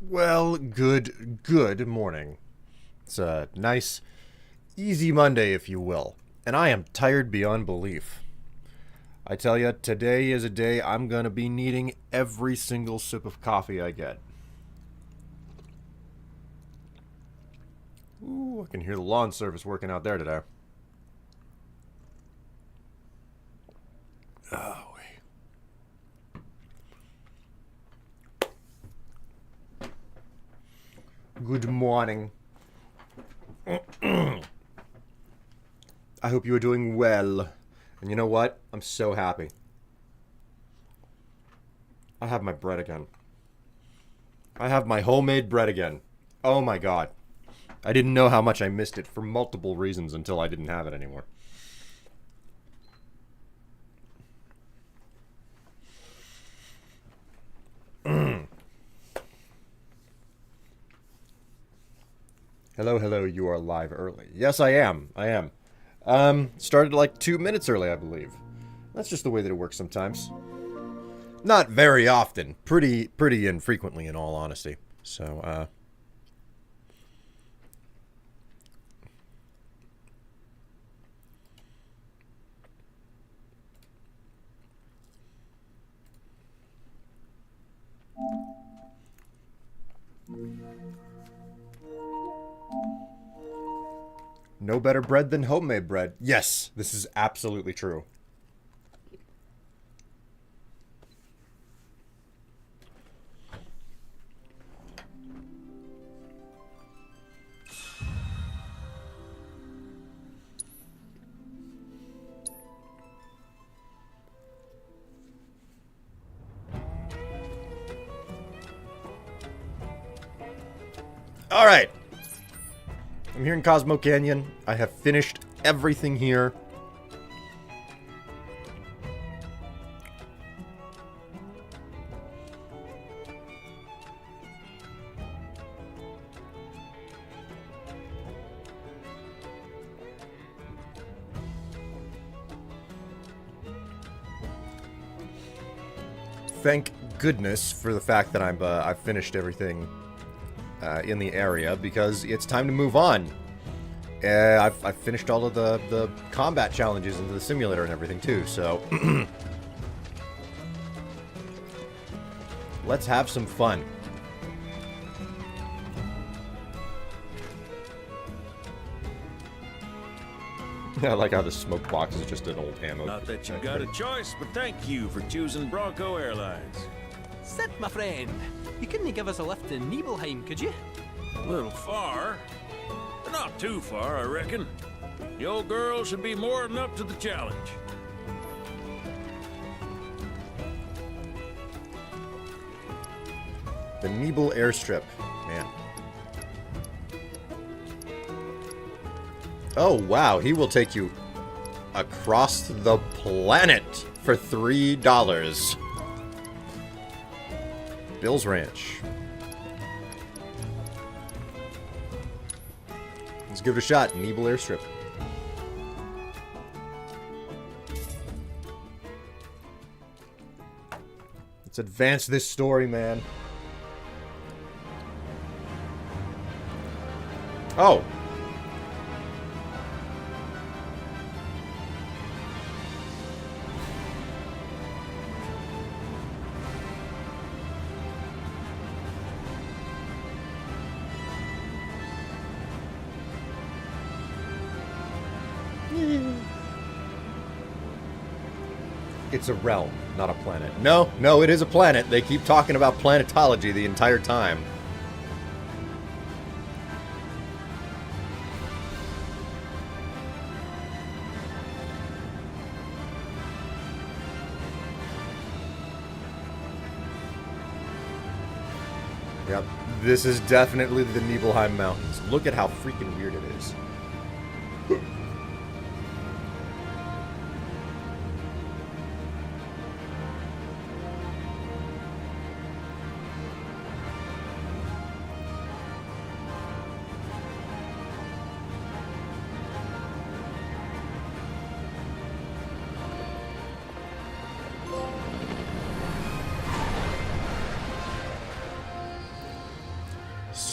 Well, good morning. It's a nice, easy Monday, if you will. And I am tired beyond belief. I tell you, today is a day I'm going to be needing every single sip of coffee I get. Ooh, I can hear the lawn service working out there today. Oh, good morning. I hope you are doing well. And you know what? I'm so happy. I have my bread again. I have my homemade bread again. Oh my god. I didn't know how much I missed it for multiple reasons until I didn't have it anymore. Hello, you are live early. Yes, I am. Started like 2 minutes early, I believe. That's just the way that it works sometimes. Not very often. Pretty infrequently, in all honesty. So, no better bread than homemade bread. Yes, this is absolutely true. All right. I'm here in Cosmo Canyon. I have finished everything here. Thank goodness for the fact that I've finished everything in the area, because it's time to move on. I've finished all of the combat challenges in the simulator and everything too, so let's have some fun. I like how the smoke box is just an old ammo. Not that you got a choice, but thank you for choosing Bronco Airlines. Sid, my friend, you couldn't give us a lift to Nibelheim, could you? A little far, but not too far, I reckon. The old girl should be more than up to the challenge. The Nibel airstrip, man. Oh wow, he will take you across the planet for $3. Bill's Ranch. Let's give it a shot. Nibel airstrip. Let's advance this story, man. Oh. It's a realm, not a planet. No, it is a planet. They keep talking about planetology the entire time. Yep, this is definitely the Nibelheim Mountains. Look at how freaking weird it is.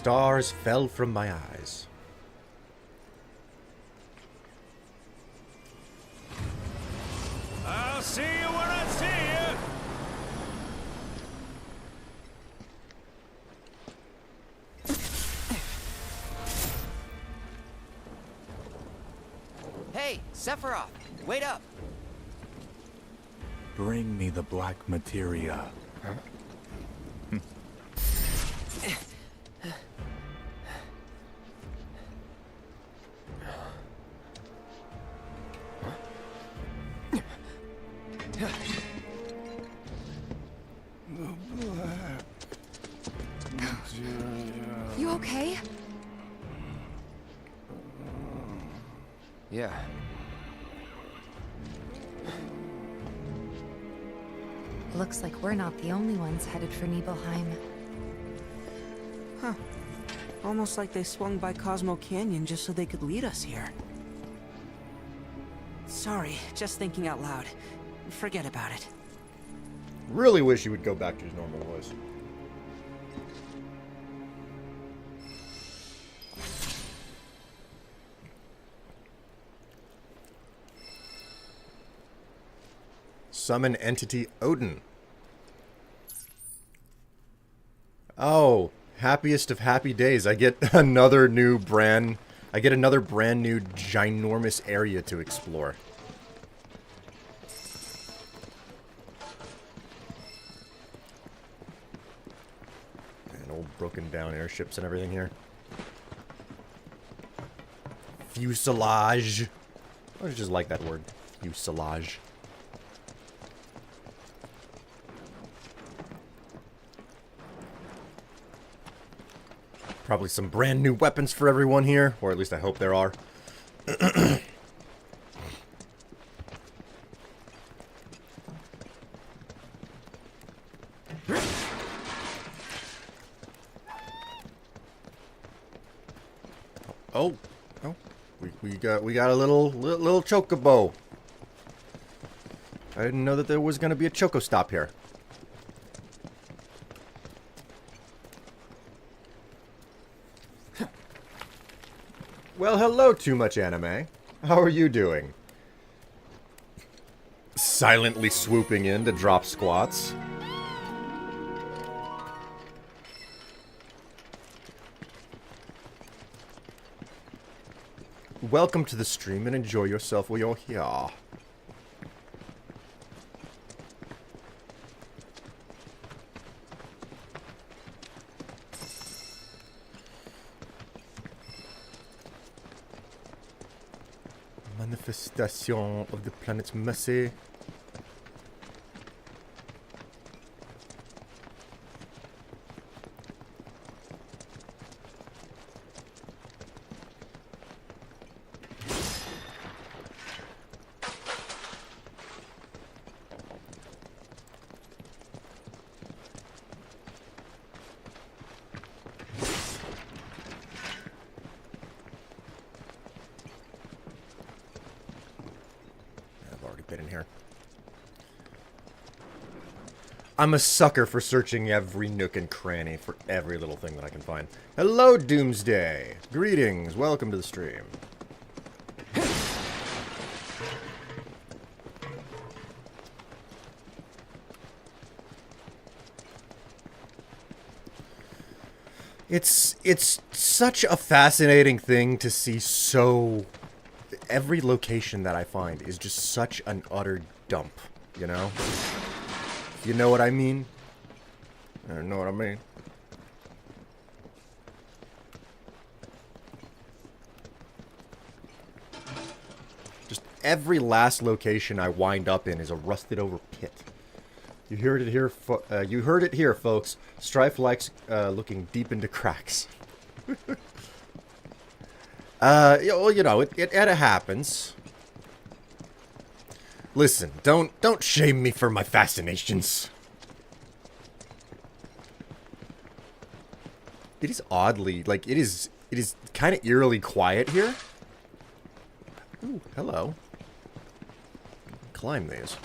stars fell from my eyes. I'll see you when I see you. Hey, Sephiroth, wait up. Bring me the black materia. You okay? Yeah. Looks like we're not the only ones headed for Nibelheim. Huh. Almost like they swung by Cosmo Canyon just so they could lead us here. Sorry, just thinking out loud. Forget about it. Really wish he would go back to his normal voice. Summon entity Odin. Oh, happiest of happy days. I get another new brand. I get another brand new ginormous area to explore. And old broken down airships and everything here. Fuselage. I just like that word. Fuselage. Probably some brand new weapons for everyone here, or at least I hope there are. Oh, we got a little chocobo. I didn't know that there was going to be a choco stop here. Well, hello, Too Much Anime. How are you doing? Silently swooping in to drop squats. Welcome to the stream and enjoy yourself while you're here. Manifestation of the planet's mercy. I'm a sucker for searching every nook and cranny for every little thing that I can find. Hello, Doomsday. Greetings. Welcome to the stream. It's such a fascinating thing to see. So every location that I find is just such an utter dump, you know? You know what I mean? I know what I mean. Just every last location I wind up in is a rusted over pit. You heard it here, you heard it here, folks. Strife likes looking deep into cracks. Well, you know, it happens. Listen, don't shame me for my fascinations. It is oddly, like, it is kind of eerily quiet here. Ooh, hello. Climb these.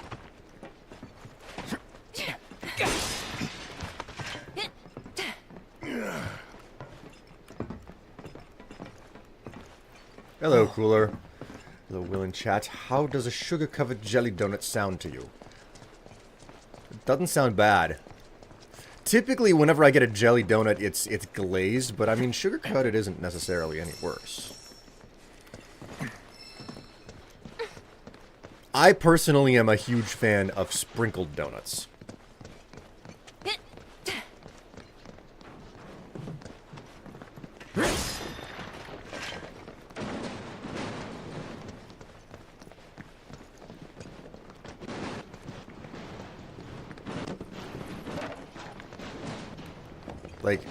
Hello, Cooler. Hello, Will in chat. How does a sugar-covered jelly donut sound to you? It doesn't sound bad. Typically, whenever I get a jelly donut, it's glazed, but I mean, sugar-coated isn't necessarily any worse. I personally am a huge fan of sprinkled donuts. Like,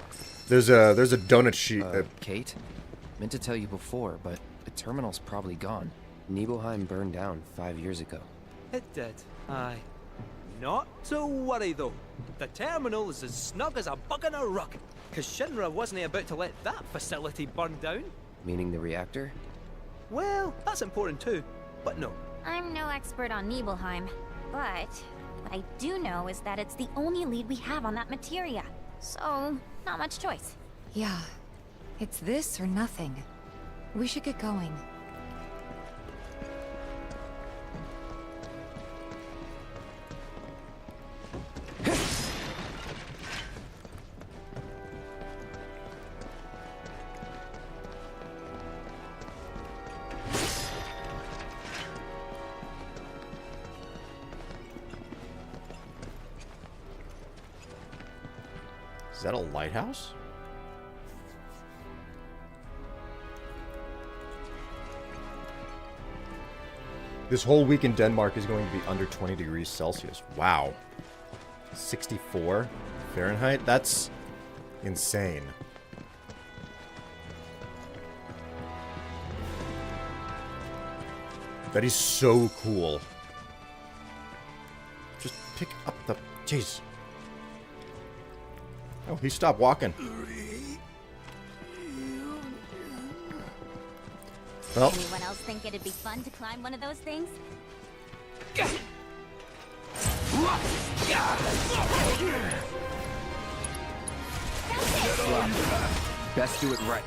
there's a donut sheet. Kate? Meant to tell you before, but the terminal's probably gone. Nibelheim burned down 5 years ago. It did, aye. Not to worry though. The terminal is as snug as a bug in a rug. Cause Shinra wasn't about to let that facility burn down. Meaning the reactor? Well, that's important too. But no. I'm no expert on Nibelheim, but what I do know is that it's the only lead we have on that materia. So, not much choice. Yeah. It's this or nothing. We should get going. Is that a lighthouse? This whole week in Denmark is going to be under 20 degrees Celsius. Wow. 64 Fahrenheit? That's insane. That is so cool. Just pick up the... Jeez. Oh, he stopped walking. Well, Anyone else think it'd be fun to climb one of those things? Best do it right.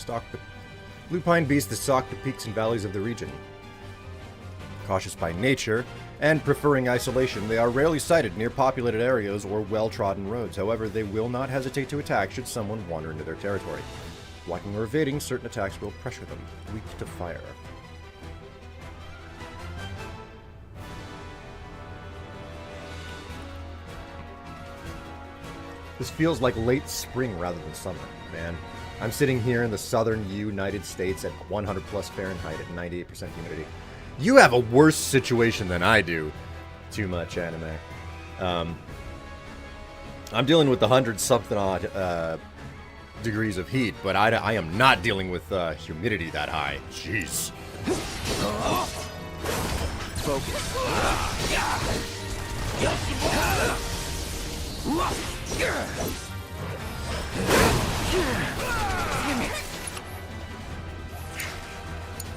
stalk the blue pine beasts that stalk the peaks and valleys of the region. Cautious by nature, and preferring isolation, they are rarely sighted near populated areas or well-trodden roads. However, they will not hesitate to attack should someone wander into their territory. Blocking or evading certain attacks will pressure them, weak to fire. This feels like late spring rather than summer, man. I'm sitting here in the southern United States at 100 plus Fahrenheit at 98% humidity. You have a worse situation than I do. Too much anime. I'm dealing with the 100-something odd degrees of heat, but I am not dealing with humidity that high. Jeez. Focus.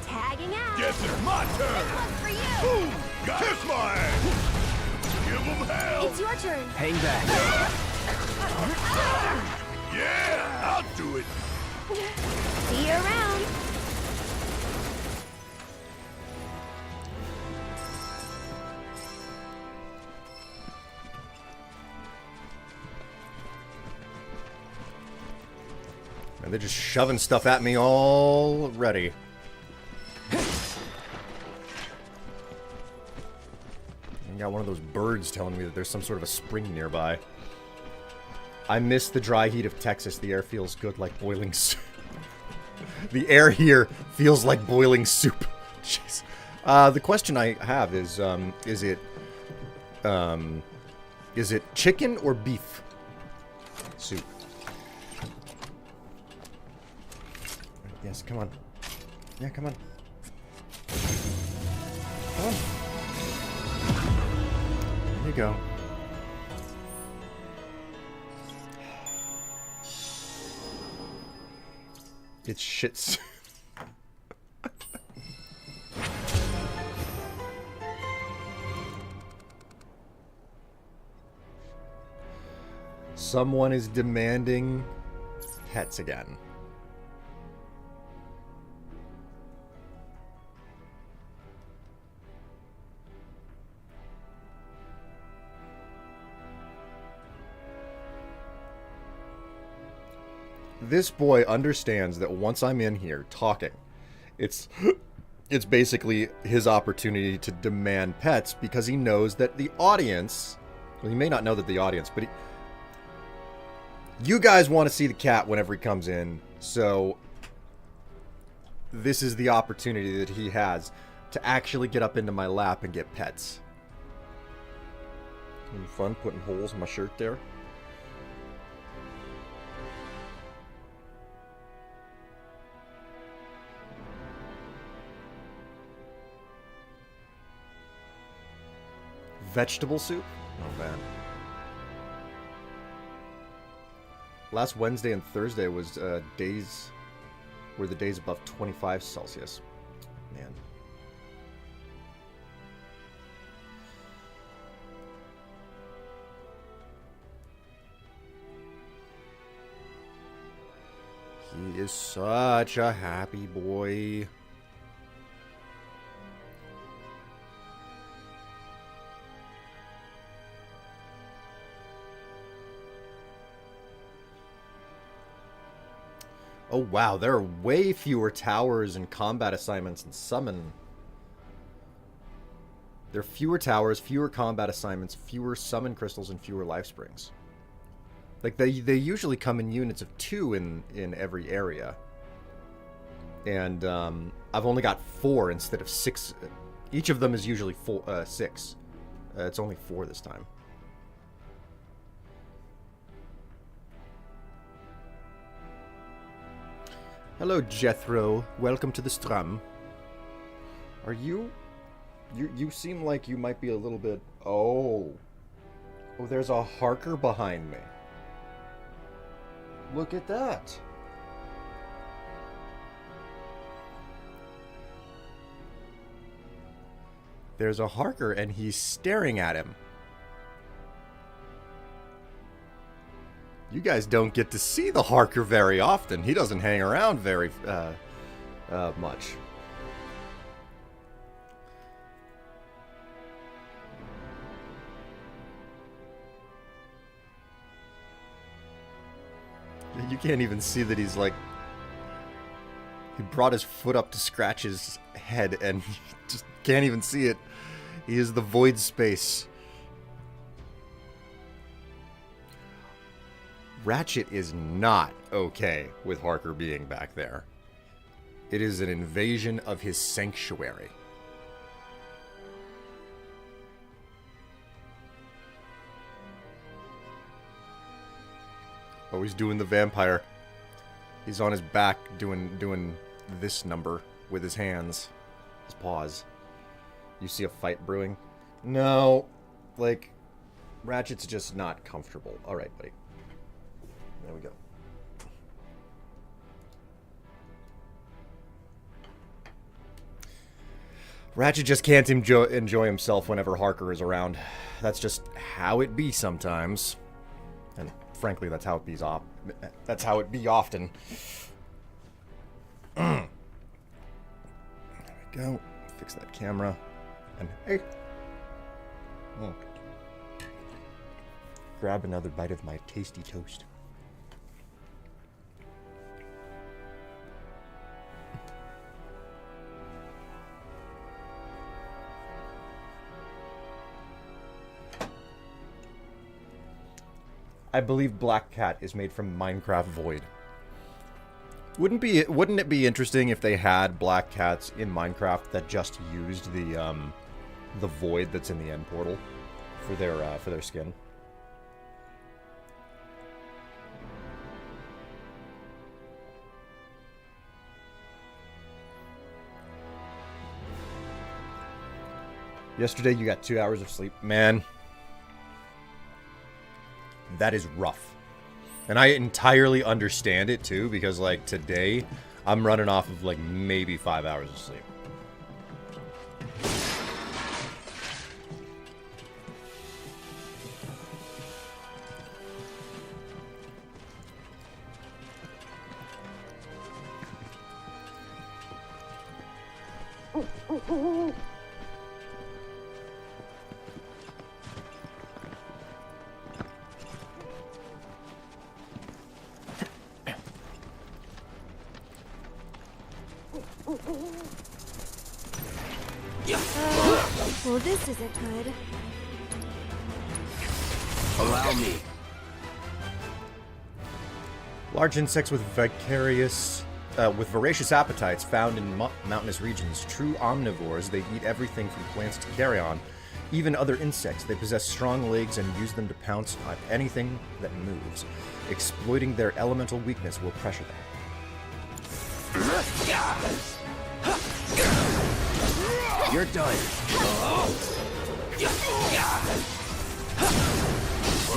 Tagging out. Yes, it's my turn. This one's for you. Boom! Kiss my ass. Give them hell. It's your turn. Hang back. Yeah, I'll do it. See you around. And they're just shoving stuff at me already. I got one of those birds telling me that there's some sort of a spring nearby. I miss the dry heat of Texas. The air feels good like boiling soup. The air here feels like boiling soup. Jeez. The question I have is it chicken or beef soup? Yes, come on. Yeah, come on. Come on. There you go. It's shits. Someone is demanding pets again. This boy understands that once I'm in here talking, it's basically his opportunity to demand pets because he knows that the audience, well, he may not know that the audience, but you guys want to see the cat whenever he comes in, so this is the opportunity that he has to actually get up into my lap and get pets. Any fun putting holes in my shirt there? Vegetable soup? Oh man. Last Wednesday and Thursday was days were the days above 25 Celsius. Man. He is such a happy boy. Oh wow, there are way fewer towers and combat assignments and summon. There are fewer towers, fewer combat assignments, fewer summon crystals, and fewer life springs. Like, they usually come in units of 2 in every area. And I've only got 4 instead of 6. Each of them is usually 6. It's only 4 this time. Hello, Jethro. Welcome to the Strum. Are you... You seem like you might be a little bit... Oh. Oh, there's a Harker behind me. Look at that. There's a Harker, and he's staring at him. You guys don't get to see the Harker very often. He doesn't hang around very much. You can't even see that he's like... He brought his foot up to scratch his head and you just can't even see it. He is the void space. Ratchet is not okay with Harker being back there. It is an invasion of his sanctuary. Oh, he's doing the vampire. He's on his back doing this number with his hands. His paws. You see a fight brewing? No. Like, Ratchet's just not comfortable. Alright, buddy. There we go. Ratchet just can't enjoy himself whenever Harker is around. That's just how it be sometimes. And frankly, that's how it be often. There we go. Fix that camera. And hey. Grab another bite of my tasty toast. I believe Black Cat is made from Minecraft Void. Wouldn't it be interesting if they had Black Cats in Minecraft that just used the void that's in the end portal for their skin? Yesterday you got 2 hours of sleep. Man, that is rough. And I entirely understand it too, because like today I'm running off of like maybe 5 hours of sleep. Well, this isn't good. Allow me. Large insects with voracious appetites found in mountainous regions. True omnivores, they eat everything from plants to carrion, even other insects. They possess strong legs and use them to pounce on anything that moves. Exploiting their elemental weakness will pressure them. You're done.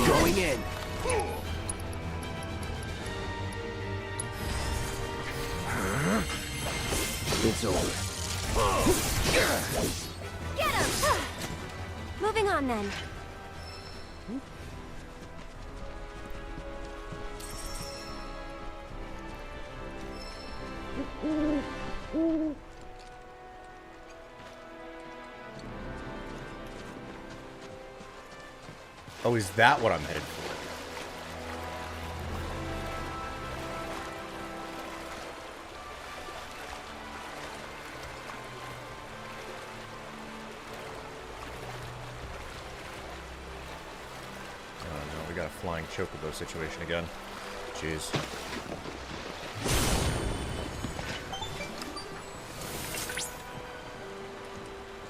Going in. It's over. Get him! Moving on then. Oh, is that what I'm headed for? Oh no, we got a flying chocobo situation again. Jeez.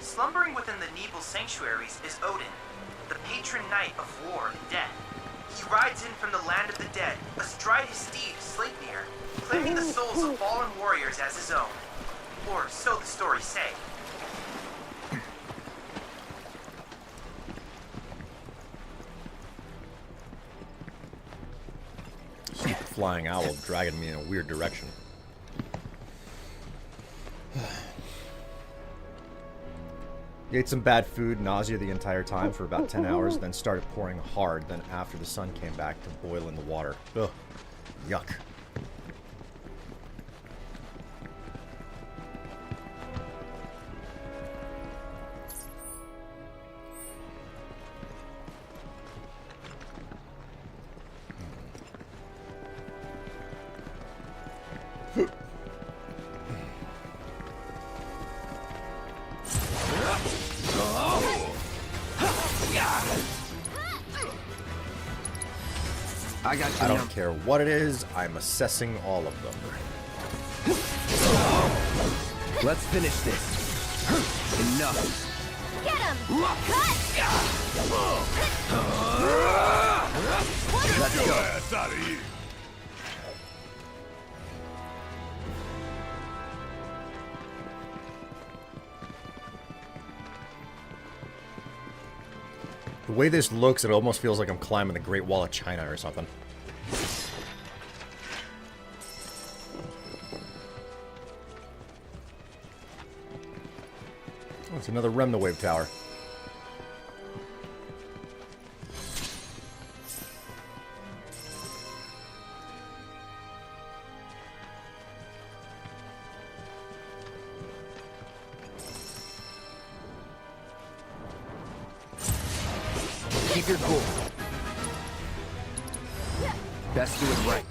Slumbering within the Nibel sanctuaries is Odin, the patron knight of war and death. He rides in from the land of the dead, astride his steed Sleipnir, claiming the souls of fallen warriors as his own. Or so the stories say. Stupid flying owl dragging me in a weird direction. He ate some bad food, nausea the entire time for about 10 hours, then started pouring hard. Then after the sun came back to boil in the water. Ugh. Yuck. I don't care what it is, I'm assessing all of them. Let's finish this. Enough. Get him! Let's go. Ass out of here. The way this looks, it almost feels like I'm climbing the Great Wall of China or something. Oh, it's another Remnawave tower. Keep your cool. Best do it right.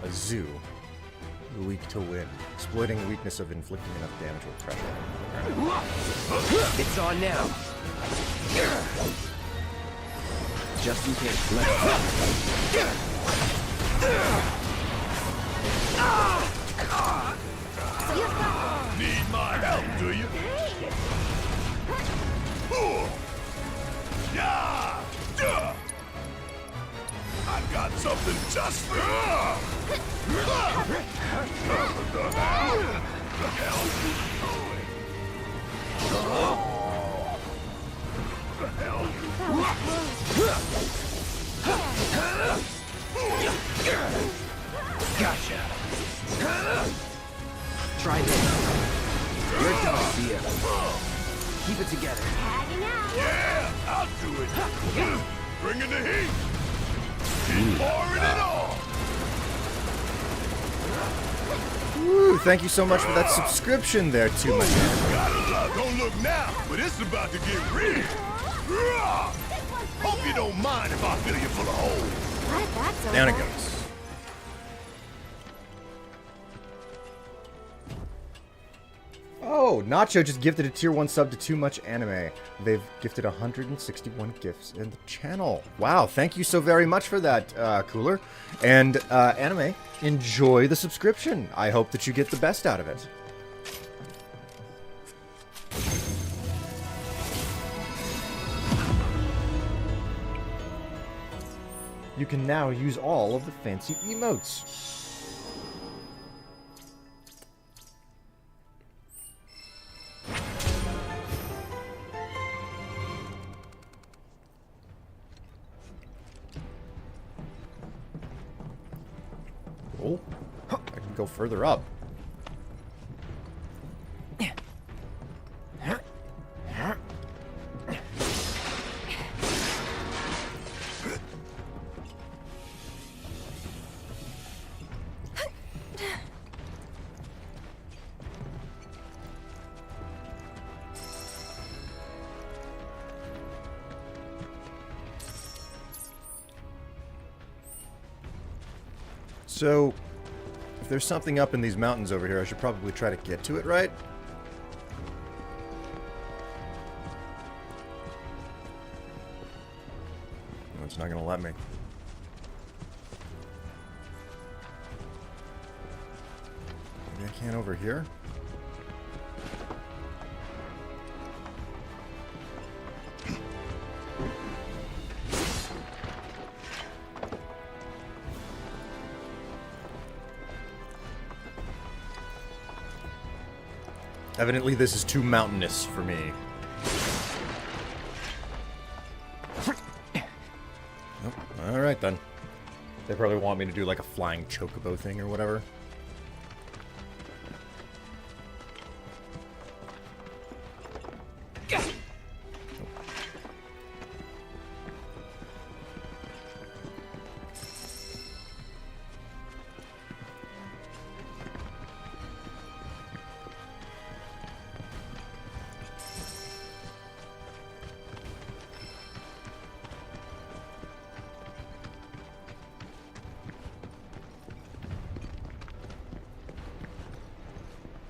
A zoo. Weak to wind. Exploiting the weakness of inflicting enough damage with pressure. It's on now. Just in case. Let's Need my help, do you? Yeah! I've got something just for you! The hell? The hell is he doing? The hell? Gotcha. Try this. You're done, Thea. Keep it together. Tagging out. Yeah, I'll do it. Bring in the heat. Keep pouring it on. Woo, thank you so much for that subscription there, too, my man. Gotta love. Don't look now, but it's about to get real. Hope you don't mind if I fill you full of holes. Let's so Down it bad. goes. Oh, Nacho just gifted a tier 1 sub to Too Much Anime. They've gifted 161 gifts in the channel. Wow, thank you so very much for that, Cooler. And, Anime, enjoy the subscription. I hope that you get the best out of it. You can now use all of the fancy emotes. Oh, I can go further up. So, if there's something up in these mountains over here, I should probably try to get to it, right? No, it's not going to let me. Maybe I can't over here? Evidently, this is too mountainous for me. Oh, alright then. They probably want me to do like a flying chocobo thing or whatever.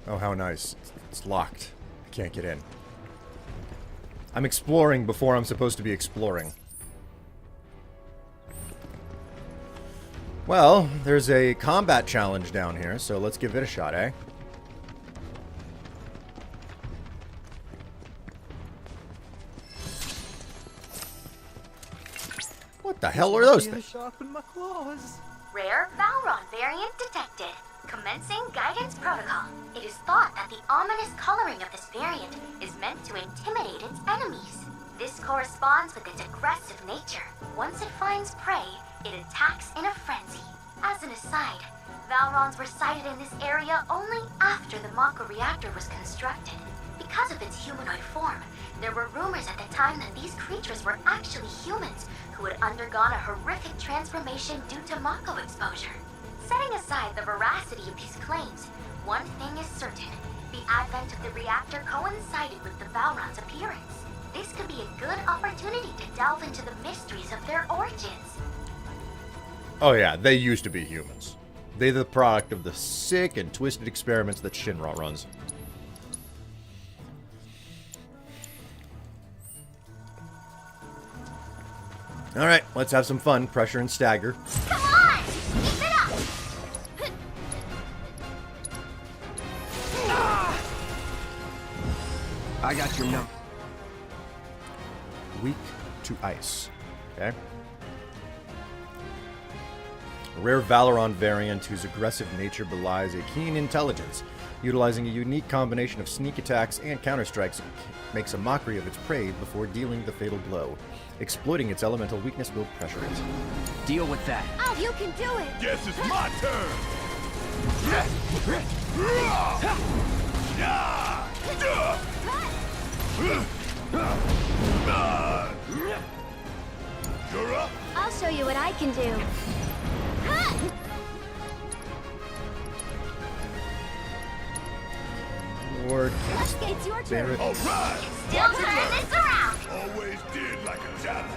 Oh, how nice. It's locked. I can't get in. I'm exploring before I'm supposed to be exploring. Well, there's a combat challenge down here, so let's give it a shot, eh? What the hell are those things? Sharpen my claws. Rare Valron variant detected. Commencing guidance protocol. It is thought that the ominous coloring of this variant is meant to intimidate its enemies. This corresponds with its aggressive nature. Once it finds prey, it attacks in a frenzy. As an aside, Valrons were sighted in this area only after the Mako reactor was constructed. Because of its humanoid form, there were rumors at the time that these creatures were actually humans who had undergone a horrific transformation due to Mako exposure. Setting aside the veracity of these claims, one thing is certain. The advent of the reactor coincided with the Valron's appearance. This could be a good opportunity to delve into the mysteries of their origins. Oh yeah, they used to be humans. They're the product of the sick and twisted experiments that Shinra runs. Alright, let's have some fun. Pressure and stagger. Come on! Keep it up! I got your number. Weak to ice. Okay. A rare Valoron variant whose aggressive nature belies a keen intelligence. Utilizing a unique combination of sneak attacks and counterstrikes, makes a mockery of its prey before dealing the fatal blow. Exploiting its elemental weakness will pressure it. Deal with that. Oh, you can do it! Guess it's my turn. You're up. I'll show you what I can do. Lord, It's your turn. All right. Still turn this around! Always did like a challenge.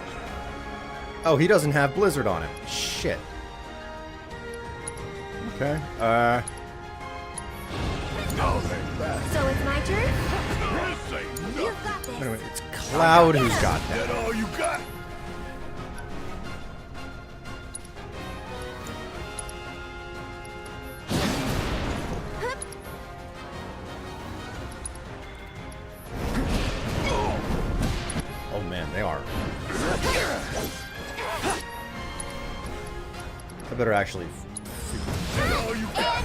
oh, he doesn't have Blizzard on him. Shit. Okay. So it's my turn? You've got this. Wait a minute, it's Cloud who's got that. That all you got? Oh man, they are. I better actually. That all you got?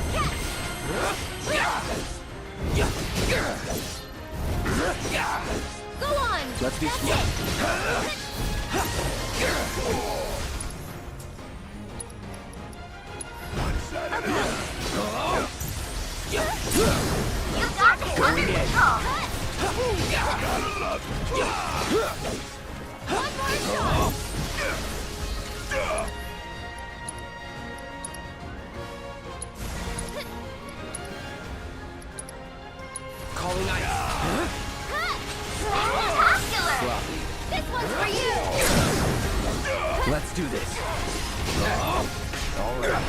Go on! Let's be slow. You got this under control! One more shot! Calling ice. Spectacular! This one's for you! Let's do this. All right.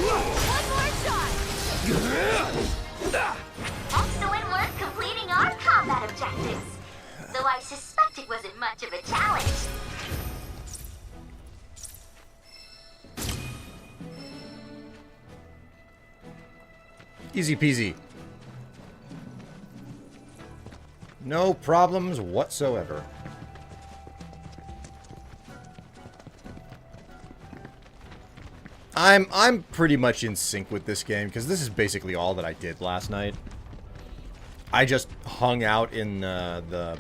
One more shot! Excellent work completing our combat objectives. Though I suspect it wasn't much of a challenge. Easy peasy. No problems whatsoever. I'm pretty much in sync with this game because this is basically all that I did last night. I just hung out in the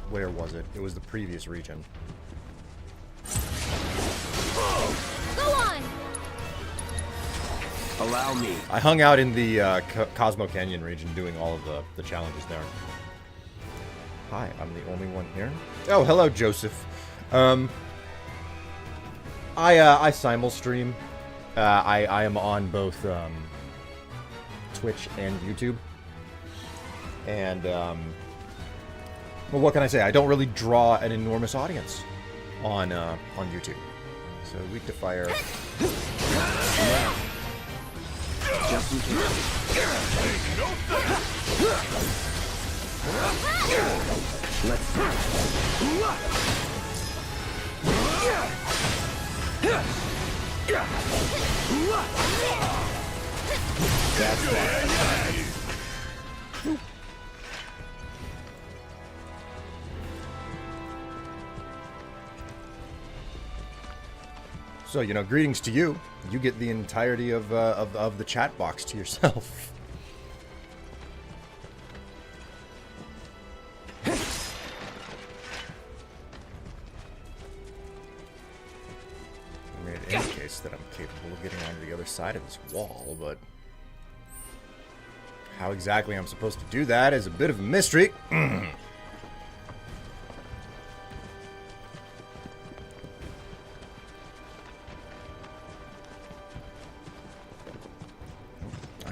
where was it? It was the previous region. Go on! Allow me. I hung out in the Cosmo Canyon region doing all of the challenges there. Hi, I'm the only one here. Oh, hello, Joseph. I simul stream. I am on both Twitch and YouTube. And well, what can I say? I don't really draw an enormous audience on YouTube. So weak to fire. Just in case. Let's do That's that. So, you know, greetings to you. You get the entirety of the chat box to yourself. I mean, it indicates that I'm capable of getting onto the other side of this wall, but how exactly I'm supposed to do that is a bit of a mystery. Not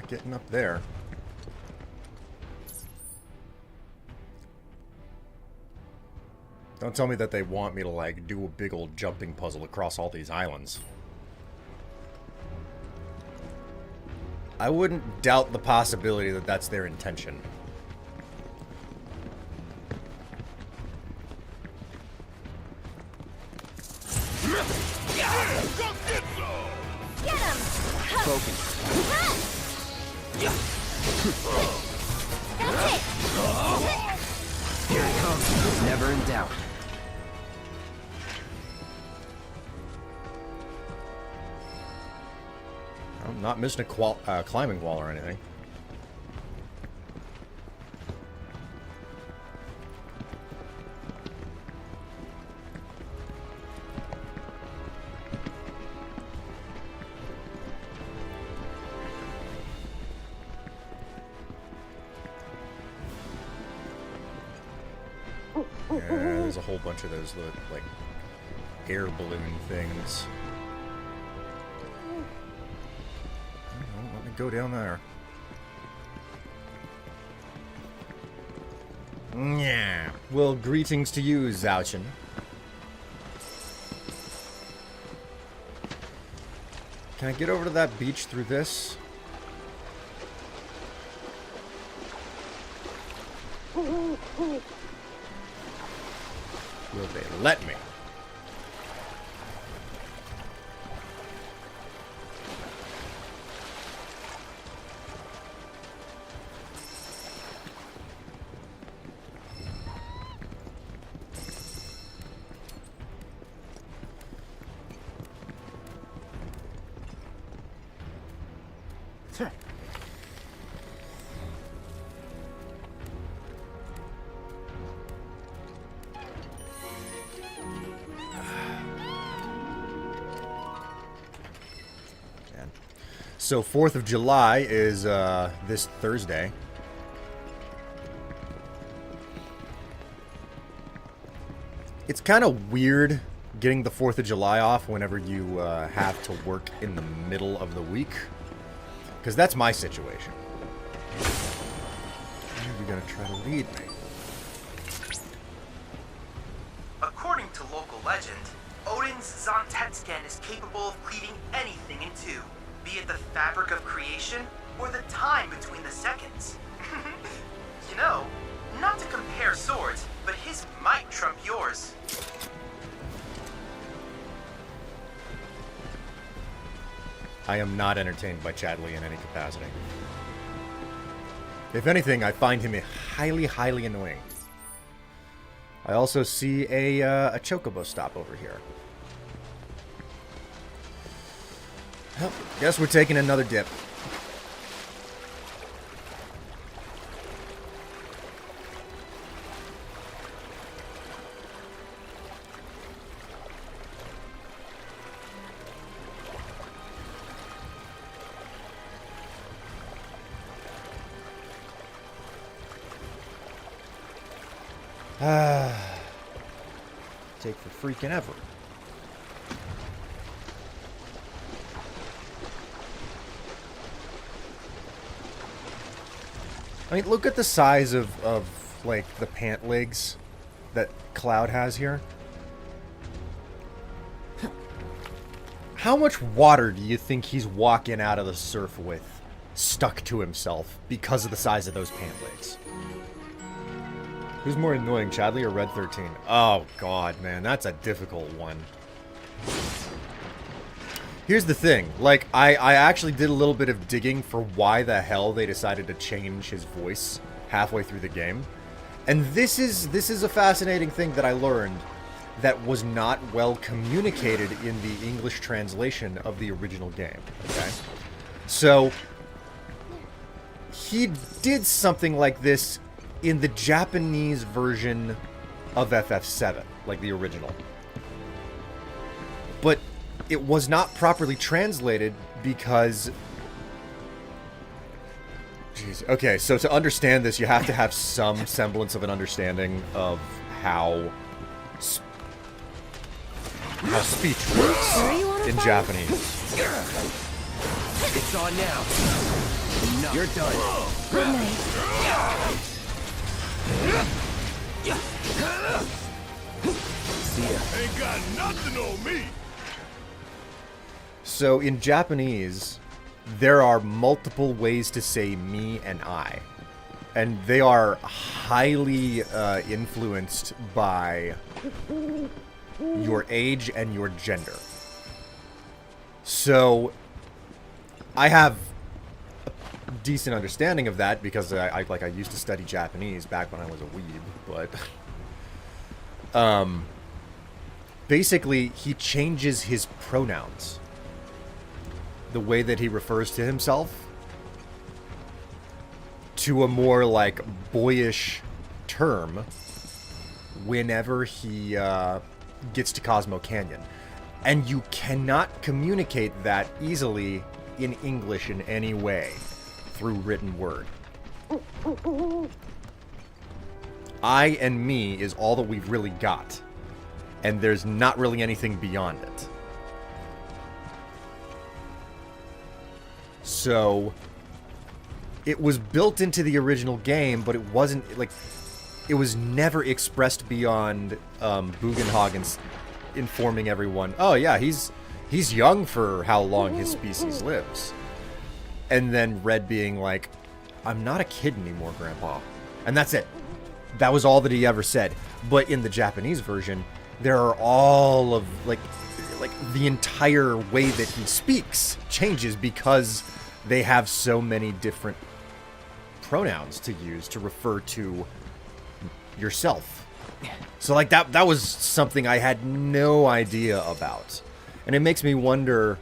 getting up there. Don't tell me that they want me to, like, do a big old jumping puzzle across all these islands. I wouldn't doubt the possibility that that's their intention. Get him! Focus. That's it! Here it comes. Never in doubt. I'm not missing a climbing wall or anything. Yeah, there's a whole bunch of those, like, air balloon things. Let me go down there. Yeah. Well, greetings to you, Zouchin. Can I get over to that beach through this? Will they let me? So 4th of July is this Thursday. It's kind of weird getting the 4th of July off whenever you have to work in the middle of the week. Because that's my situation. Where are you going to try to lead me? According to local legend, Odin's Zontetsken is capable of cleaving anything in two, be it the fabric of creation or the time between the seconds. You know, not to compare swords, but his might trump yours. I am not entertained by Chadley in any capacity. If anything, I find him highly, highly annoying. I also see a chocobo stop over here. Well, guess we're taking another dip. Take for freaking ever. I mean, look at the size of like, the pant legs that Cloud has here. How much water do you think he's walking out of the surf with, stuck to himself, because of the size of those pant legs? Who's more annoying, Chadley or Red 13? Oh, God, man, that's a difficult one. Here's the thing, like, I actually did a little bit of digging for why the hell they decided to change his voice halfway through the game. And this is a fascinating thing that I learned that was not well communicated in the English translation of the original game, okay? So, he did something like this in the Japanese version of FF7, like the original. But it was not properly translated because... Jeez. Okay, so to understand this, you have to have some semblance of an understanding of how speech works in Japanese. It's on now. You're done. Good night. See ya. Ain't got nothing on me. So in Japanese, there are multiple ways to say me and I. And they are highly influenced by your age and your gender. So I have a decent understanding of that because I used to study Japanese back when I was a weeb, but basically he changes his pronouns. The way that he refers to himself to a more like boyish term whenever he gets to Cosmo Canyon. And you cannot communicate that easily in English in any way through written word. I and me is all that we've really got. And there's not really anything beyond it. So, it was built into the original game, but it wasn't, like, it was never expressed beyond Bugenhagen informing everyone, oh yeah, he's he's young for how long his species lives. And then Red being like, I'm not a kid anymore, Grandpa. And that's it. That was all that he ever said. But in the Japanese version, there are all of, like the entire way that he speaks changes because they have so many different pronouns to use to refer to yourself. So, like, that was something I had no idea about. And it makes me wonder,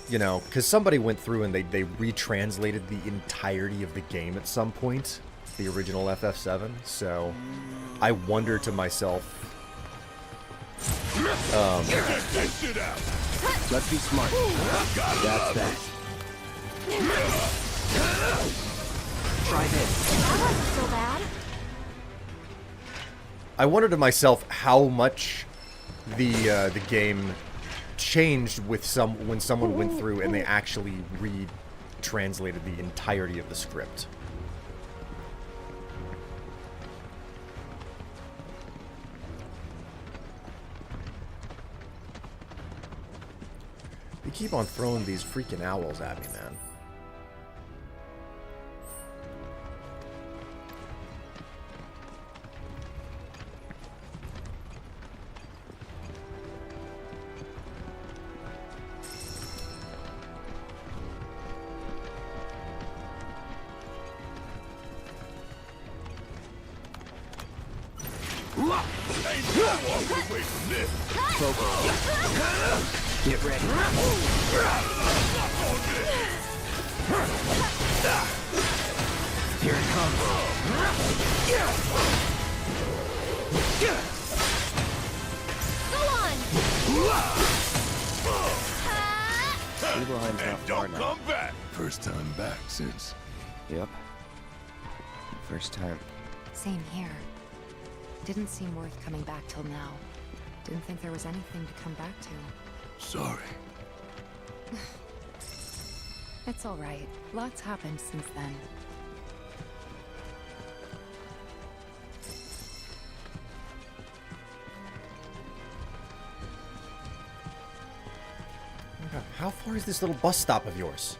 you know, because somebody went through and they retranslated the entirety of the game at some point, the original FF7. So I wonder to myself, Let's be smart. That's that. Try this. That wasn't so bad. I wonder to myself how much the game changed with when someone went through and they actually retranslated the entirety of the script. They keep on throwing these freaking owls at me, man. Ain't no walking away from this. Get ready. Here it comes. Go on! Nibelheim's not far Don't now. come back. First time back since. Yep. First time. Same here. Didn't seem worth coming back till now. Didn't think there was anything to come back to. Sorry. It's all right. Lots happened since then. How far is this little bus stop of yours?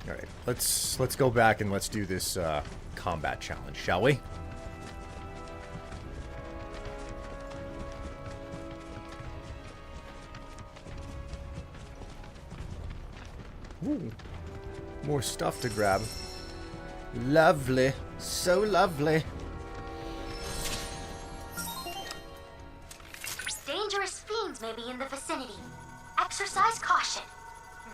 Alright, let's go back and let's do this combat challenge, shall we? Ooh, more stuff to grab. Lovely, so lovely. Dangerous fiends may be in the vicinity. Exercise caution.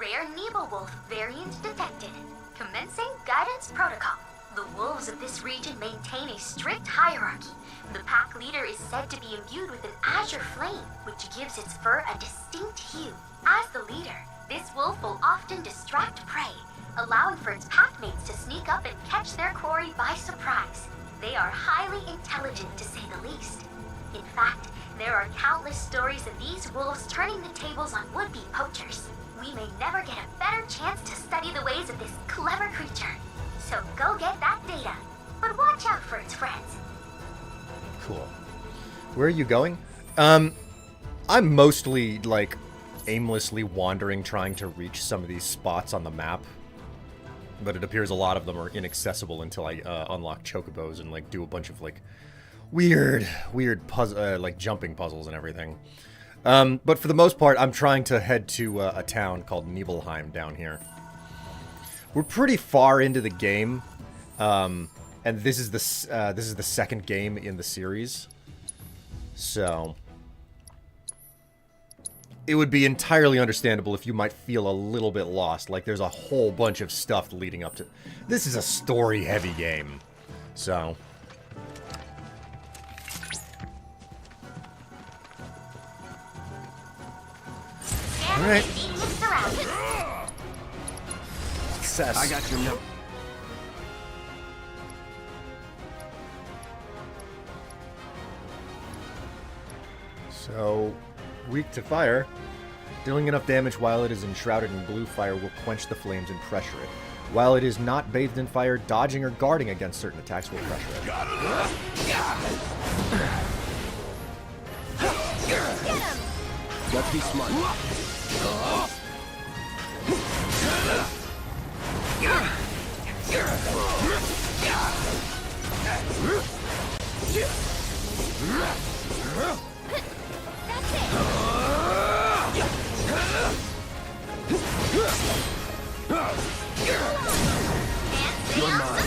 Rare Nibelwolf variant detected. Commencing guidance protocol. The wolves of this region maintain a strict hierarchy. The pack leader is said to be imbued with an azure flame, which gives its fur a distinct hue. As the leader, this wolf will often distract prey, allowing for its packmates to sneak up and catch their quarry by surprise. They are highly intelligent, to say the least. In fact, there are countless stories of these wolves turning the tables on would-be poachers. We may never get a better chance to study the ways of this clever creature. So go get that data. But watch out for its friends. Cool. Where are you going? I'm mostly, like, aimlessly wandering, trying to reach some of these spots on the map. But it appears a lot of them are inaccessible until I unlock chocobos and, like, do a bunch of, like, weird puzzle, like, jumping puzzles and everything. But for the most part, I'm trying to head to a town called Nibelheim down here. We're pretty far into the game, and this is the second game in the series. So it would be entirely understandable if you might feel a little bit lost. Like there's a whole bunch of stuff leading up to. This is a story-heavy game, so. Alright. success. I got your number. So, weak to fire. Dealing enough damage while it is enshrouded in blue fire will quench the flames and pressure it. While it is not bathed in fire, dodging or guarding against certain attacks will pressure it. Let's be smart. You're mine.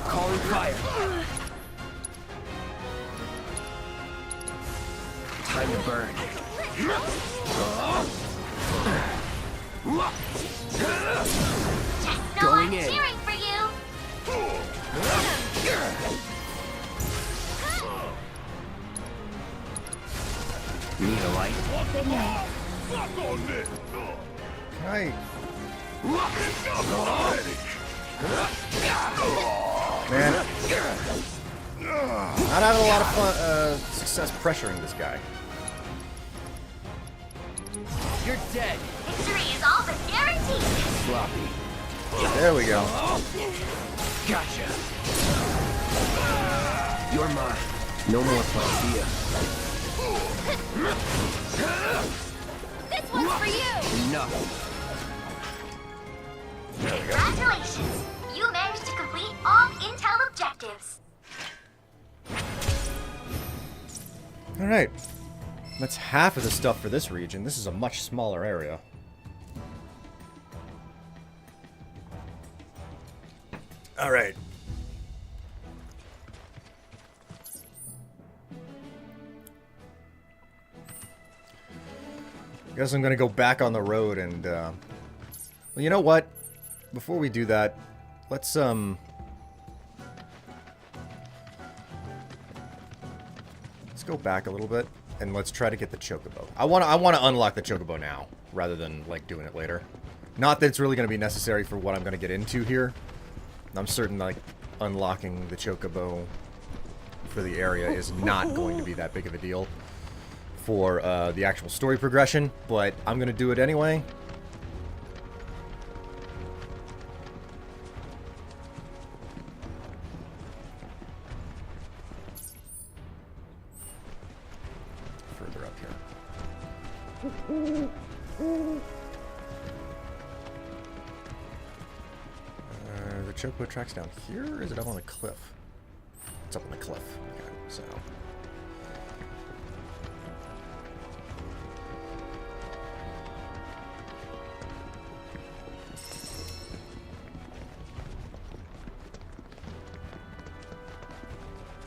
Calling fire. Time to burn. Going in. Cheering for you. Need a light? Good night. Can I... Man. Not having a lot of fun, success pressuring this guy. You're dead. Victory is all but guaranteed. Sloppy. There we go. Gotcha. You're mine. No more Placia. This one's for you. Enough. Congratulations. You managed to complete all intel objectives. Alright. That's half of the stuff for this region. This is a much smaller area. Alright. Guess I'm gonna go back on the road and, well, you know what? Before we do that, let's go back a little bit and let's try to get the chocobo. I want to unlock the chocobo now rather than like doing it later. Not that it's really going to be necessary for what I'm going to get into here. I'm certain like unlocking the chocobo for the area is not going to be that big of a deal for the actual story progression, but I'm going to do it anyway. Further up here. The chocobo track's down here, or is it up on the cliff? It's up on the cliff. Okay, so...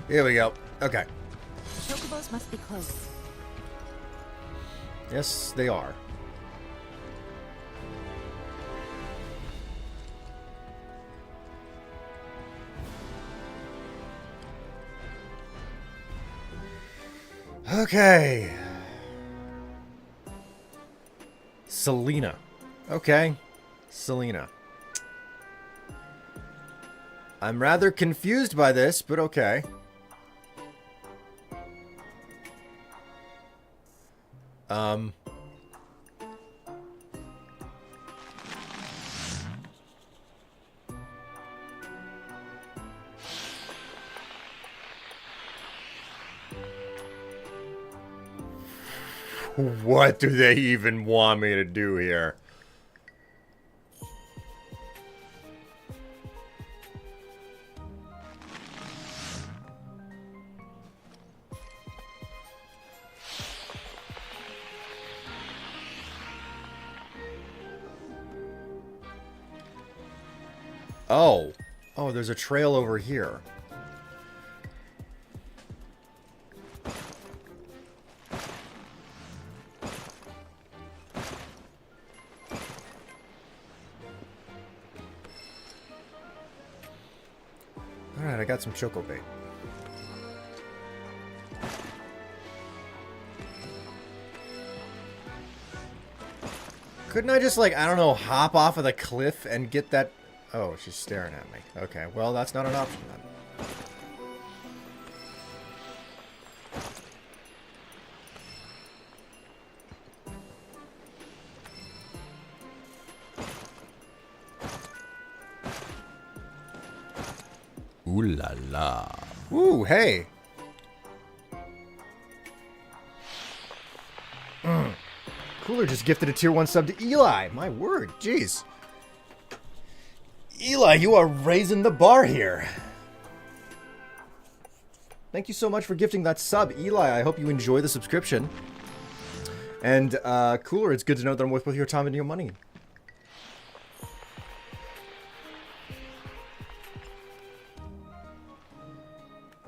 Here we go. Okay. Chocobos must be close. Yes, they are. Okay. Selena. Okay. Selena. I'm rather confused by this, but okay. What do they even want me to do here? Oh. Oh, there's a trail over here. I got some choco bait. Couldn't I just, like, I don't know, hop off of the cliff and get that... Oh, she's staring at me. Okay, well, that's not an option then. Ooh la la. Ooh, hey! Cooler just gifted a tier 1 sub to Eli. My word, jeez. Eli, you are raising the bar here. Thank you so much for gifting that sub, Eli. I hope you enjoy the subscription. And, Cooler, it's good to know that I'm worth both your time and your money.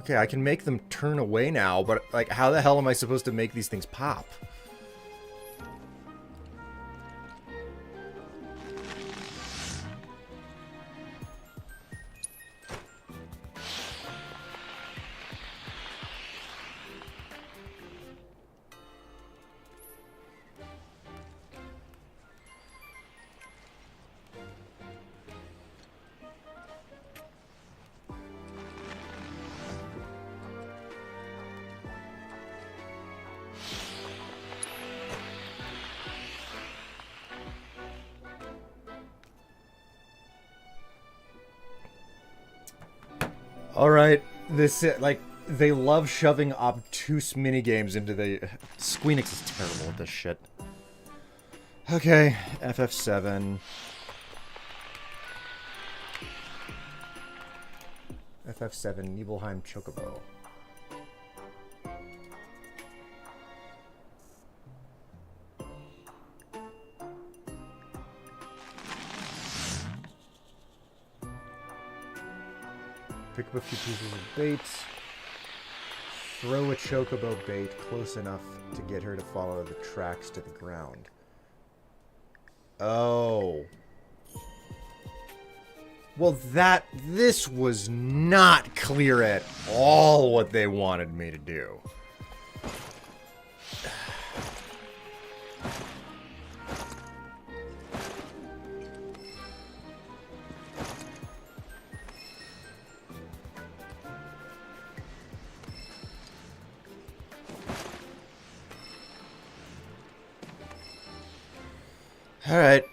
Okay, I can make them turn away now, but, like, how the hell am I supposed to make these things pop? Alright, this, like, they love shoving obtuse minigames into the... Squeenix is terrible at this shit. Okay, FF7. FF7, Nibelheim Chocobo. Pick up a few pieces of bait. Throw a chocobo bait close enough to get her to follow the tracks to the ground. Oh. Well, this was not clear at all what they wanted me to do. All right.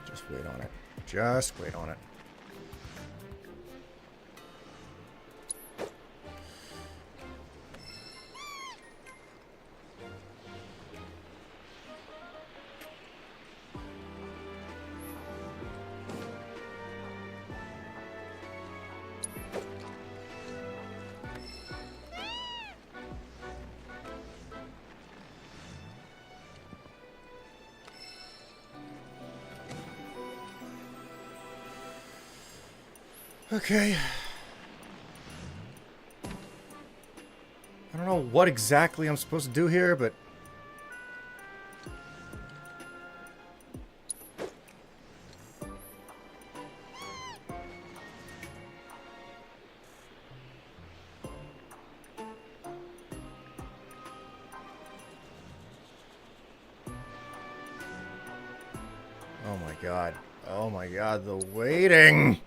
Just wait on it. Just wait on it. Okay. I don't know what exactly I'm supposed to do here, but... god. Oh my god, the waiting!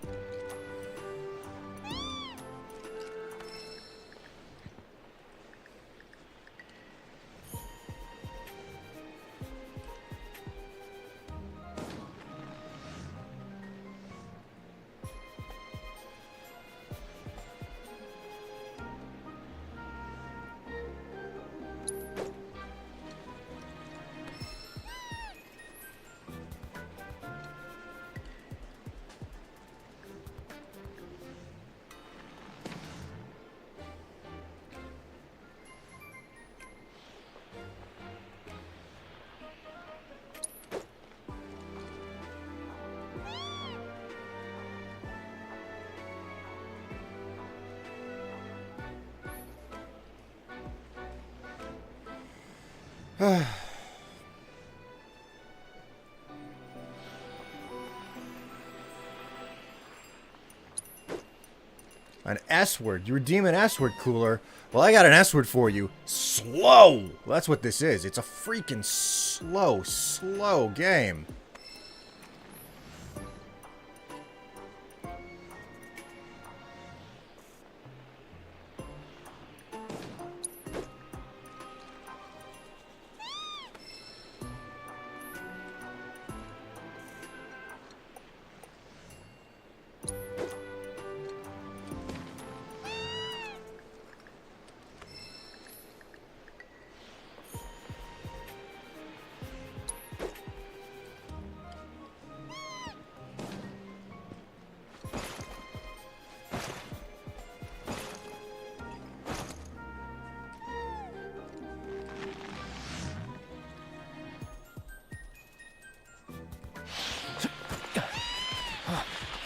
An S word. You redeem an S word, Cooler. Well, I got an S word for you. Slow! Well, that's what this is. It's a freaking slow game.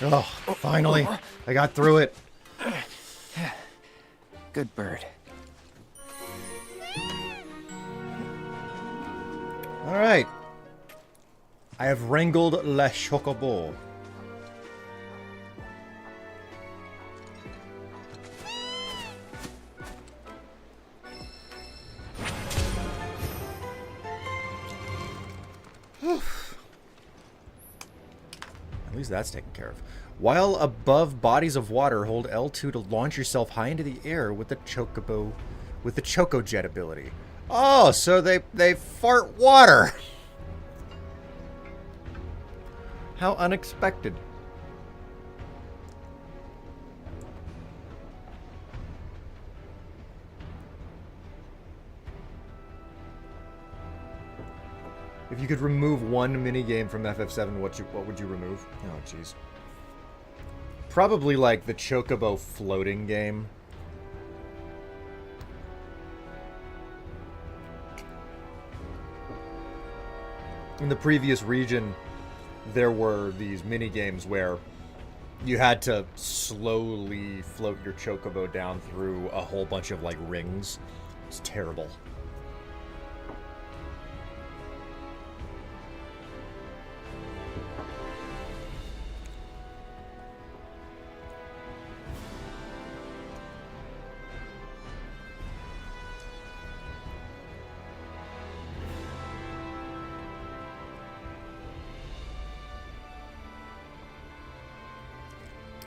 Oh, finally. I got through it. Good bird. Alright. I have wrangled Le Chocobo. At least that's taken care of. While above bodies of water, hold L2 to launch yourself high into the air with the Chocobo, with the Choco Jet ability. Oh, so they fart water. How unexpected. If you could remove one minigame from FF7, what would you remove? Oh, jeez. Probably like the Chocobo floating game. In the previous region, there were these minigames where you had to slowly float your Chocobo down through a whole bunch of like rings. It's terrible.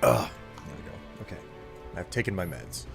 Ugh. There we go. Okay. I've taken my meds.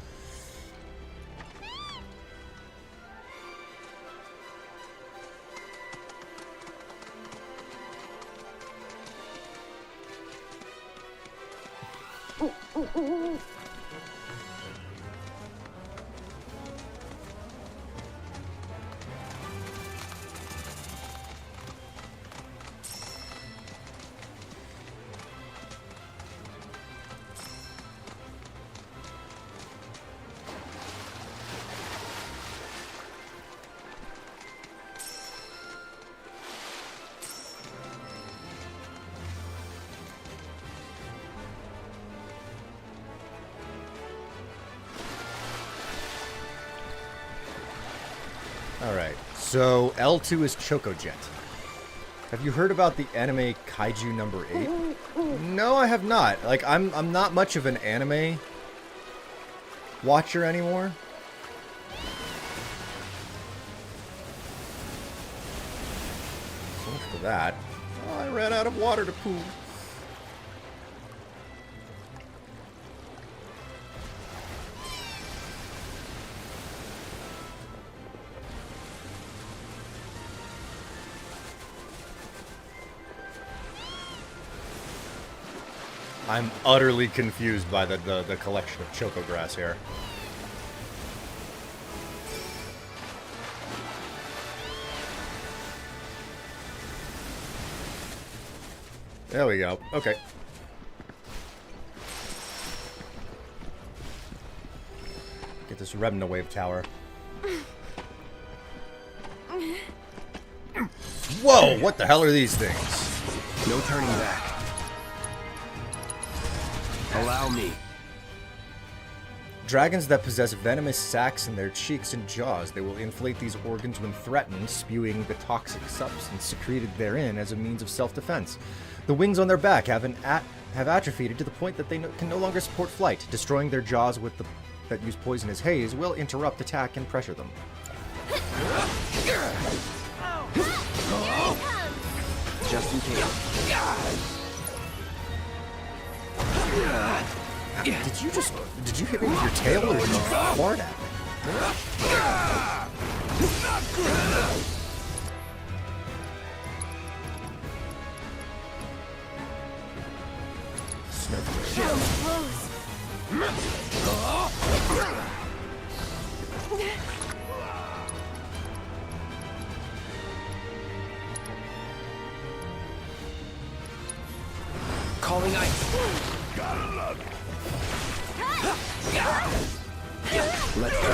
Alright, so L2 is Choco Jet. Have you heard about the anime Kaiju number 8? No, I have not. Like, I'm not much of an anime watcher anymore. So much for that. Oh, I ran out of water to poo. I'm utterly confused by the collection of choco grass here. There we go. Okay. Get this Remna Wave Tower. Whoa! What the hell are these things? No turning back. Allow me. Dragons that possess venomous sacs in their cheeks and jaws. They will inflate these organs when threatened, spewing the toxic substance secreted therein as a means of self-defense. The wings on their back have atrophied to the point that they can no longer support flight. Destroying their jaws with that use poison as haze will interrupt attack and pressure them. Just in case. Did you hit me with your tail or did you fart at me? Calling ice. Gotta love it. Let's go.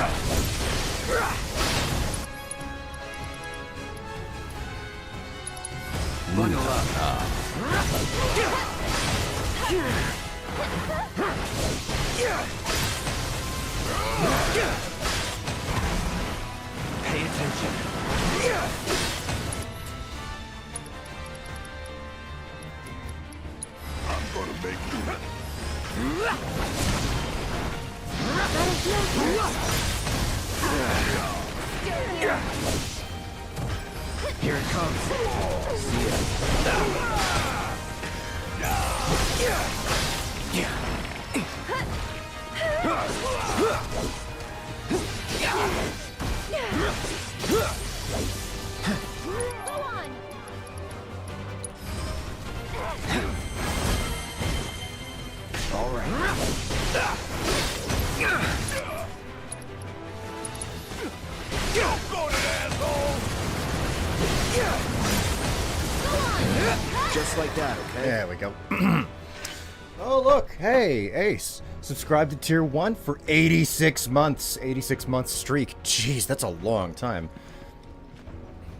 Bundle up. Pay attention. I'm gonna make you. Here it comes. See ya. Go on. All right. Go to asshole! Just like that, okay? There we go. Oh, look. Hey, Ace. Subscribe to Tier 1 for 86 months. 86 months streak. Jeez, that's a long time.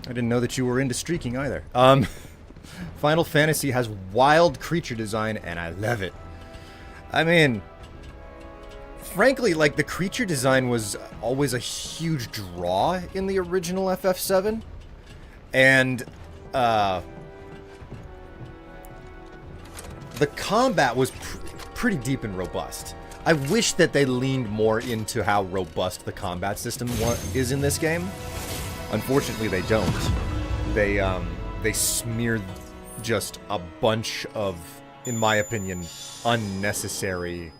I didn't know that you were into streaking either. Final Fantasy has wild creature design, and I love it. I mean, frankly, like, the creature design was always a huge draw in the original FF7. And, the combat was pretty deep and robust. I wish that they leaned more into how robust the combat system is in this game. Unfortunately, they don't. They smeared just a bunch of, in my opinion, unnecessary.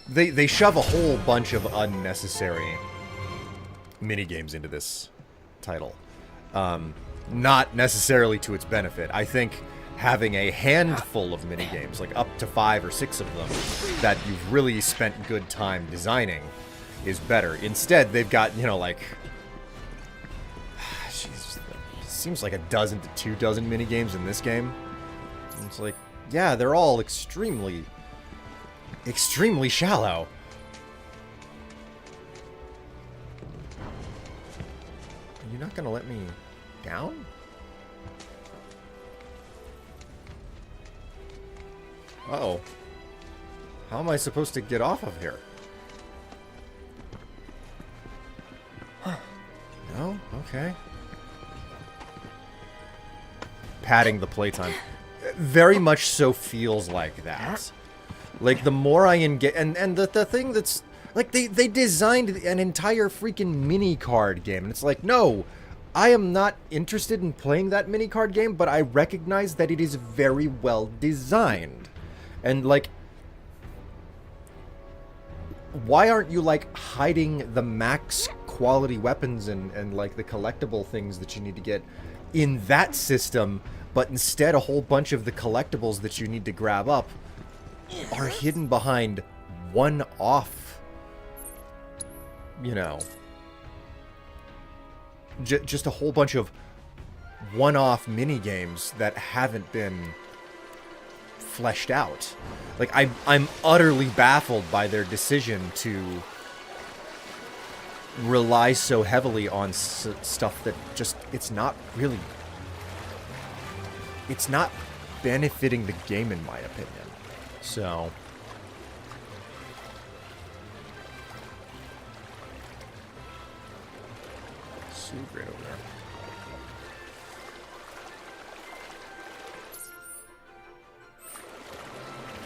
They shove a whole bunch of unnecessary minigames into this title. Not necessarily to its benefit. I think having a handful of minigames, like up to 5 or 6 of them, that you've really spent good time designing, is better. Instead, they've got, you know, like, jeez, it seems like a dozen to 2 dozen minigames in this game. And it's like, yeah, they're all extremely shallow. You're not gonna let me down? Uh-oh. How am I supposed to get off of here? No? Okay. Padding the playtime. Very much so feels like that. Like, the more I engage... And the thing that's... Like, they designed an entire freaking mini card game. And it's like, no, I am not interested in playing that mini card game, but I recognize that it is very well designed. And, like, why aren't you, like, hiding the max quality weapons and like, the collectible things that you need to get in that system, but instead a whole bunch of the collectibles that you need to grab up are hidden behind one-off, you know, just a whole bunch of one-off mini-games that haven't been fleshed out. Like, I'm utterly baffled by their decision to rely so heavily on stuff that just, it's not really, it's not benefiting the game, in my opinion. So, super over there.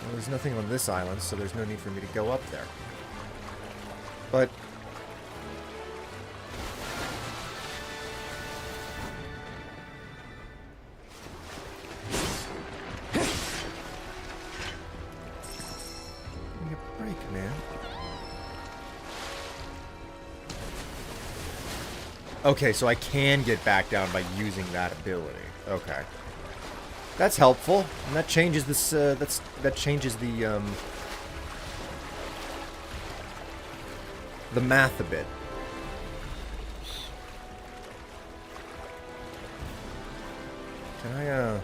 Well, there's nothing on this island, so there's no need for me to go up there. But give me a break, man. Okay, so I can get back down by using that ability. Okay. That's helpful, and that changes this, that changes the math a bit. Can I,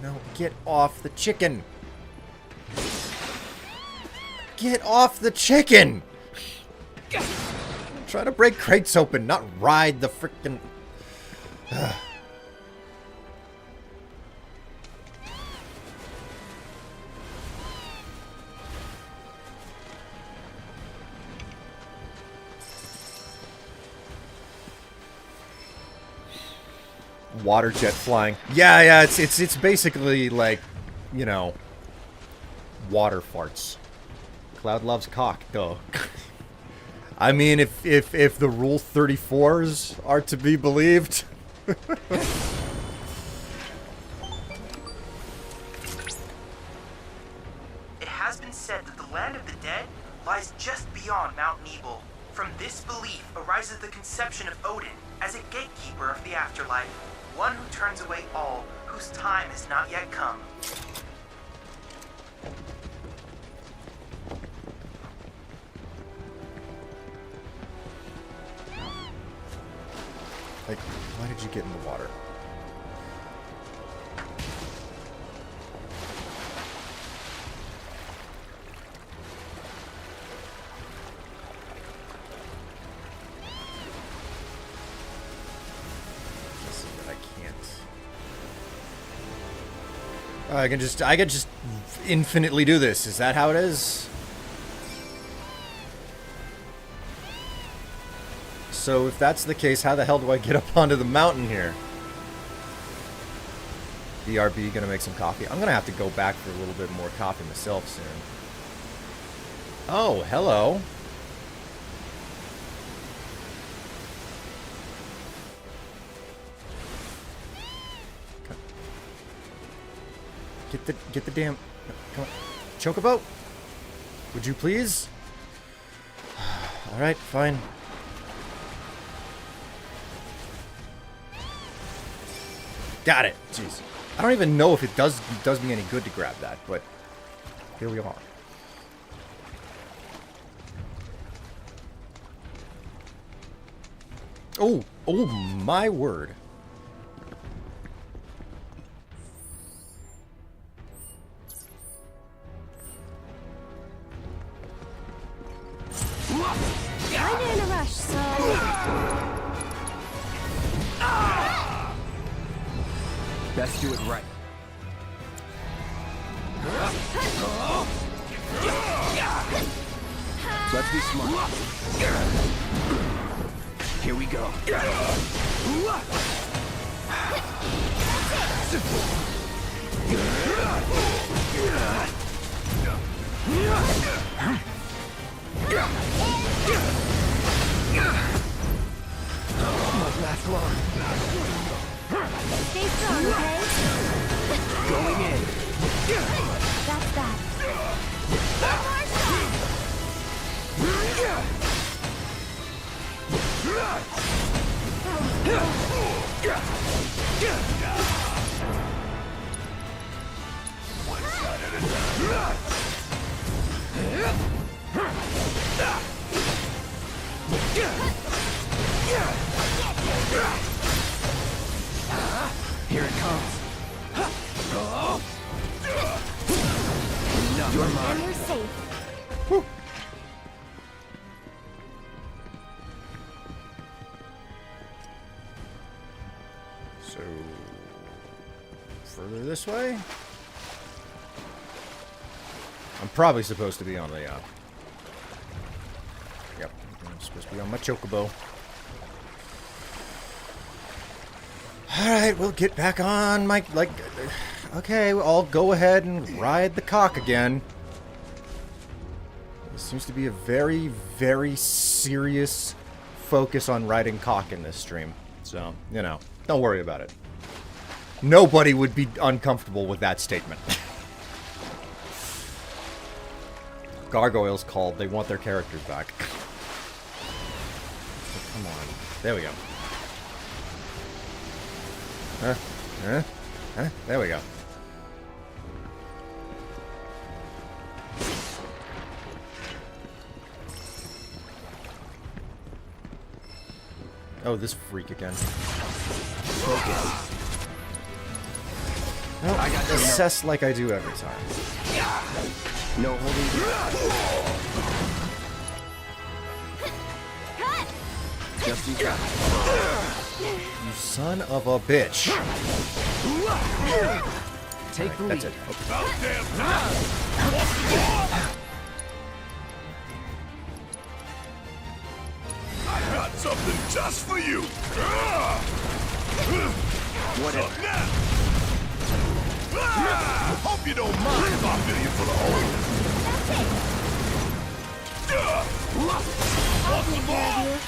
No, get off the chicken! Get off the chicken! Try to break crates open, not ride the frickin'... Water jet flying. Yeah, it's basically like, you know, water farts. Cloud loves cock, duh. I mean, if the Rule 34s are to be believed. It has been said that the land of the dead lies just beyond Mount Nibel. From this belief arises the conception of Odin as a gatekeeper of the afterlife, one who turns away all whose time has not yet come. Like, why did you get in the water? I can just infinitely do this. Is that how it is? So if that's the case, how the hell do I get up onto the mountain here? BRB gonna make some coffee. I'm gonna have to go back for a little bit more coffee myself soon. Oh, hello. Get the damn... Come on. Chocobo? Would you please? Alright, fine. Got it. Jeez. I don't even know if it does me any good to grab that, but here we are. Oh my word. Kinda in a rush, so... Best do it right. Let's be smart. Here we go. Won't last long. Stay strong, okay? Going in. That's that. Here it comes. You're And mine. you're safe. So, further this way? I'm probably supposed to be on the, Yep, I'm supposed to be on my chocobo. Alright, we'll get back on my, okay, I'll go ahead and ride the cock again. There seems to be a very, very serious focus on riding cock in this stream. So, you know, don't worry about it. Nobody would be uncomfortable with that statement. Gargoyles called. They want their characters back. Oh, come on. There we go. There we go. Oh, this freak again. No, I got assess like I do every time. No holding. Just you got. You son of a bitch. Take the Right, lead. that's it. About damn time! I got something just for you! What's up now? Hope you don't mind if I fill you full of holes. I'll take care of you.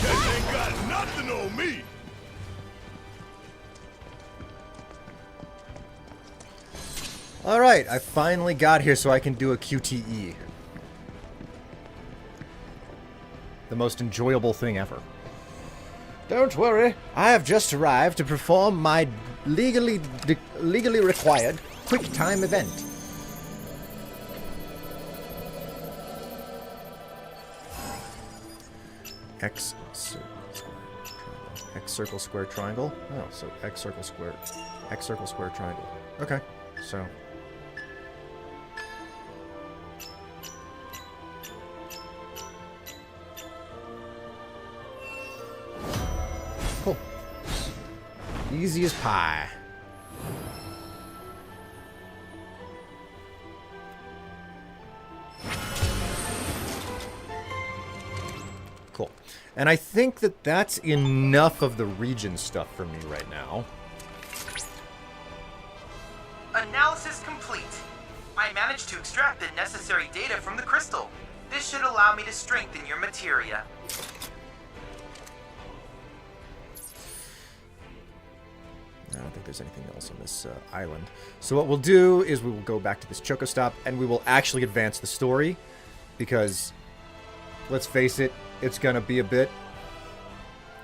Cause ain't got nothing on me! Alright, I finally got here so I can do a QTE. The most enjoyable thing ever. Don't worry, I have just arrived to perform my legally required quick time event. X circle square triangle. Oh, so X circle square triangle. Okay, so. Cool. Easy as pie. Cool. And I think that that's enough of the region stuff for me right now. Analysis complete. I managed to extract the necessary data from the crystal. This should allow me to strengthen your materia. I don't think there's anything else on this island. So what we'll do is we will go back to this Choco Stop and we will actually advance the story. Because, let's face it, it's going to be a bit...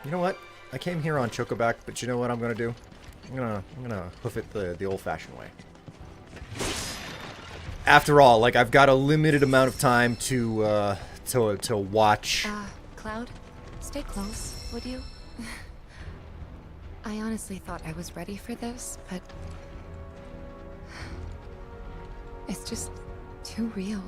You know what? I came here on Chocoback, but you know what I'm going to do? I'm gonna hoof it the old-fashioned way. After all, like, I've got a limited amount of time to watch... Cloud, stay close, would you? I honestly thought I was ready for this, but... It's just too real.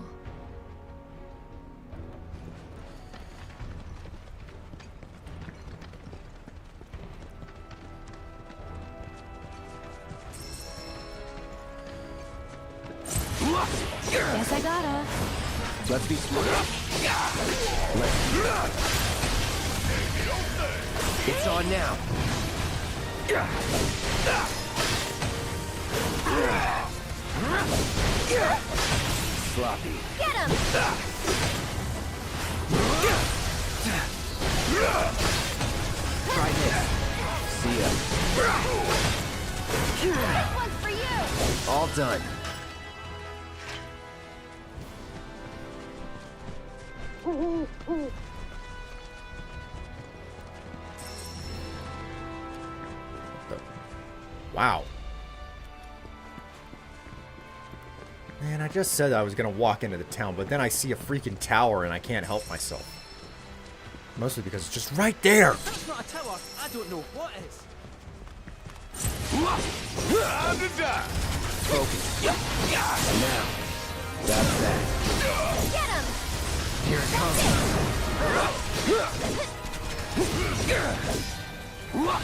Guess I gotta. Let's be smart. It's on now. Sloppy. Get him! Try this. See ya. This one's for you! All done. Wow. Man, I just said I was gonna walk into the town, but then I see a freaking tower and I can't help myself. Mostly because it's just right there. That's not a tower. I don't know what is. Focus. Now. That's that. Get him! Here it comes. Glad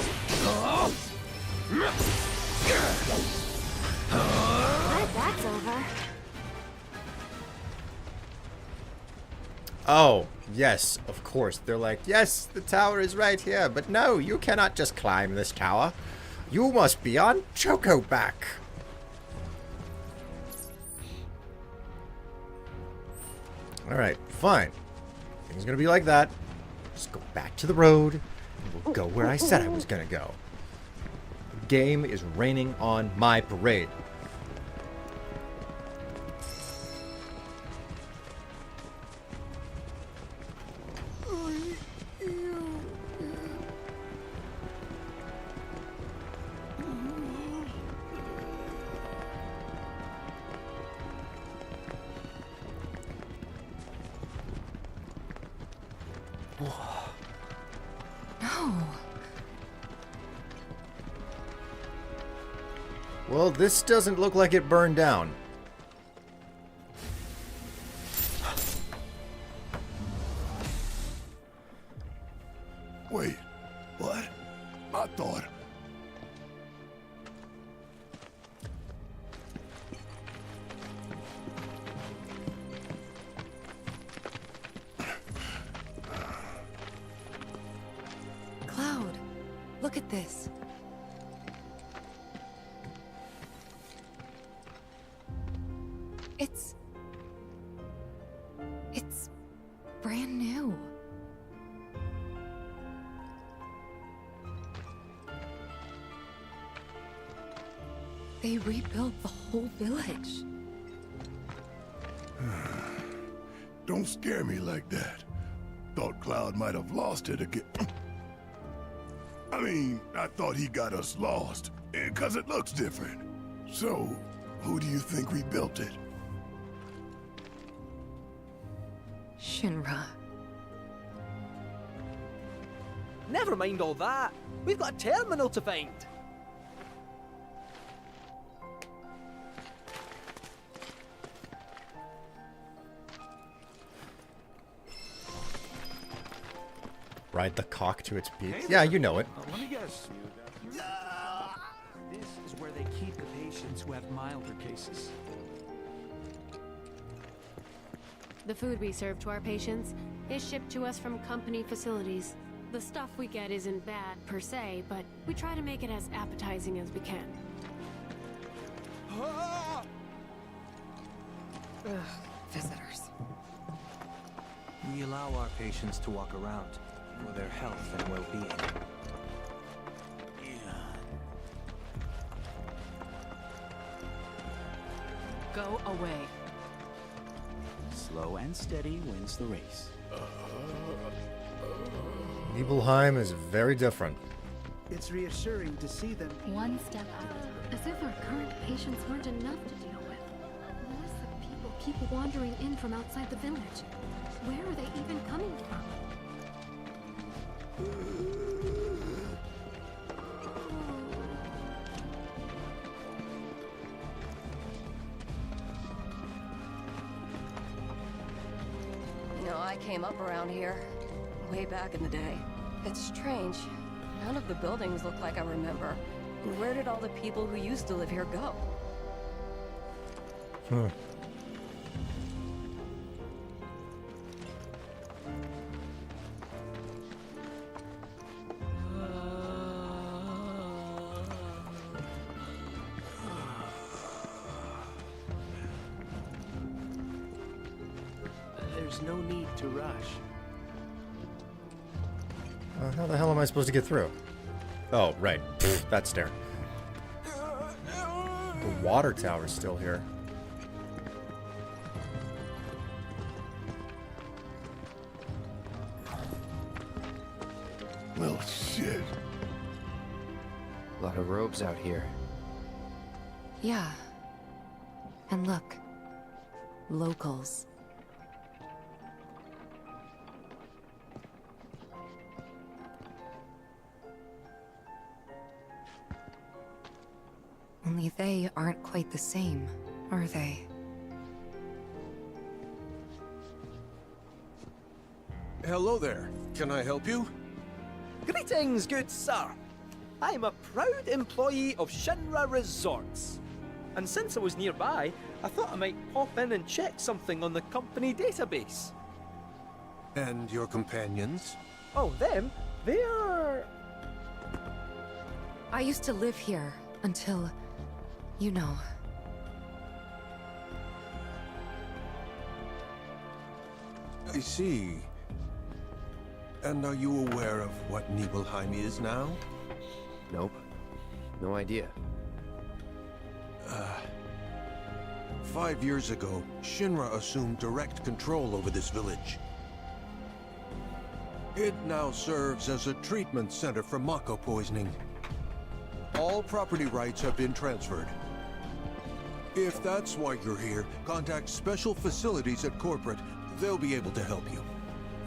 that's over. Oh, yes, of course. They're like, yes, the tower is right here, but no, you cannot just climb this tower. You must be on Chocoback. Alright, fine. Things gonna be like that. Just go back to the road, and we'll go where I said I was gonna go. The game is raining on my parade. No. Well, this doesn't look like it burned down. Wait, what? I thought... Cloud, look at this. It's brand new. They rebuilt the whole village. Don't scare me like that. Thought Cloud might have lost it again. I mean, I thought he got us lost, because it looks different. So, who do you think rebuilt it? Shinra. Never mind all that. We've got a terminal to find. Ride the cock to its peak. Yeah, you know it. Let me guess. This is where they keep the patients who have milder cases. The food we serve to our patients is shipped to us from company facilities. The stuff we get isn't bad per se, but we try to make it as appetizing as we can. Visitors. We allow our patients to walk around for their health and well-being. Go away. Slow and steady wins the race. Nibelheim is very different. It's reassuring to see them One step out. As if our current patients weren't enough to deal with. Unless the people keep wandering in from outside the village. Where are they even coming from? You know, I came up around here way back in the day. It's strange. None of the buildings look like I remember. And where did all the people who used to live here go? There's no need to rush. How the hell am I supposed to get through? Oh, right. That stair. The water tower's still here. Well, shit. A lot of robes out here. Yeah. And look. Locals. Only they aren't quite the same, are they? Hello there. Can I help you? Greetings, good sir. I am a proud employee of Shinra Resorts. And since I was nearby, I thought I might pop in and check something on the company database. And your companions? Oh, them? They are... I used to live here until, you know. I see. And are you aware of what Nibelheim is now? Nope. No idea. 5 years ago, Shinra assumed direct control over this village. It now serves as a treatment center for Mako poisoning. All property rights have been transferred. If that's why you're here, contact Special Facilities at Corporate. They'll be able to help you.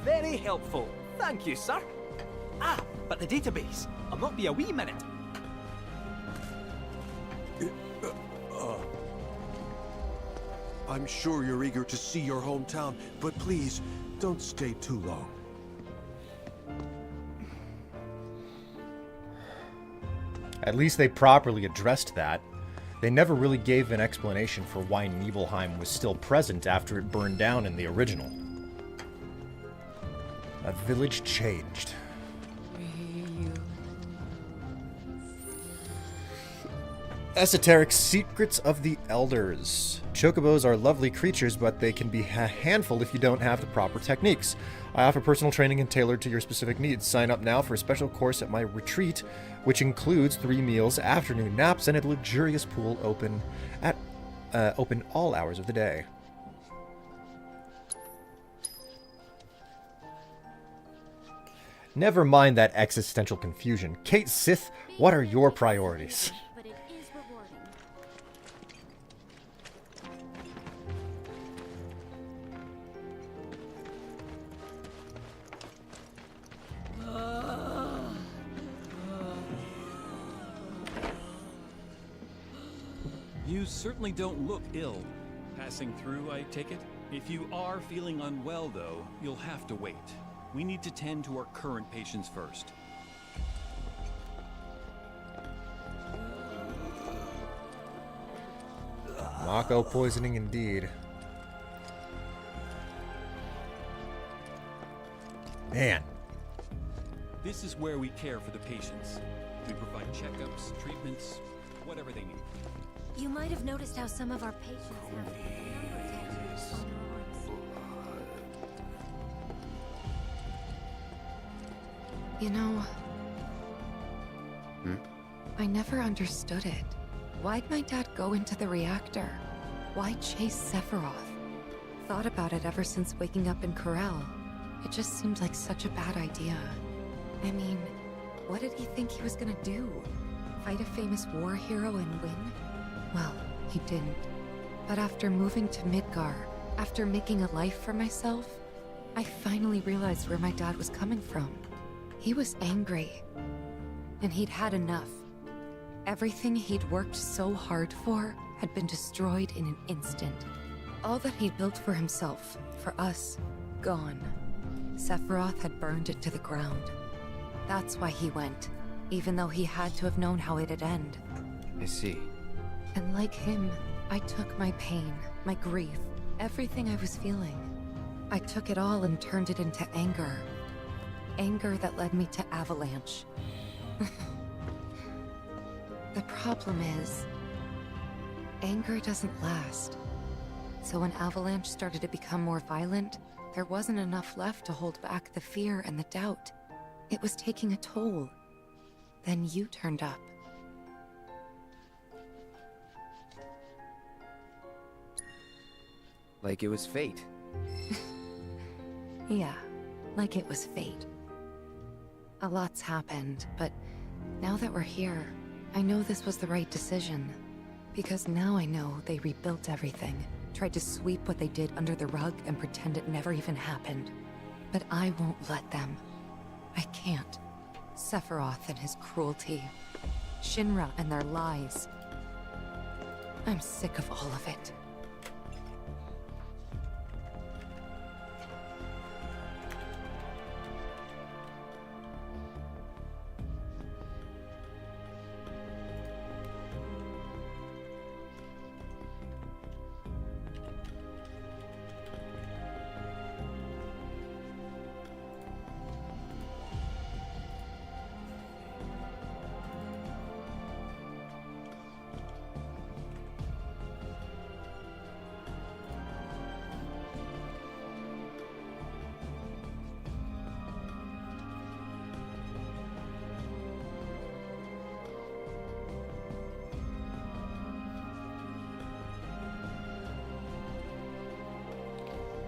Very helpful. Thank you, sir. Ah, but the database. I'll not be a wee minute. I'm sure you're eager to see your hometown, but please, don't stay too long. At least they properly addressed that. They never really gave an explanation for why Nibelheim was still present after it burned down in the original. A village changed. Esoteric Secrets of the Elders. Chocobos are lovely creatures, but they can be a handful if you don't have the proper techniques. I offer personal training and tailored to your specific needs. Sign up now for a special course at my retreat, which includes 3 meals, afternoon naps, and a luxurious pool open all hours of the day. Never mind that existential confusion. Kate Sith, what are your priorities? You certainly don't look ill. Passing through, I take it? If you are feeling unwell, though, you'll have to wait. We need to tend to our current patients first. Mako poisoning indeed. Man. This is where we care for the patients. We provide checkups, treatments, whatever they need. You might have noticed how some of our patients have number tattoos on their arms. You know... I never understood it. Why'd my dad go into the reactor? Why chase Sephiroth? Thought about it ever since waking up in Corel. It just seemed like such a bad idea. I mean, what did he think he was gonna do? Fight a famous war hero and win? Well, he didn't. But after moving to Midgar, after making a life for myself, I finally realized where my dad was coming from. He was angry. And he'd had enough. Everything he'd worked so hard for had been destroyed in an instant. All that he'd built for himself, for us, gone. Sephiroth had burned it to the ground. That's why he went, even though he had to have known how it'd end. I see. And like him, I took my pain, my grief, everything I was feeling. I took it all and turned it into anger. Anger that led me to Avalanche. The problem is, anger doesn't last. So when Avalanche started to become more violent, There wasn't enough left to hold back the fear and the doubt. It was taking a toll. Then you turned up. Like it was fate. Yeah, like it was fate. A lot's happened, but now that we're here, I know this was the right decision. Because now I know they rebuilt everything, tried to sweep what they did under the rug and pretend it never even happened. But I won't let them. I can't. Sephiroth and his cruelty. Shinra and their lies. I'm sick of all of it.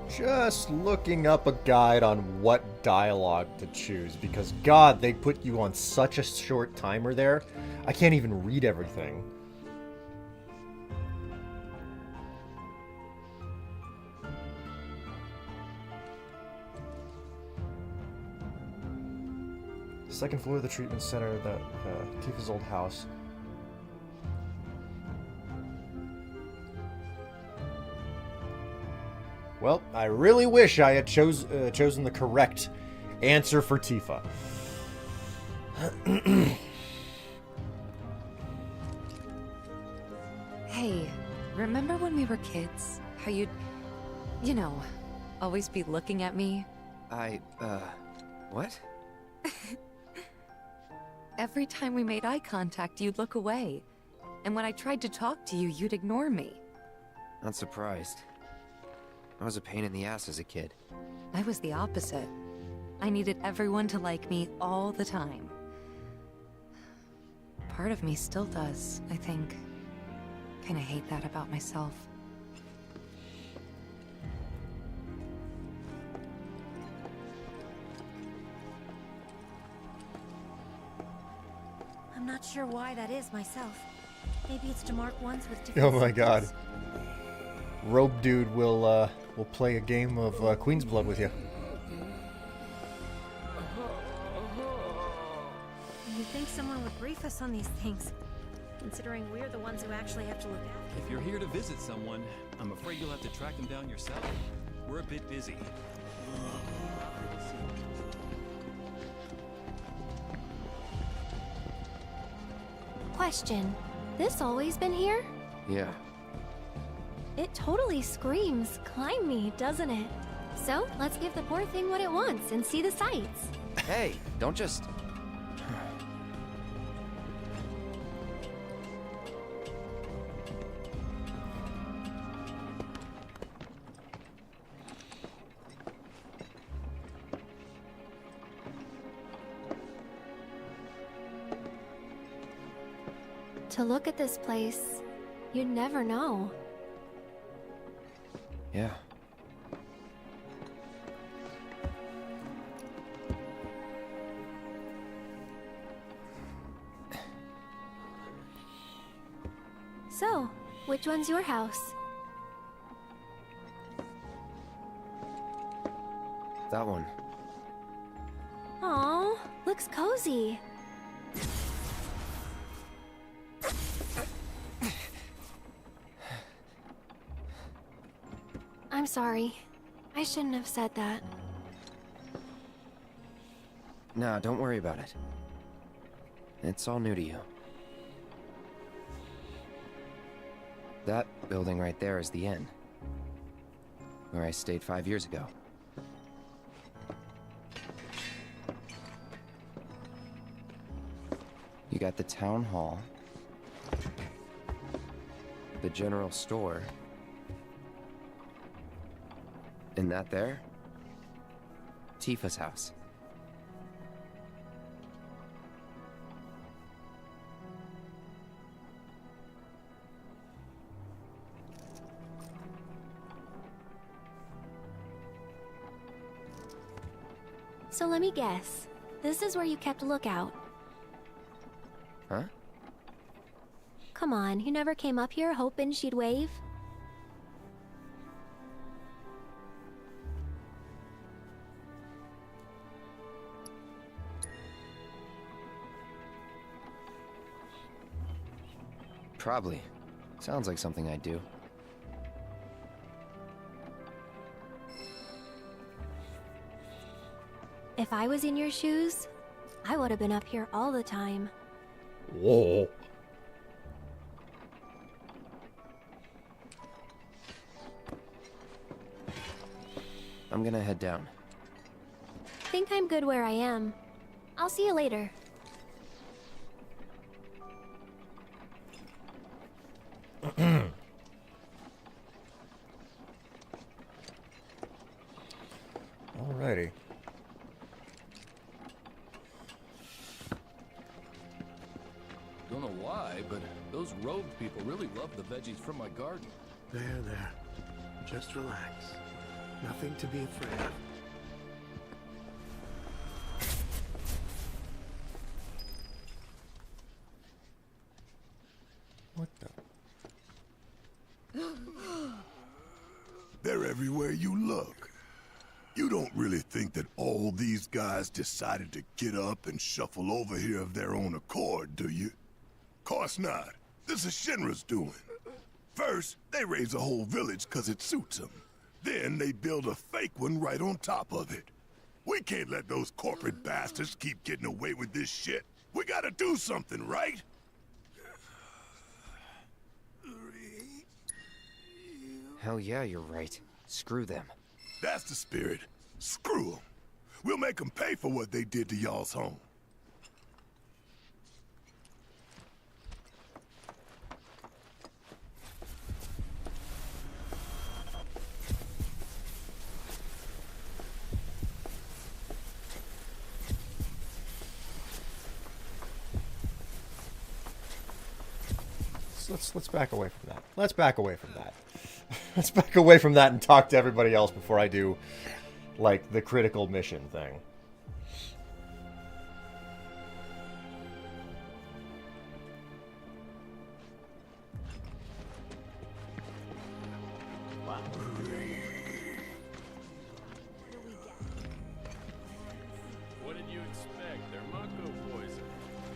Just looking up a guide on what dialogue to choose, because God, they put you on such a short timer there. I can't even read everything. Second floor of the treatment center, that Tifa's old house. Well, I really wish I had chosen the correct answer for Tifa. Hey, remember when we were kids? How you'd, you know, always be looking at me? What? Every time we made eye contact, you'd look away. And when I tried to talk to you, you'd ignore me. Not surprised. I was a pain in the ass as a kid. I was the opposite. I needed everyone to like me all the time. Part of me still does, I think. Kinda hate that about myself. I'm not sure why that is myself. Maybe it's to mark ones with different Oh my God. symptoms. Robe Dude will play a game of Queen's Blood with you. You'd think someone would brief us on these things, considering we're the ones who actually have to look after. If you're here to visit someone, I'm afraid you'll have to track them down yourself. We're a bit busy. Question. This always been here? Yeah. It totally screams, climb me, doesn't it? So, let's give the poor thing what it wants and see the sights. Hey, don't just... To look at this place, you'd never know. Yeah. So, which one's your house? That one. Aw, looks cozy. I'm sorry. I shouldn't have said that. Nah, don't worry about it. It's all new to you. That building right there is the inn. Where I stayed 5 years ago. You got the town hall. The general store. And that there Tifa's house. So let me guess. This is where you kept lookout. Huh? Come on, you never came up here hoping she'd wave? Probably. Sounds like something I'd do. If I was in your shoes, I would have been up here all the time. Whoa. I'm gonna head down. Think I'm good where I am. I'll see you later. Alrighty. Don't know why, but those robed people really love the veggies from my garden. There. Just relax. Nothing to be afraid of. What the? They're everywhere you look. You don't really think that all these guys decided to get up and shuffle over here of their own accord, do you? Course not. This is Shinra's doing. First, they raise a whole village 'cause it suits them. Then they build a fake one right on top of it. We can't let those corporate bastards keep getting away with this shit. We gotta do something, right? Hell yeah, you're right. Screw them. That's the spirit. Screw them. We'll make them pay for what they did to y'all's home. Let's back away from that. Let's back away from that. Let's back away from that and talk to everybody else before I do, like, the critical mission thing. Wow. What did you expect? They're Mako poison.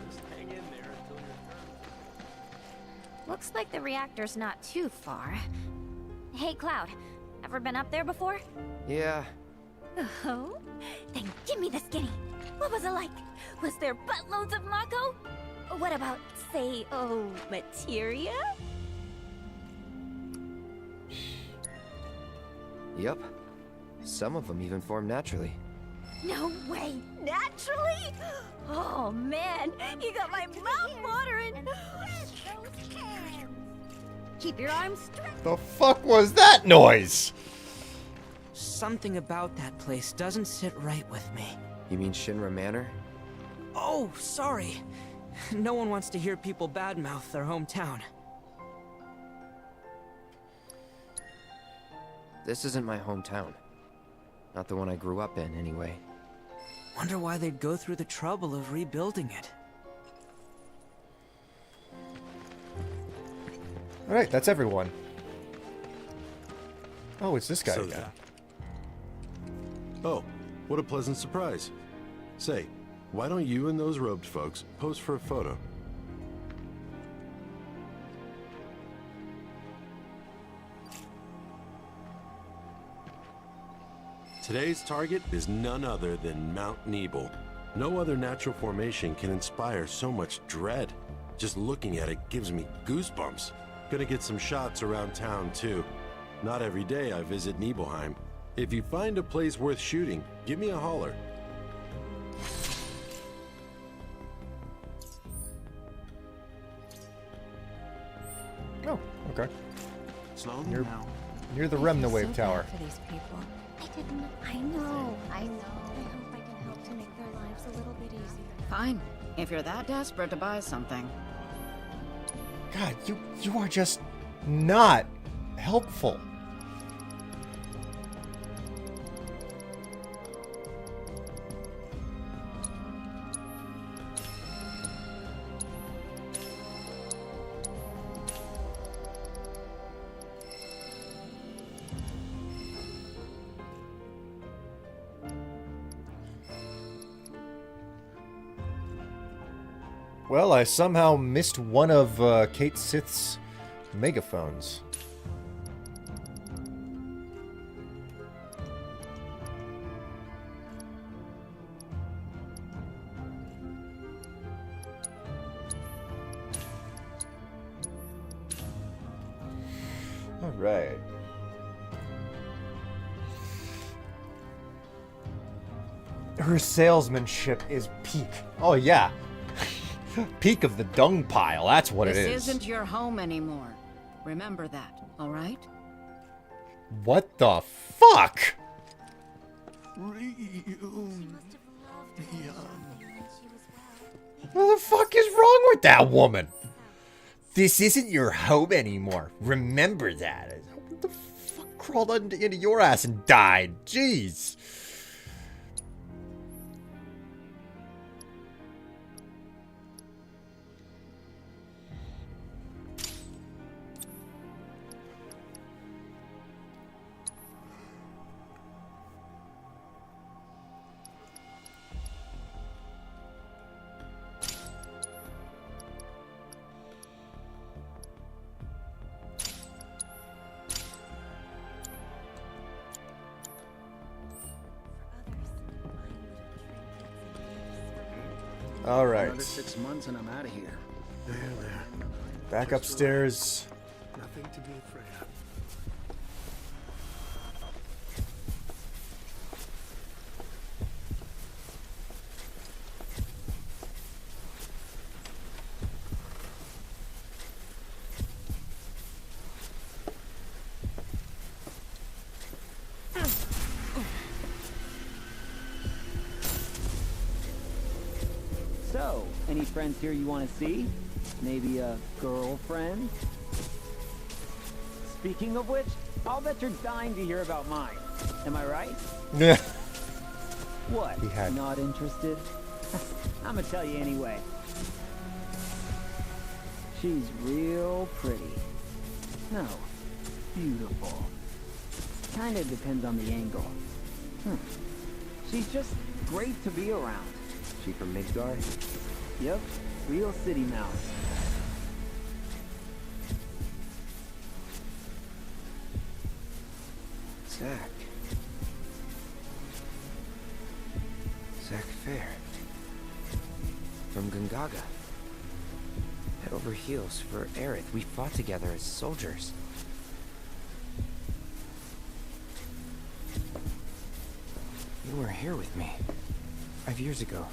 Just hang in there until your turn. Looks like the reactor's not too far. Hey, Cloud, ever been up there before? Yeah. Oh? Then give me the skinny. What was it like? Was there buttloads of Mako? What about, say, materia? Yep. Some of them even form naturally. No way! Naturally? Oh man, you got my mouth watering! Keep your arms straight. The fuck was that noise? Something about that place doesn't sit right with me. You mean Shinra Manor? Oh, sorry. No one wants to hear people badmouth their hometown. This isn't my hometown. Not the one I grew up in, anyway. Wonder why they'd go through the trouble of rebuilding it. Alright, that's everyone. Oh, it's this guy again. Oh, what a pleasant surprise. Say, why don't you and those robed folks pose for a photo? Today's target is none other than Mount Nibel. No other natural formation can inspire so much dread. Just looking at it gives me goosebumps. Gonna get some shots around town too. Not every day I visit Nibelheim. If you find a place worth shooting, give me a holler. Oh, okay. Slowly Near, now. near the I feel Remna so Wave bad Tower. for these people. I know. I hope I can help to make their lives a little bit easier. Fine. If you're that desperate to buy something. God, you are just not helpful. Well, I somehow missed one of Kate Sith's megaphones. All right. Her salesmanship is peak. Oh, yeah. Peak of the dung pile, that's what it is. This isn't your home anymore. Remember that, all right? What the fuck? What the fuck is wrong with that woman? This isn't your home anymore. Remember that. What the fuck crawled into your ass and died? Jeez. All right. Another 6 months and I'm out of here. There. Back Just upstairs. relax. Nothing to be afraid of. So, any friends here you want to see? Maybe a girlfriend? Speaking of which, I'll bet you're dying to hear about mine. Am I right? Yeah. What? He had. Not interested? I'm gonna tell you anyway. She's real pretty. No, beautiful. Kinda depends on the angle. She's just great to be around. She from Midgard? Yep, real city mouse. Zack. Zack Fair. From Gungaga. Head over heels for Aerith. We fought together as soldiers. You were here with me 5 years ago.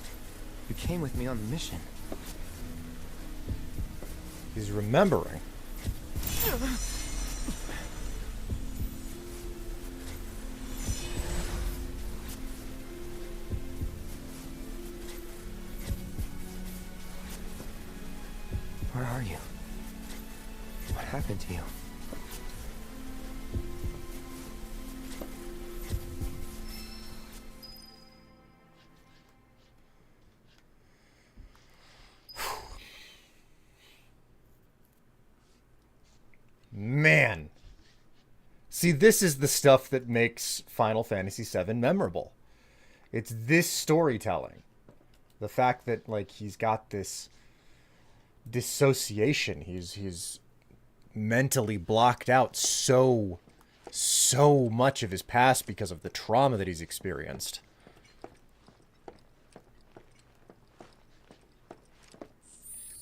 You came with me on the mission. He's remembering. Where are you? What happened to you? Man. See, this is the stuff that makes Final Fantasy VII memorable. It's this storytelling. The fact that, like, he's got this dissociation. He's mentally blocked out so much of his past because of the trauma that he's experienced.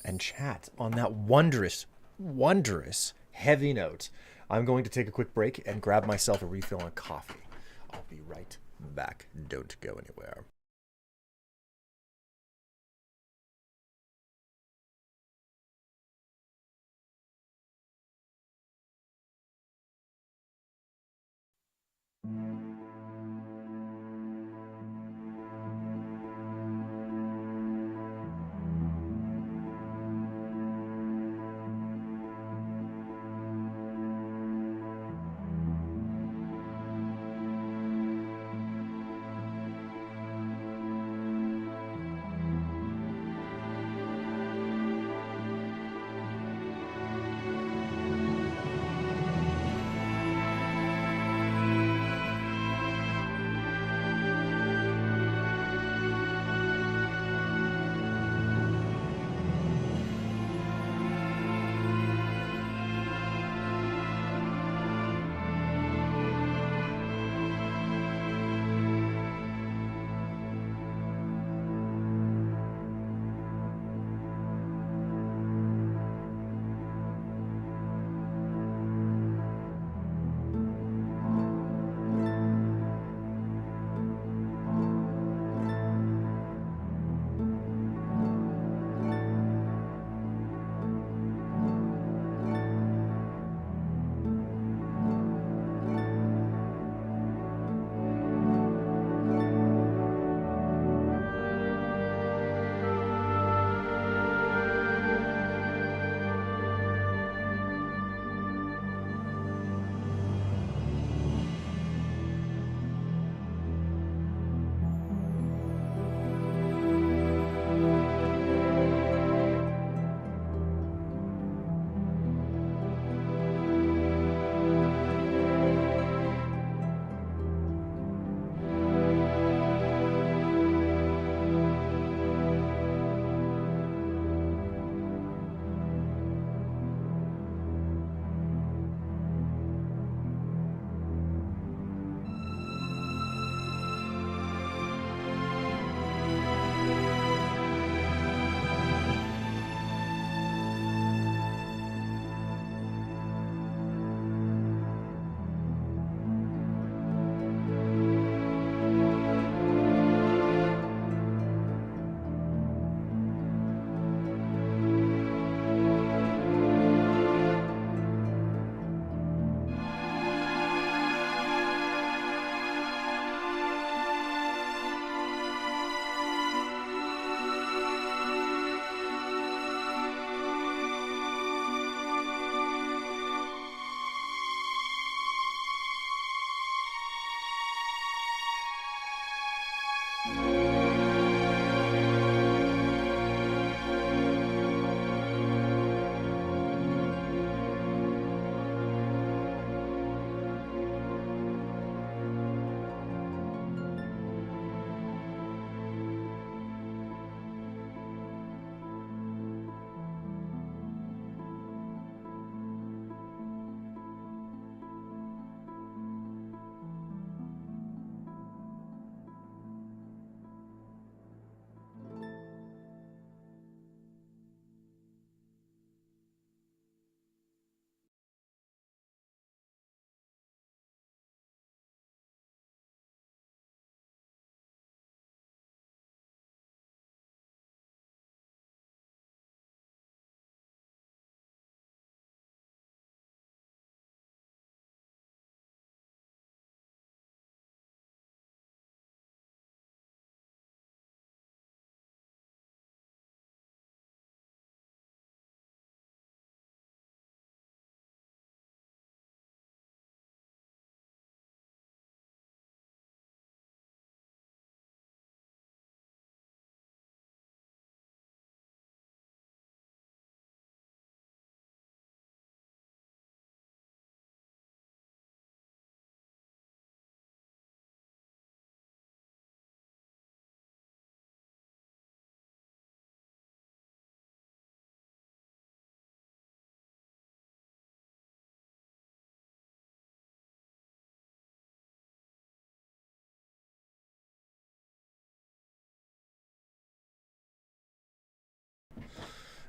And chat, on that wondrous heavy note, I'm going to take a quick break and grab myself a refill on coffee. I'll be right back. Don't go anywhere.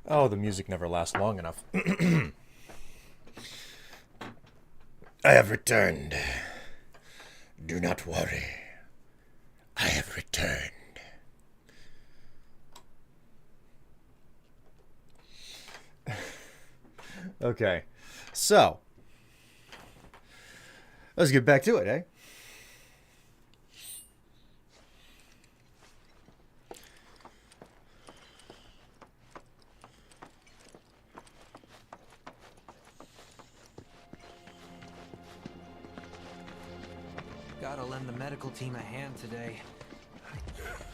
Oh, the music never lasts long enough. I have returned. Do not worry. I have returned. Okay, so let's get back to it, eh? Gotta lend the medical team a hand today.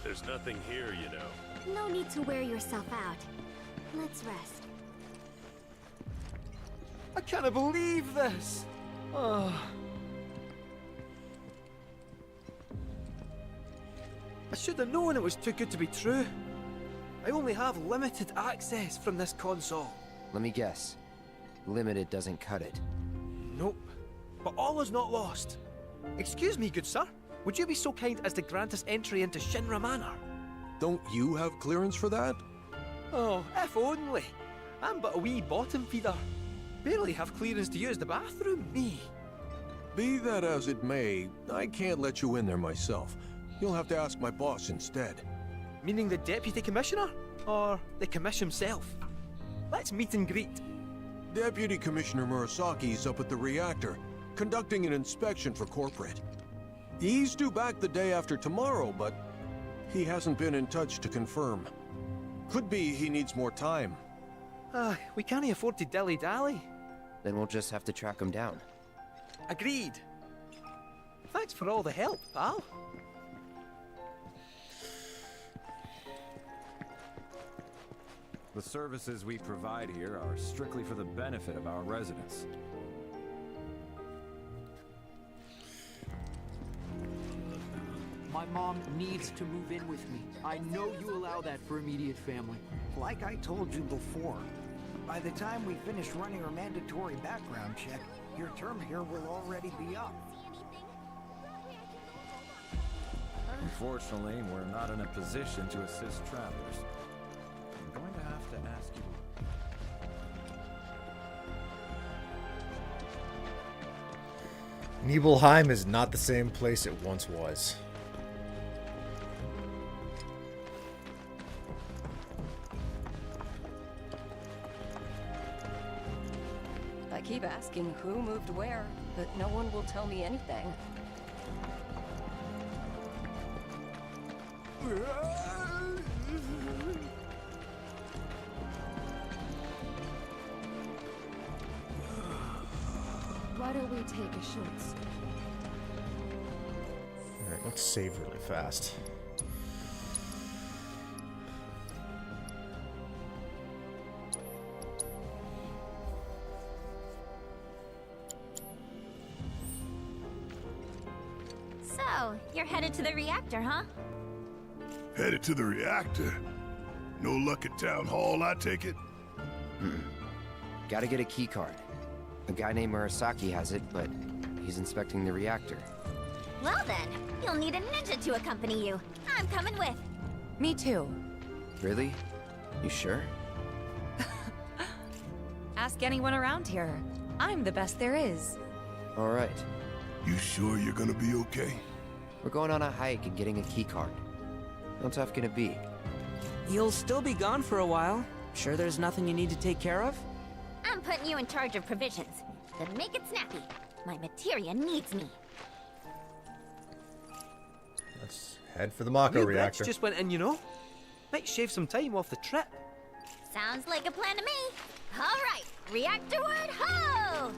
There's nothing here, you know. No need to wear yourself out. Let's rest. I can't believe this! Oh. I should have known it was too good to be true. I only have limited access from this console. Let me guess. Limited doesn't cut it. Nope. But all is not lost. Excuse me, good sir. Would you be so kind as to grant us entry into Shinra Manor? Don't you have clearance for that? Oh, if only. I'm but a wee bottom feeder. Barely have clearance to use the bathroom, me. Be that as it may, I can't let you in there myself. You'll have to ask my boss instead. Meaning the deputy commissioner? Or the commission himself? Let's meet and greet. Deputy Commissioner Murasaki's up at the reactor, conducting an inspection for corporate. He's due back the day after tomorrow, but he hasn't been in touch to confirm. Could be he needs more time. We can't afford to dilly-dally. Then we'll just have to track him down. Agreed. Thanks for all the help, pal. The services we provide here are strictly for the benefit of our residents. My mom needs to move in with me. I know you allow that for immediate family. Like I told you before, by the time we finish running our mandatory background check, your term here will already be up. Unfortunately, we're not in a position to assist travelers. I'm going to have to ask you. Nibelheim is not the same place it once was. I keep asking who moved where, but no one will tell me anything. Why don't we take a short break? Alright, let's save really fast. So, you're headed to the reactor, huh? Headed to the reactor? No luck at town hall, I take it? Gotta get a key card. A guy named Murasaki has it, but he's inspecting the reactor. Well then, you'll need a ninja to accompany you. I'm coming with. Me too. Really? You sure? Ask anyone around here. I'm the best there is. All right. You sure you're gonna be okay? We're going on a hike and getting a key card. How tough can it be? You'll still be gone for a while. Sure there's nothing you need to take care of? I'm putting you in charge of provisions. Then make it snappy. My materia needs me. Let's head for the Mako New reactor. just went in, you know. Might shave some time off the trip. Sounds like a plan to me. All right, reactorward ho!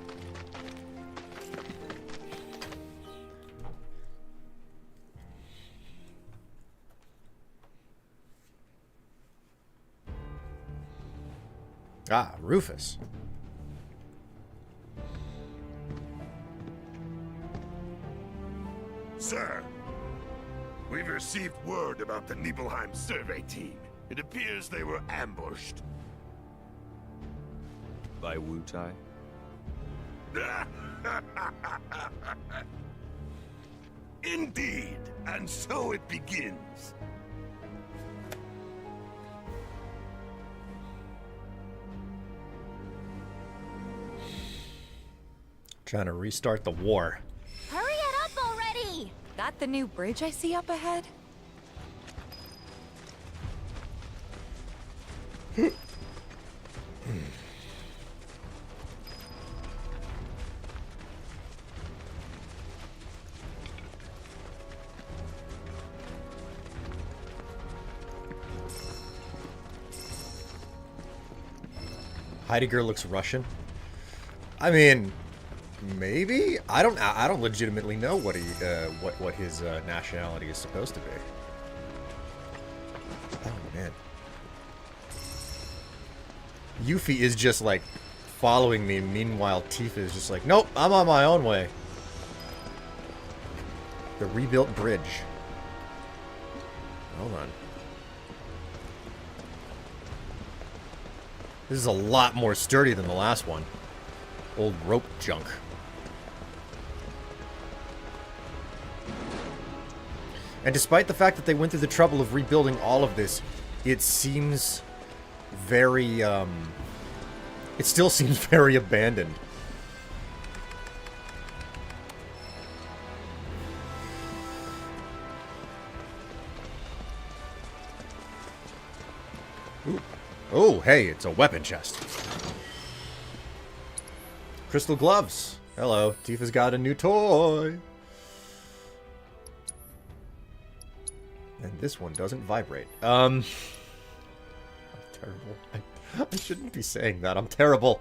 Ah, Rufus. Sir, we've received word about the Nibelheim survey team. It appears they were ambushed. By Wu-Tai? Indeed, and so it begins. Trying to restart the war. Hurry it up already! That the new bridge I see up ahead? Heidegger looks Russian. I mean, maybe. I don't legitimately know what his nationality is supposed to be. Oh man. Yuffie is just like following me. Meanwhile, Tifa is just like, nope, I'm on my own way. The rebuilt bridge. Hold on. This is a lot more sturdy than the last one. Old rope junk. And despite the fact that they went through the trouble of rebuilding all of this, it seems very, it still seems very abandoned. Ooh. Oh, hey, it's a weapon chest. Crystal gloves. Hello, Tifa's got a new toy. And this one doesn't vibrate. I'm terrible. I shouldn't be saying that. I'm terrible.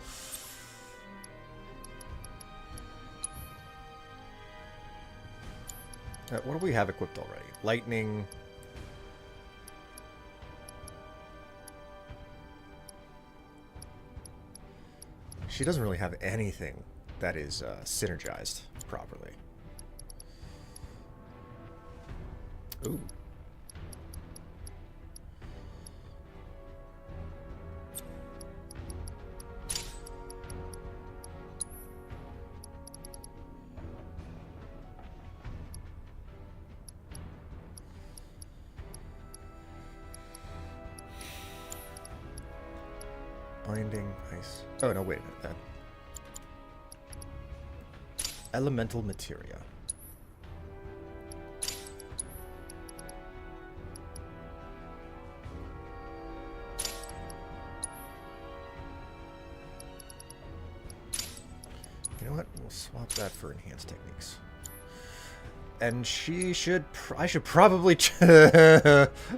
What do we have equipped already? Lightning. She doesn't really have anything that is synergized properly. Ooh. Binding, ice. Oh, no, wait. Elemental materia. You know what? We'll swap that for enhanced techniques. And she should... I should probably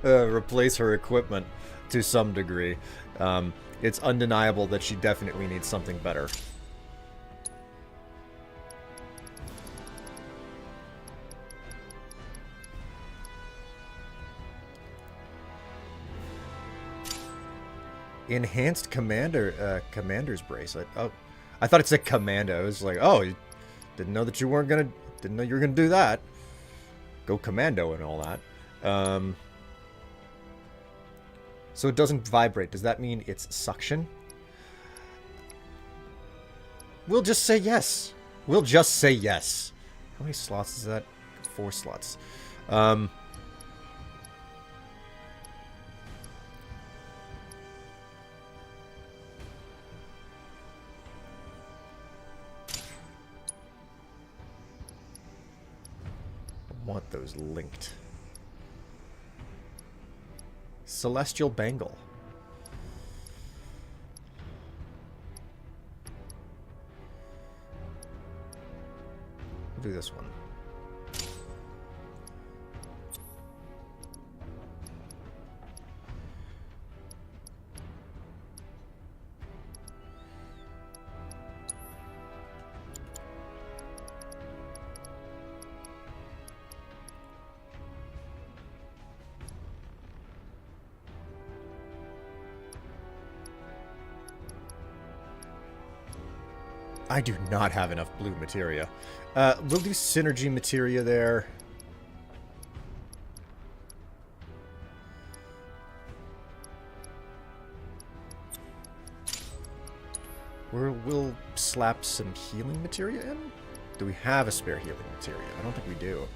replace her equipment to some degree. It's undeniable that she definitely needs something better. Enhanced commander's bracelet. Oh, I thought it said commando. It was like, oh, you didn't know that you weren't gonna, didn't know you were gonna do that. Go commando and all that. So it doesn't vibrate. Does that mean it's suction? We'll just say yes. We'll just say yes. How many slots is that? 4 slots. Want those linked. Celestial Bangle. We'll do this one. I do not have enough blue materia. We'll do synergy materia there. We'll slap some healing materia in? Do we have a spare healing materia? I don't think we do.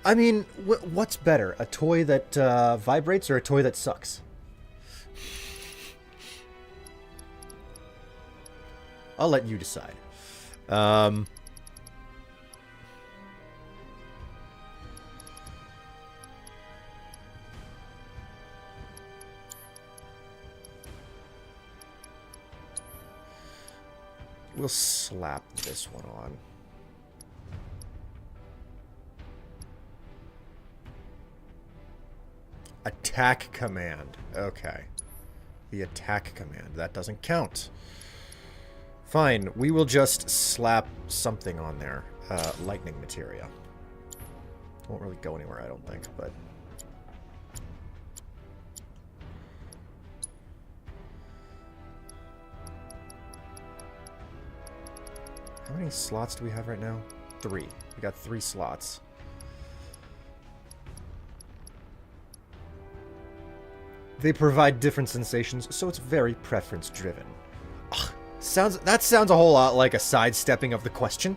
I mean, what's better? A toy that vibrates or a toy that sucks? I'll let you decide. We'll slap this one on. Attack command. Okay. The attack command. That doesn't count. Fine. We will just slap something on there. Lightning materia. Won't really go anywhere, I don't think, but... How many slots do we have right now? 3. We got 3 slots. They provide different sensations, so it's very preference-driven. That sounds a whole lot like a sidestepping of the question.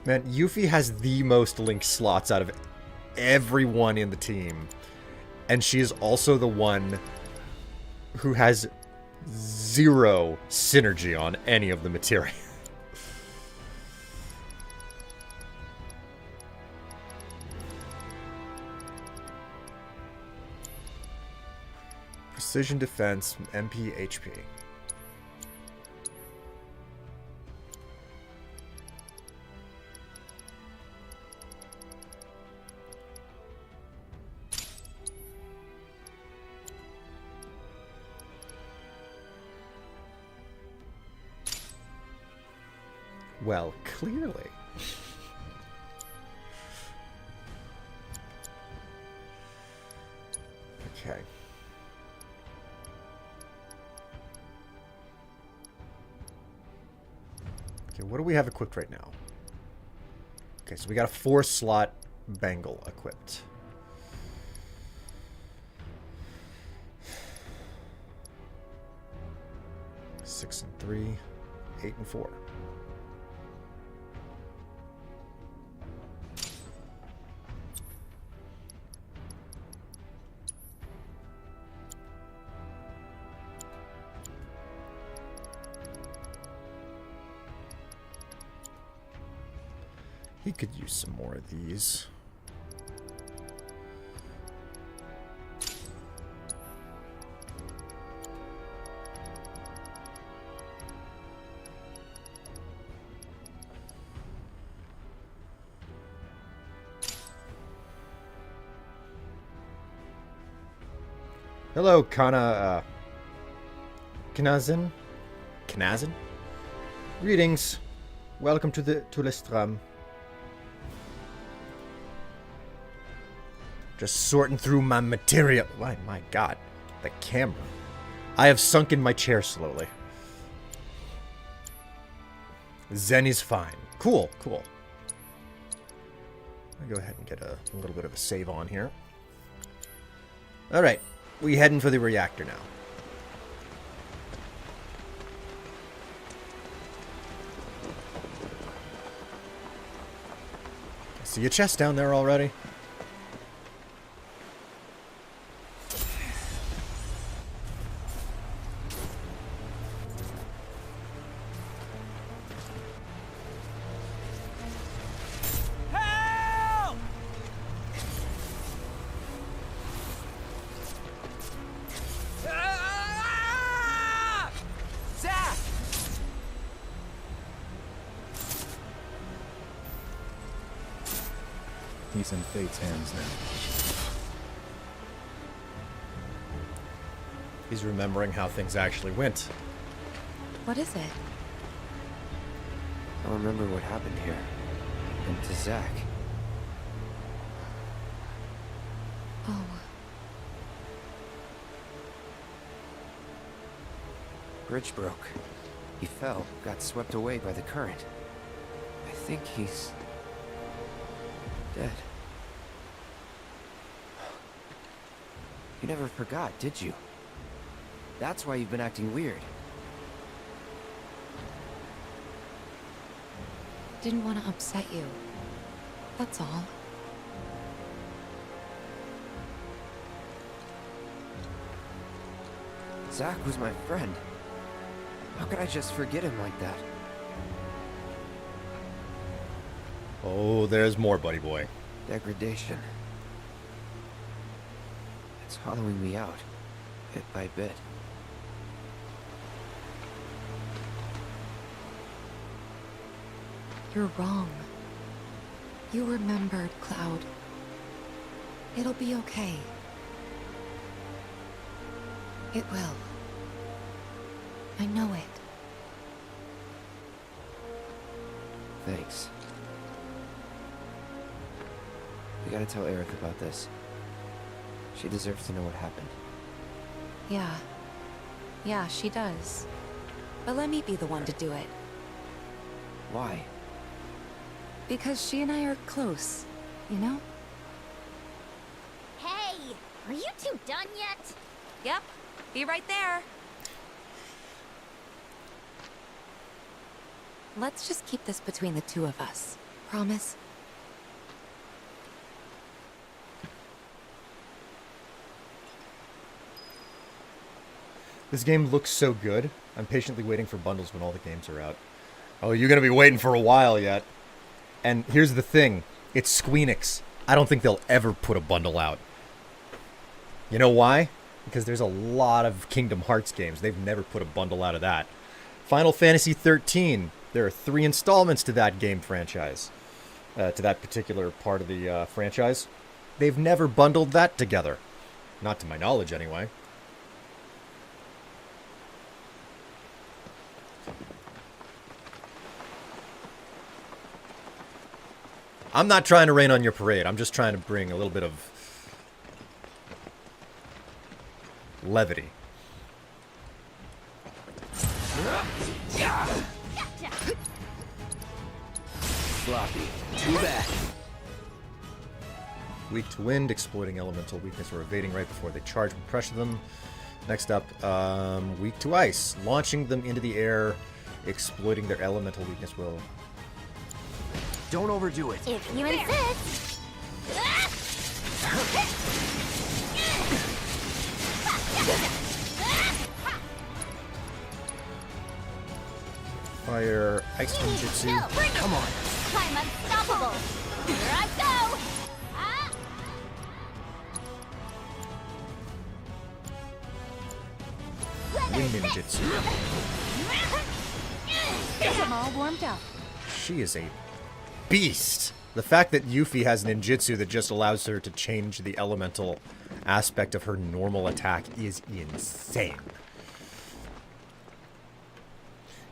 Man, Yuffie has the most Link slots out of everyone in the team. And she is also the one who has 0 synergy on any of the materia. Precision defense, MP, HP. Well, clearly. Okay. Okay, what do we have equipped right now? Okay, so we got a 4-slot bangle equipped. Six and 3, 8 and 4. He could use some more of these. Hello, Knazin? Knazin? Greetings. Welcome to the Lestram. Just sorting through my material. My god. The camera. I have sunk in my chair slowly. Zen is fine. Cool, cool. I'll go ahead and get a little bit of a save on here. Alright. We heading for the reactor now. I see a chest down there already. He's in Fate's hands now. He's remembering how things actually went. What is it? I remember what happened here. And to Zack. Oh. Bridge broke. He fell, got swept away by the current. I think he's... dead. You never forgot, did you? That's why you've been acting weird. didn't want to upset you. That's all. Zack was my friend. How could I just forget him like that? Oh, there's more, buddy boy. Degradation. It's hollowing me out, bit by bit. You're wrong. You remembered, Cloud. It'll be okay. It will. I know it. Thanks. We gotta tell Eric about this. She deserves to know what happened. Yeah. Yeah, she does. But let me be the one to do it. Why? Because she and I are close, you know? Hey, are you two done yet? Yep. Be right there. Let's just keep this between the two of us. Promise? This game looks so good. I'm patiently waiting for bundles when all the games are out. Oh, you're going to be waiting for a while yet. And here's the thing. It's Squeenix. I don't think they'll ever put a bundle out. You know why? Because there's a lot of Kingdom Hearts games. They've never put a bundle out of that. Final Fantasy 13. There are 3 installments to that game franchise. To that particular part of the franchise. They've never bundled that together. Not to my knowledge, anyway. I'm not trying to rain on your parade. I'm just trying to bring a little bit of levity. Floppy. Too bad. Weak to wind, exploiting elemental weakness or evading right before they charge will pressure them. Next up, weak to ice. Launching them into the air, exploiting their elemental weakness will... Don't overdo it. If you insist. Fire, ice ninjutsu. Come on. I'm unstoppable. Here I go. Wind ninjutsu. I'm all warmed up. She is a beast. The fact that Yuffie has ninjutsu that just allows her to change the elemental aspect of her normal attack is insane.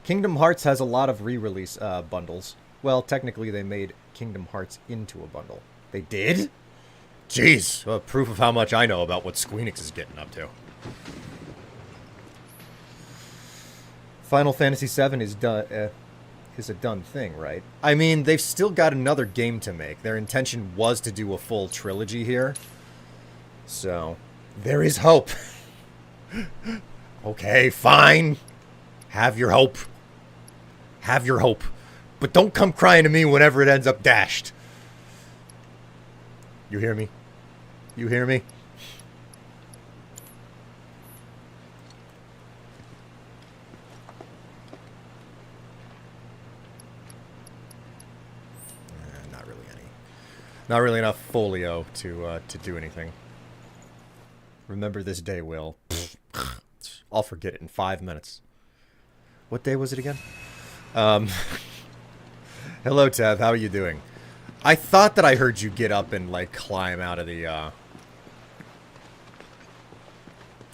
Kingdom Hearts has a lot of re-release bundles. Well, technically they made Kingdom Hearts into a bundle. They did? Jeez, proof of how much I know about what Squeenix is getting up to. Final Fantasy VII is done. Is a done thing, right? I mean, they've still got another game to make. Their intention was to do a full trilogy here. So, there is hope. Okay, fine. Have your hope. Have your hope. But don't come crying to me whenever it ends up dashed. You hear me? You hear me? Not really enough folio to do anything. Remember this day, Will. I'll forget it in 5 minutes. What day was it again? Hello, Tev. How are you doing? I thought that I heard you get up and, like, climb out of the,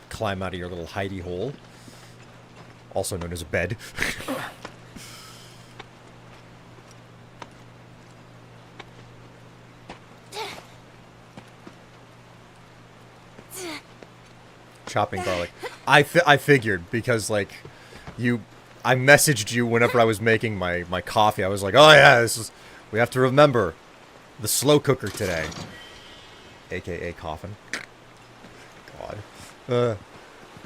climb out of your little hidey hole. Also known as a bed. Chopping garlic. I figured because, like, I messaged you whenever I was making my coffee. I was like, oh yeah, we have to remember the slow cooker today. AKA coffin. God.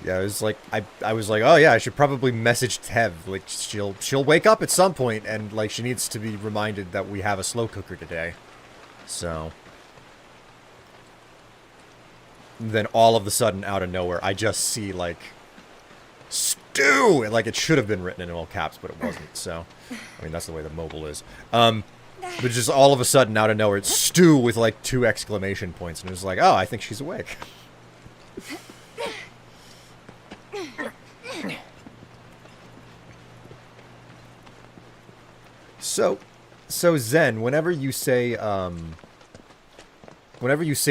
Yeah, it was like I was like, oh yeah, I should probably message Tev. Like she'll wake up at some point, and like she needs to be reminded that we have a slow cooker today. So then all of a sudden, out of nowhere, I just see like stew, and like it should have been written in all caps, but it wasn't. So I mean that's the way the mobile is. But just all of a sudden, out of nowhere, it's stew with like 2 exclamation points, and it was like, oh, I think she's awake. So Zen, whenever you say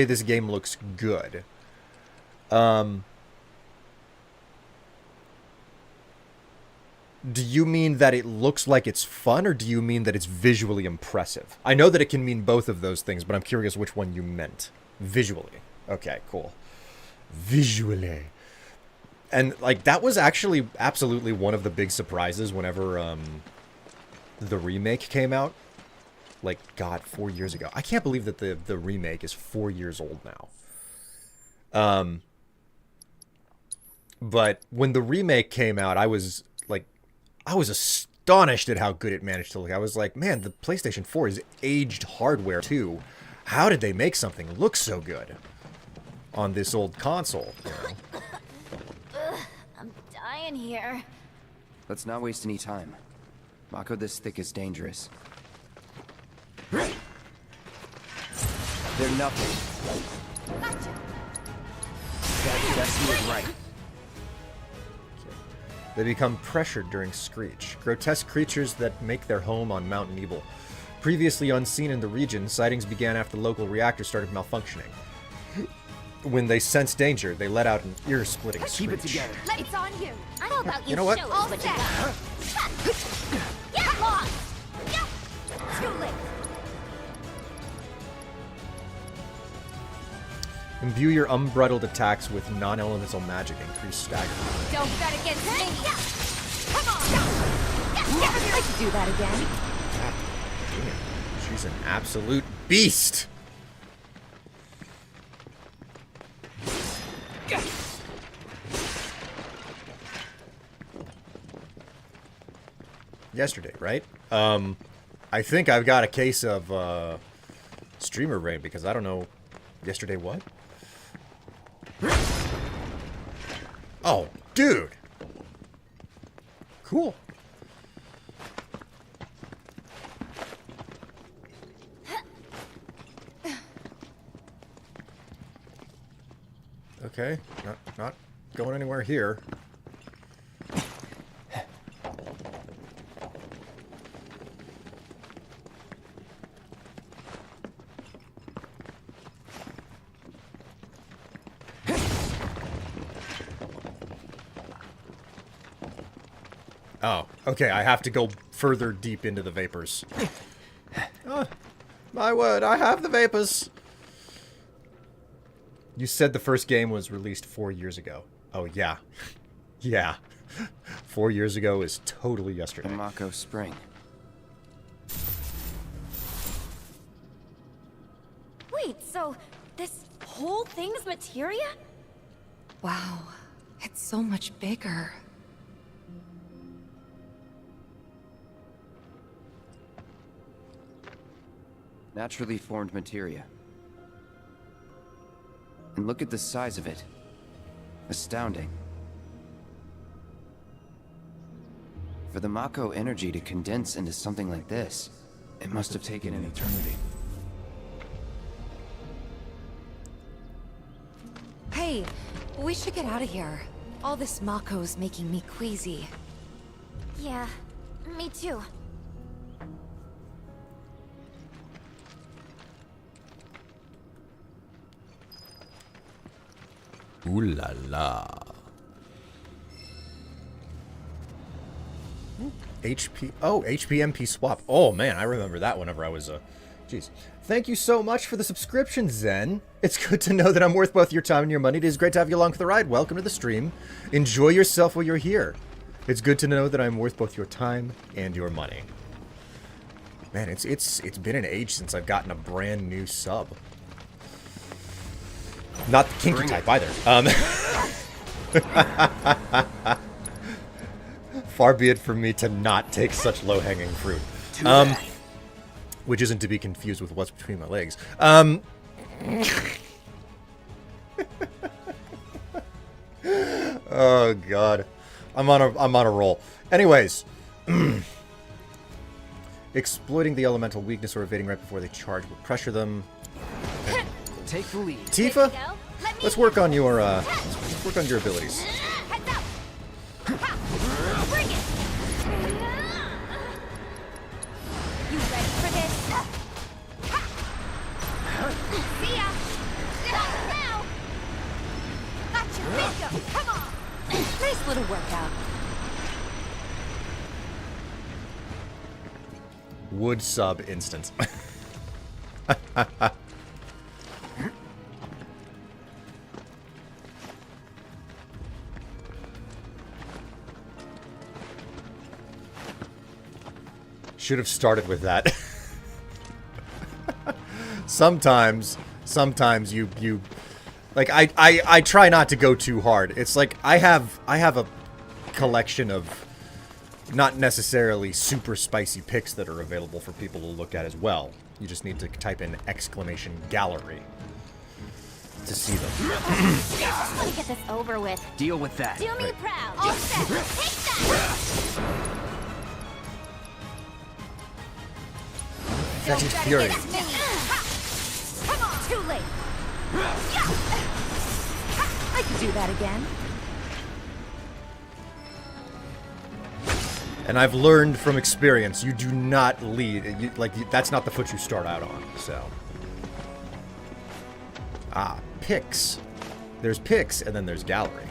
this game looks good, do you mean that it looks like it's fun, or do you mean that it's visually impressive? I know that it can mean both of those things, but I'm curious which one you meant. Visually. Okay, cool. Visually. And, like, that was actually absolutely one of the big surprises whenever, the remake came out. Like, God, 4 years ago. I can't believe that the remake is 4 years old now. But when the remake came out, I was astonished at how good it managed to look. I was like, man, the PlayStation 4 is aged hardware, too. How did they make something look so good on this old console? You know? I'm dying here. Let's not waste any time. Mako this thick is dangerous. They're nothing. Gotcha. That's was right. They become pressured during Screech, grotesque creatures that make their home on Mount Nibel. Previously unseen in the region, sightings began after the local reactor started malfunctioning. When they sensed danger, they let out an ear-splitting screech. Keep it together. It's on you. I know about You know what? Show us what you got. Get lost. Too late. Imbue your unbridled attacks with non-elemental magic, increase stagger. Don't bet against me. Come on. Never like to do that again. God damn. She's an absolute beast. Yesterday, right? I think I've got a case of streamer brain because I don't know. Yesterday what? Oh, dude. Cool. Okay, not going anywhere here. Oh, okay, I have to go further deep into the vapors. Oh, my word, I have the vapors. You said the first game was released 4 years ago. Oh, yeah. Yeah. 4 years ago is totally yesterday. The Mako Spring. Wait, so this whole thing's materia? Wow, it's so much bigger. Naturally formed materia. And look at the size of it. Astounding. For the Mako energy to condense into something like this, it must have taken an eternity. Hey, we should get out of here. All this Mako's making me queasy. Yeah, me too. Ooh la la. HP. Oh, HPMP swap. Oh man, I remember that whenever I was Jeez. Thank you so much for the subscription, Zen. It's good to know that I'm worth both your time and your money. It is great to have you along for the ride. Welcome to the stream. Enjoy yourself while you're here. It's good to know that I'm worth both your time and your money. Man, it's been an age since I've gotten a brand new sub. Not the kinky type either. Far be it from me to not take such low-hanging fruit. Which isn't to be confused with what's between my legs. Oh god. I'm on a roll. Anyways. Exploiting the elemental weakness or evading right before they charge will pressure them. Take the lead. Tifa, let's work on your abilities. Bring it! You ready for this? See ya! Now! Gotcha, bingo! Come on! Nice little workout. Would sub instance. Should have started with that. Sometimes you like I try not to go too hard. It's like I have a collection of not necessarily super spicy picks that are available for people to look at as well. You just need to type in !gallery to see them. I want to get this over with. Deal with that. Do me proud. All set. Take that! That is fury. Come on. Too late. I could do that again. And I've learned from experience, you do not lead. That's not the foot you start out on, so. Ah, picks. There's picks, and then there's gallery.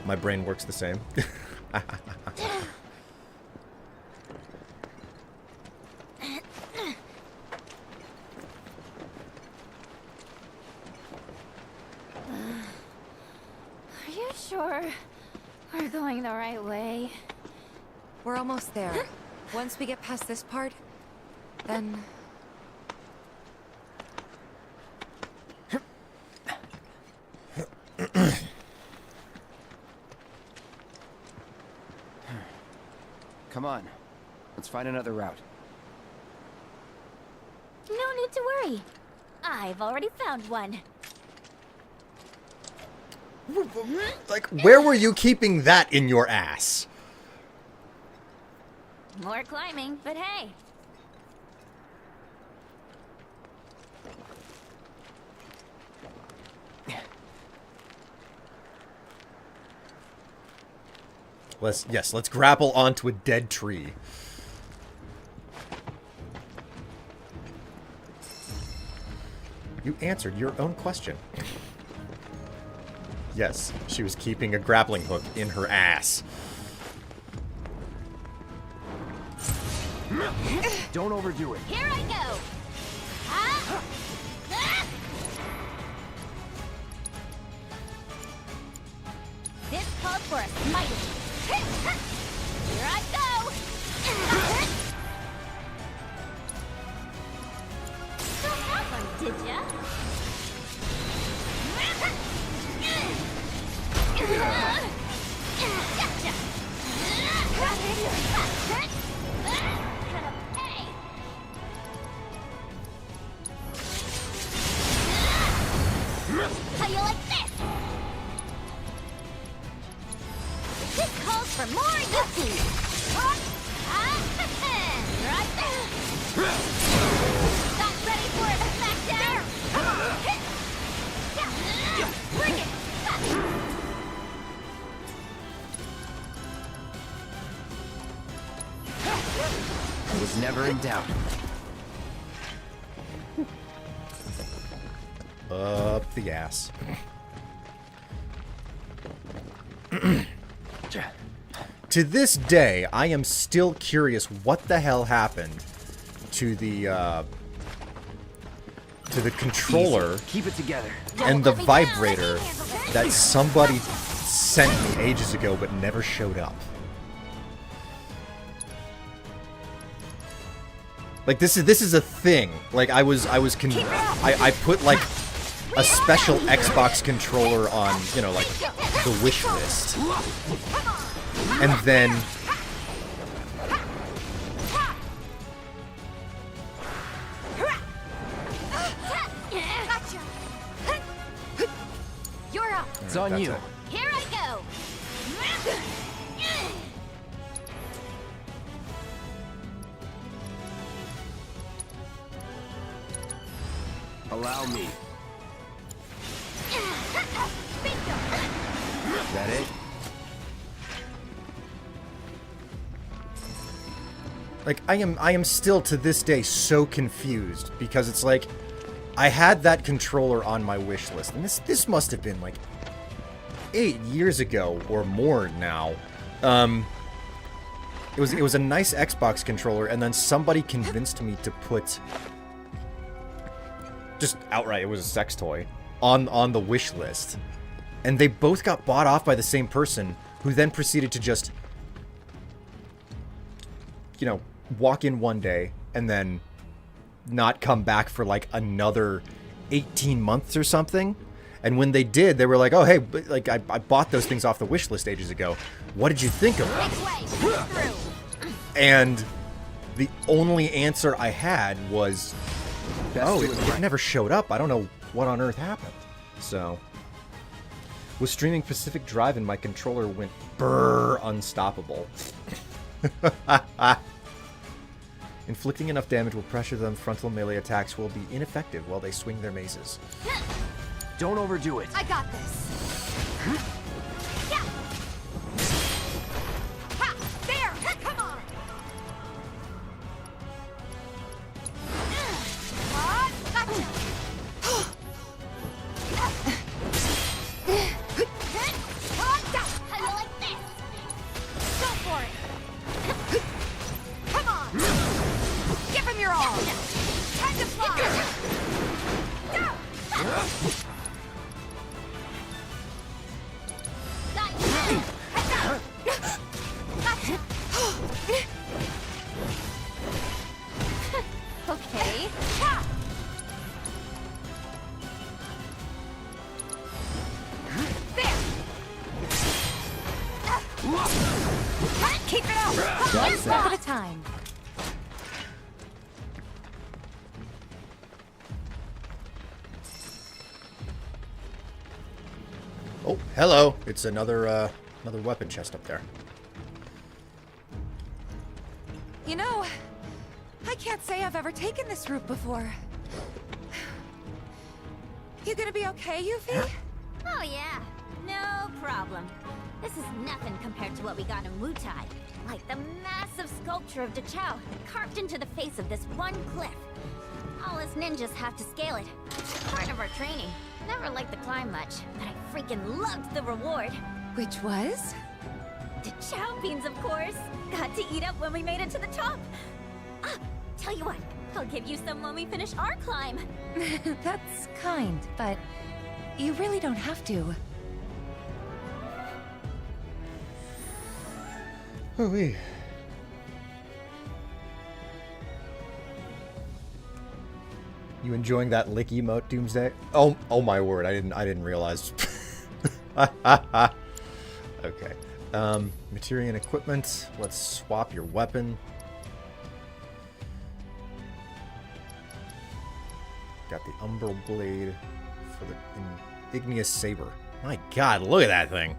My brain works the same. Are you sure we're going the right way? We're almost there. Once we get past this part, then... Come on. Let's find another route. No need to worry. I've already found one. Like, where were you keeping that in your ass? More climbing, but hey. Let's grapple onto a dead tree. You answered your own question. Yes, she was keeping a grappling hook in her ass. Don't overdo it. Here I go. Ah! Ah! This calls for a smite. Here I go. Don't have one, did ya? Gotcha. How you like this? This calls for more yuppie. Right there. Not ready for a smackdown? Come on. Bring it. I was never in doubt. Up the ass. To this day, I am still curious what the hell happened to the controller. Keep it together. And the vibrator that somebody sent me ages ago but never showed up. Like this is a thing. Like I put like a special Xbox controller on, you know, like the wish list. And then You're up. It's on you. Here I go. Allow me. Is that it? like I am still to this day so confused because it's like I had that controller on my wish list, and this must have been like 8 years ago or more now. It was a nice Xbox controller, and then somebody convinced me to put just outright, it was a sex toy on the wish list, and they both got bought off by the same person, who then proceeded to just, you know, walk in one day and then not come back for like another 18 months or something. And when they did, they were like, oh, hey, like I bought those things off the wish list ages ago. What did you think of them? And the only answer I had was, oh, it never showed up. I don't know what on earth happened. So, was streaming Pacific Drive and my controller went brrr unstoppable. Inflicting enough damage will pressure them. Frontal melee attacks will be ineffective while they swing their maces. Don't overdo it. I got this. Yeah. Ha! There! Come on! Gotcha! How do you like this? Go for it! Come on! Give him your all! Time to fly! Go! Okay. There. Keep it up. One step at a time. Oh, hello. It's another weapon chest up there. You know, I can't say I've ever taken this route before. You gonna be okay, Yuffie? Oh yeah, no problem. This is nothing compared to what we got in Wutai. Like the massive sculpture of Dachao carved into the face of this one cliff. All us ninjas have to scale it. Part of our training. Never liked the climb much, but I freaking loved the reward. Which was? Dachao beans, of course. Got to eat up when we made it to the top. Ah, tell you what, I'll give you some when we finish our climb. That's kind, but you really don't have to. Ooh-wee. You enjoying that lick emote, Doomsday? Oh my word! I didn't realize. Okay. Materia and equipment. Let's swap your weapon. Got the Umbral Blade for the Igneous Saber. My God, look at that thing.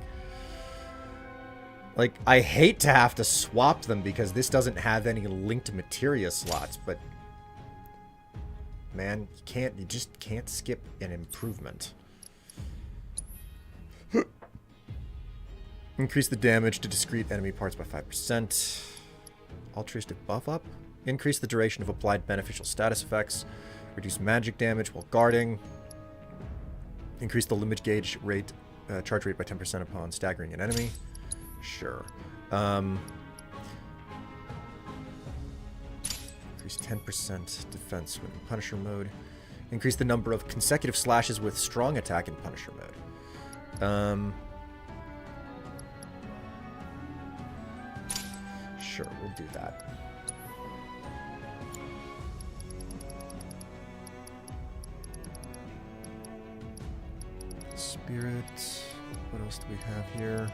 Like, I hate to have to swap them because this doesn't have any linked materia slots, but man, you just can't skip an improvement. Increase the damage to discrete enemy parts by 5%. Altruistic buff up. Increase the duration of applied beneficial status effects. Reduce magic damage while guarding. Increase the limit gauge rate, charge rate by 10% upon staggering an enemy. Sure. Increase 10% defense when in Punisher mode. Increase the number of consecutive slashes with strong attack in Punisher mode. Sure, we'll do that. Spirit. What else do we have here?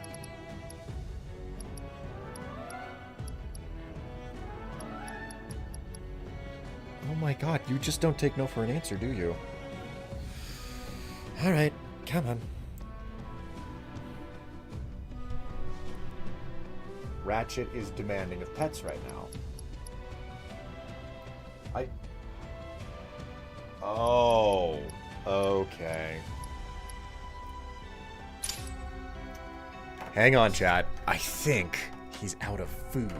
Oh my god, you just don't take no for an answer, do you? Alright, come on. Ratchet is demanding of pets right now. Oh, okay. Hang on, chat. I think he's out of food.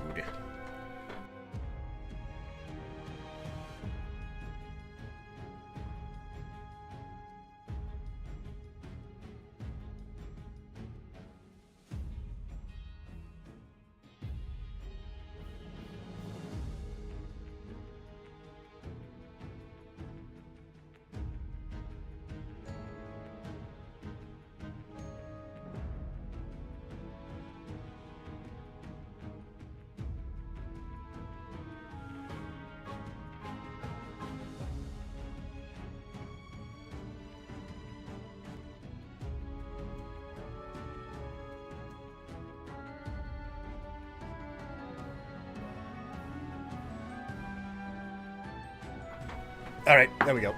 Alright, there we go.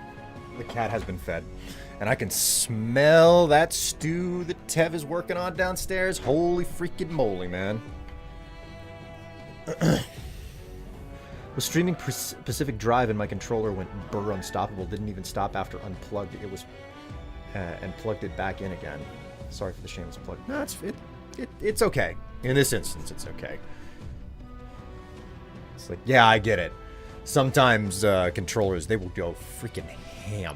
The cat has been fed. And I can smell that stew that Tev is working on downstairs. Holy freaking moly, man. Was streaming Pacific Drive and my controller went burr unstoppable. Didn't even stop after unplugged. It was... and plugged it back in again. Sorry for the shameless plug. No, it's okay. In this instance, it's okay. It's like, yeah, I get it. Sometimes controllers, they will go freaking ham.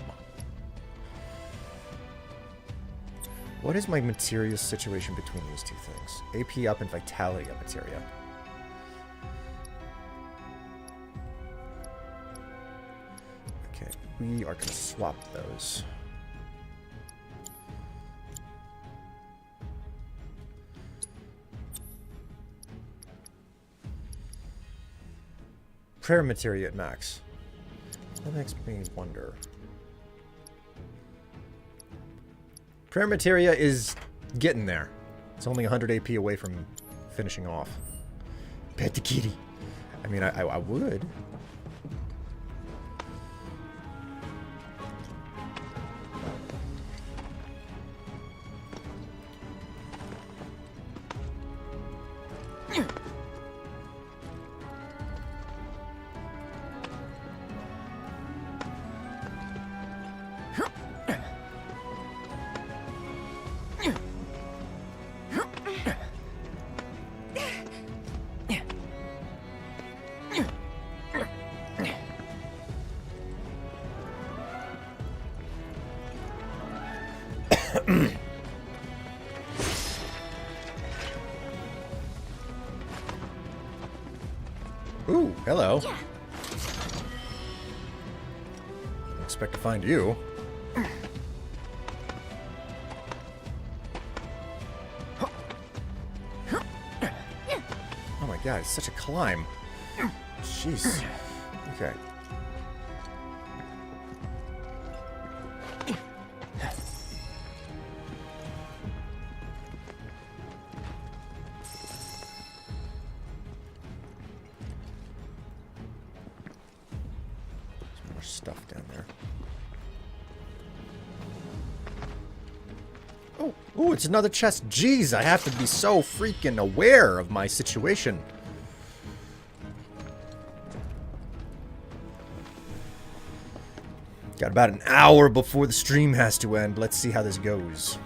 What is my materia situation between these two things? AP up and vitality up materia. Okay, we are going to swap those. Prayer materia at max. That makes me wonder. Prayer materia is getting there. It's only 100 AP away from finishing off. Pet the kitty. I mean, I would. Ooh, hello. Yeah. Didn't expect to find you. Oh my god, it's such a climb. Jeez. Okay. Stuff down there. Oh, it's another chest. Jeez, I have to be so freaking aware of my situation. Got about an hour before the stream has to end. Let's see how this goes.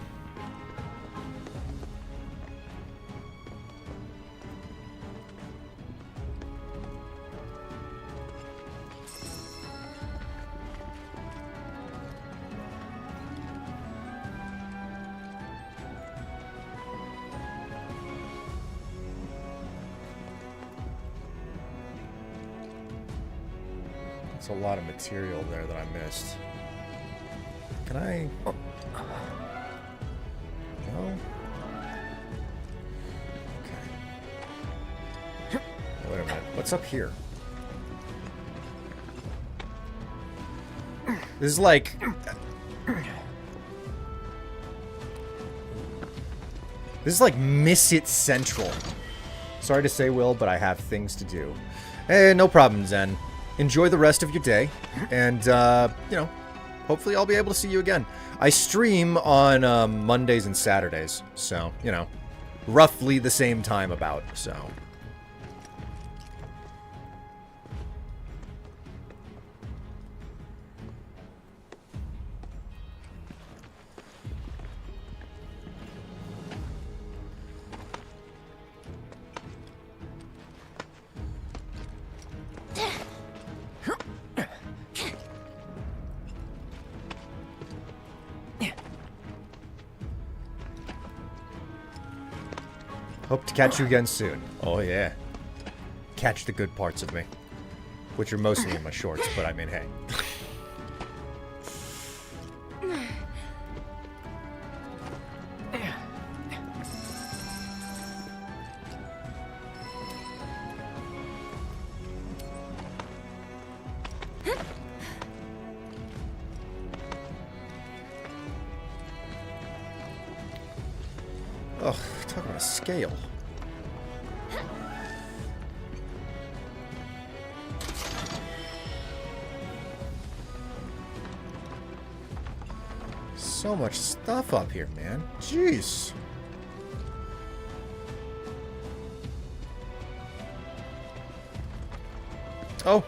A lot of material there that I missed. Can I? Oh. No. Okay. Wait a minute. What's up here? This is like. This is like Miss It Central. Sorry to say, Will, but I have things to do. Hey, no problem, Zen. Enjoy the rest of your day. And, you know, hopefully I'll be able to see you again. I stream on Mondays and Saturdays. So, you know, roughly the same time about, so... Hope to catch you again soon. Oh, yeah. Catch the good parts of me. Which are mostly in my shorts, but I mean, hey. Ugh, talk about a scale. So much stuff up here, man. Jeez. Oh.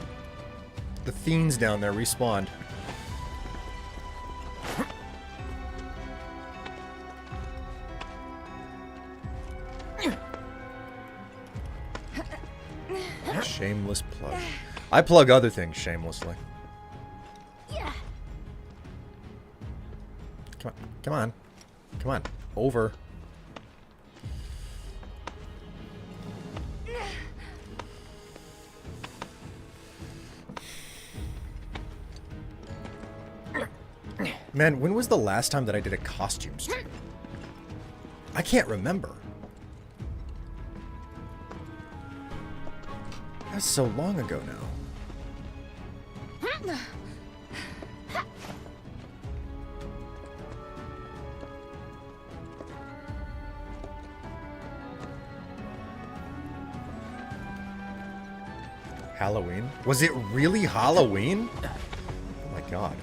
The fiends down there respawned. Shameless plug. I plug other things shamelessly. Yeah. Come on. Come on. Come on. Over. Man, when was the last time that I did a costume stream? I can't remember. That's so long ago now. Halloween? Was it really Halloween? Oh my god.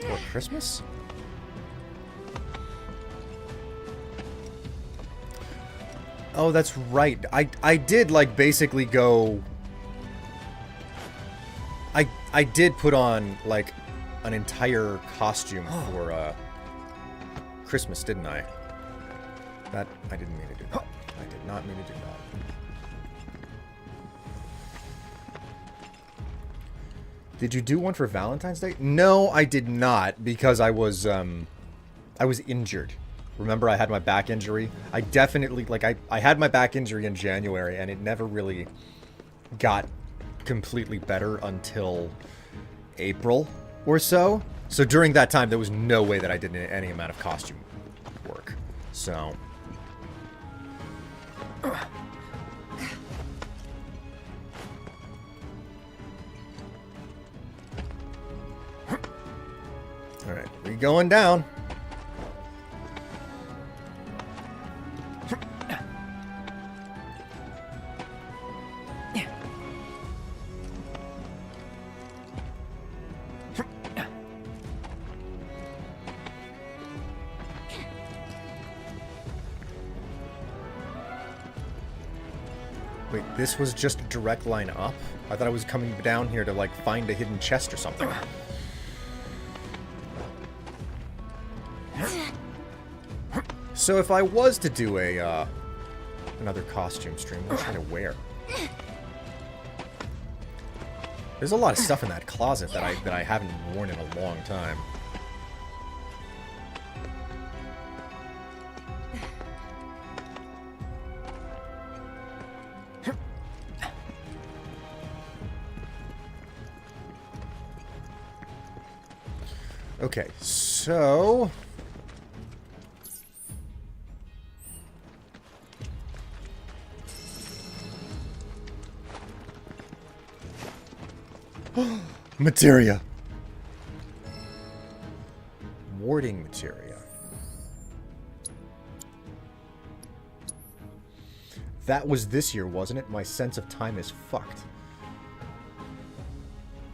For Christmas? Oh, that's right. I did, like, basically go... I did put on, like, an entire costume for, Christmas, didn't I? That... I didn't mean to do that. I did not mean to do that. Did you do one for Valentine's Day? No, I did not, because I was injured. Remember, I had my back injury? I definitely, like, I had my back injury in January, and it never really got completely better until April or so. So during that time, there was no way that I did any amount of costume work. So... Alright, we going down. Wait, this was just a direct line up? I thought I was coming down here to, like, find a hidden chest or something. So if I was to do a, another costume stream, what should I wear? There's a lot of stuff in that closet that I haven't worn in a long time. Okay, so... Materia. Warding materia. That was this year, wasn't it? My sense of time is fucked.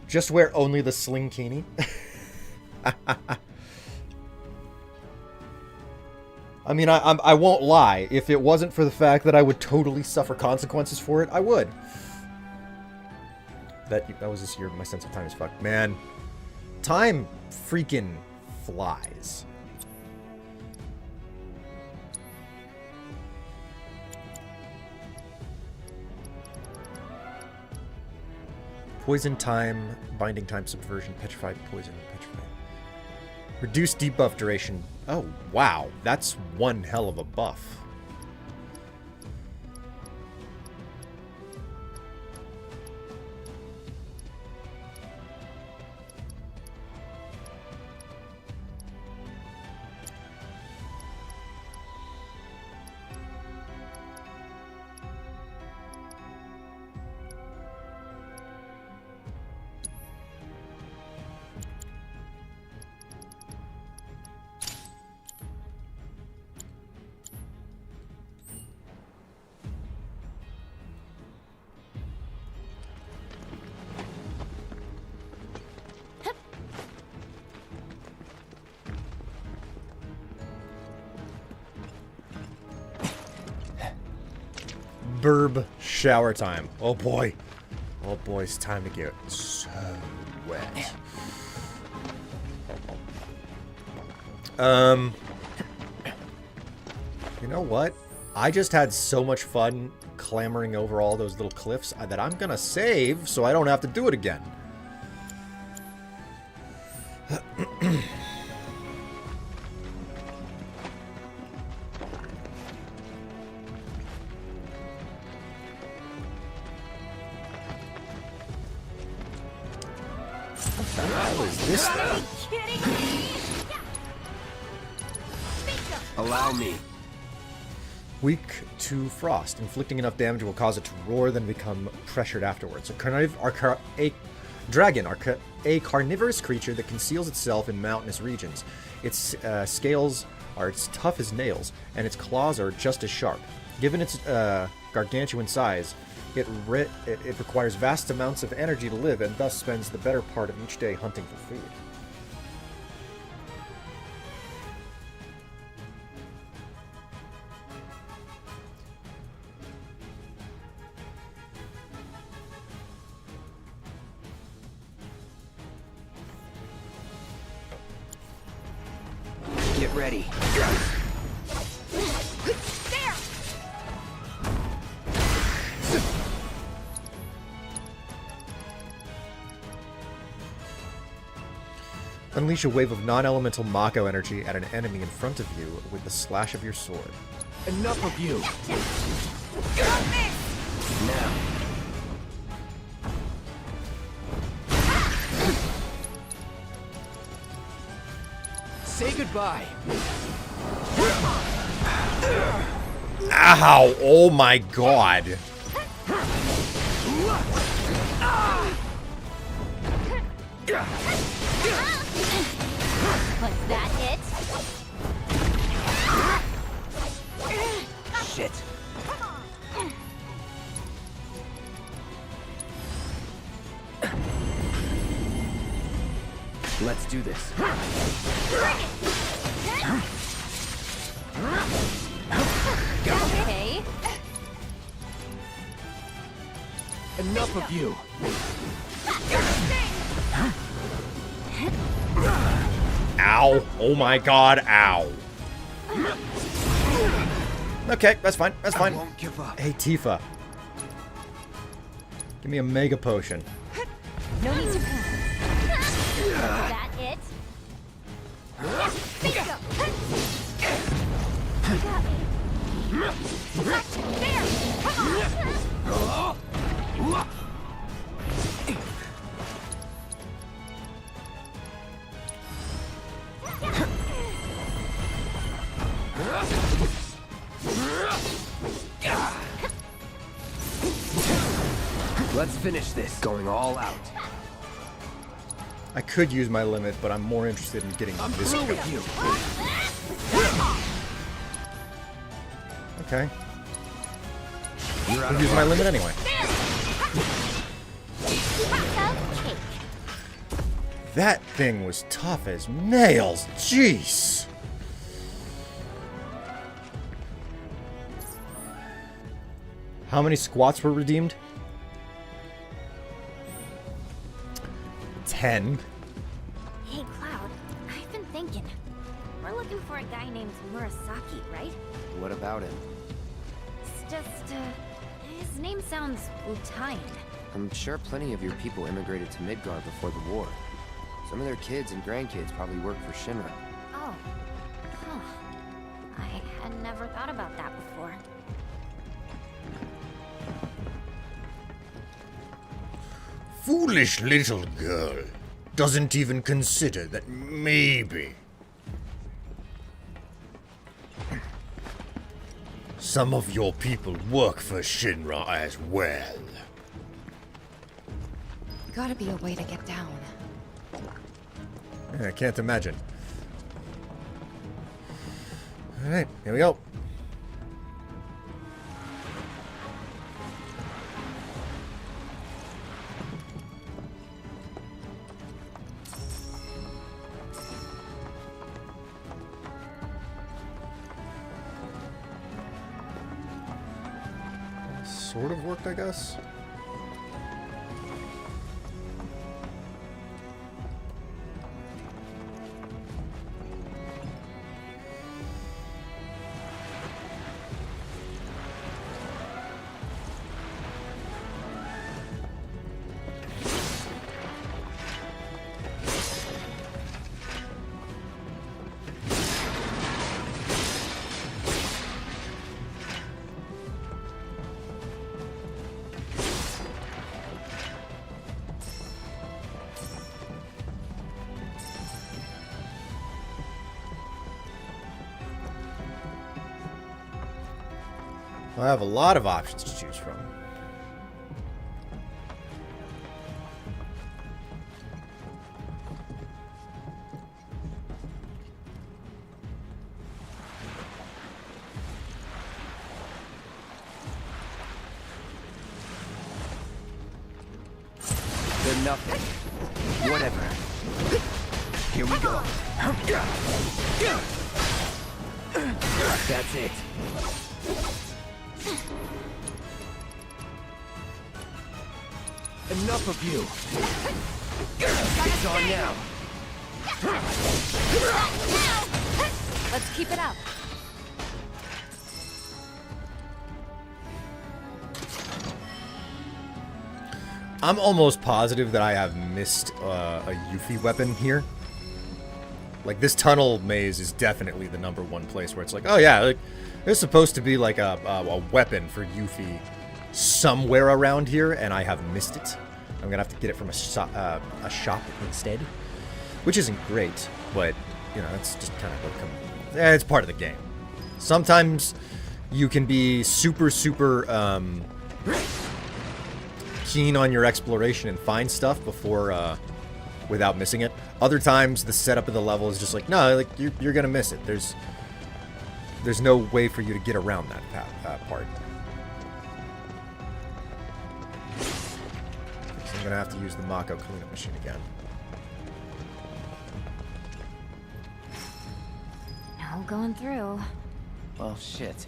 Just wear only the sling-kini? I mean, I won't lie. If it wasn't for the fact that I would totally suffer consequences for it, I would. That was this year. My sense of time is fucked. Man, time freaking flies. Poison time, binding time, subversion, petrified, poison, petrified. Reduced debuff duration. Oh, wow. That's one hell of a buff. Burb shower time. Oh boy. Oh boy, it's time to get so wet. You know what? I just had so much fun clambering over all those little cliffs that I'm gonna save so I don't have to do it again. Allow me. Weak to frost. Inflicting enough damage will cause it to roar, then become pressured afterwards. A carnivorous creature that conceals itself in mountainous regions. Its scales are as tough as nails, and its claws are just as sharp. Given its gargantuan size, it requires vast amounts of energy to live, and thus spends the better part of each day hunting for food. Get ready. Unleash a wave of non-elemental Mako energy at an enemy in front of you with the slash of your sword. Enough of you. Now. Say goodbye. Ow! Oh my god! Was that it? Shit. Let's do this. Okay. Enough of you. Ow. Oh my god, ow. Okay, that's fine, that's fine. I won't give up. Hey, Tifa. Give me a mega potion. No need to panic. Is that it? Bingo! You got me. There! Come on! Let's finish this. Going all out. I could use my limit, but I'm more interested in getting this through guy. with you. Okay. You're out I'll of use my luck. limit anyway. That thing was tough as nails. Jeez. How many squats were redeemed? 10. Hey, Cloud, I've been thinking. We're looking for a guy named Murasaki, right? What about him? It's just, his name sounds Utaian. I'm sure plenty of your people immigrated to Midgard before the war. Some of their kids and grandkids probably work for Shinra. Oh. Huh. I had never thought about that before. Foolish little girl. Doesn't even consider that maybe some of your people work for Shinra as well. Gotta be a way to get down. I can't imagine. Alright, here we go. Sort of worked, I guess. I have a lot of options to choose from. They're nothing. Whatever. Here we go. That's it. Enough of you. It's on now. Let's keep it up. I'm almost positive that I have missed a Yuffie weapon here. Like, this tunnel maze is definitely the #1 place where it's like, oh yeah, like, there's supposed to be like a weapon for Yuffie somewhere around here, and I have missed it. I'm gonna have to get it from a shop instead, which isn't great, but you know, it's just kind of what it's part of the game. Sometimes you can be super keen on your exploration and find stuff before without missing it. Other times the setup of the level is just like, no, like you're gonna miss it. There's no way for you to get around that part. I'm gonna have to use the Mako cleanup machine again. No going through. Well, shit.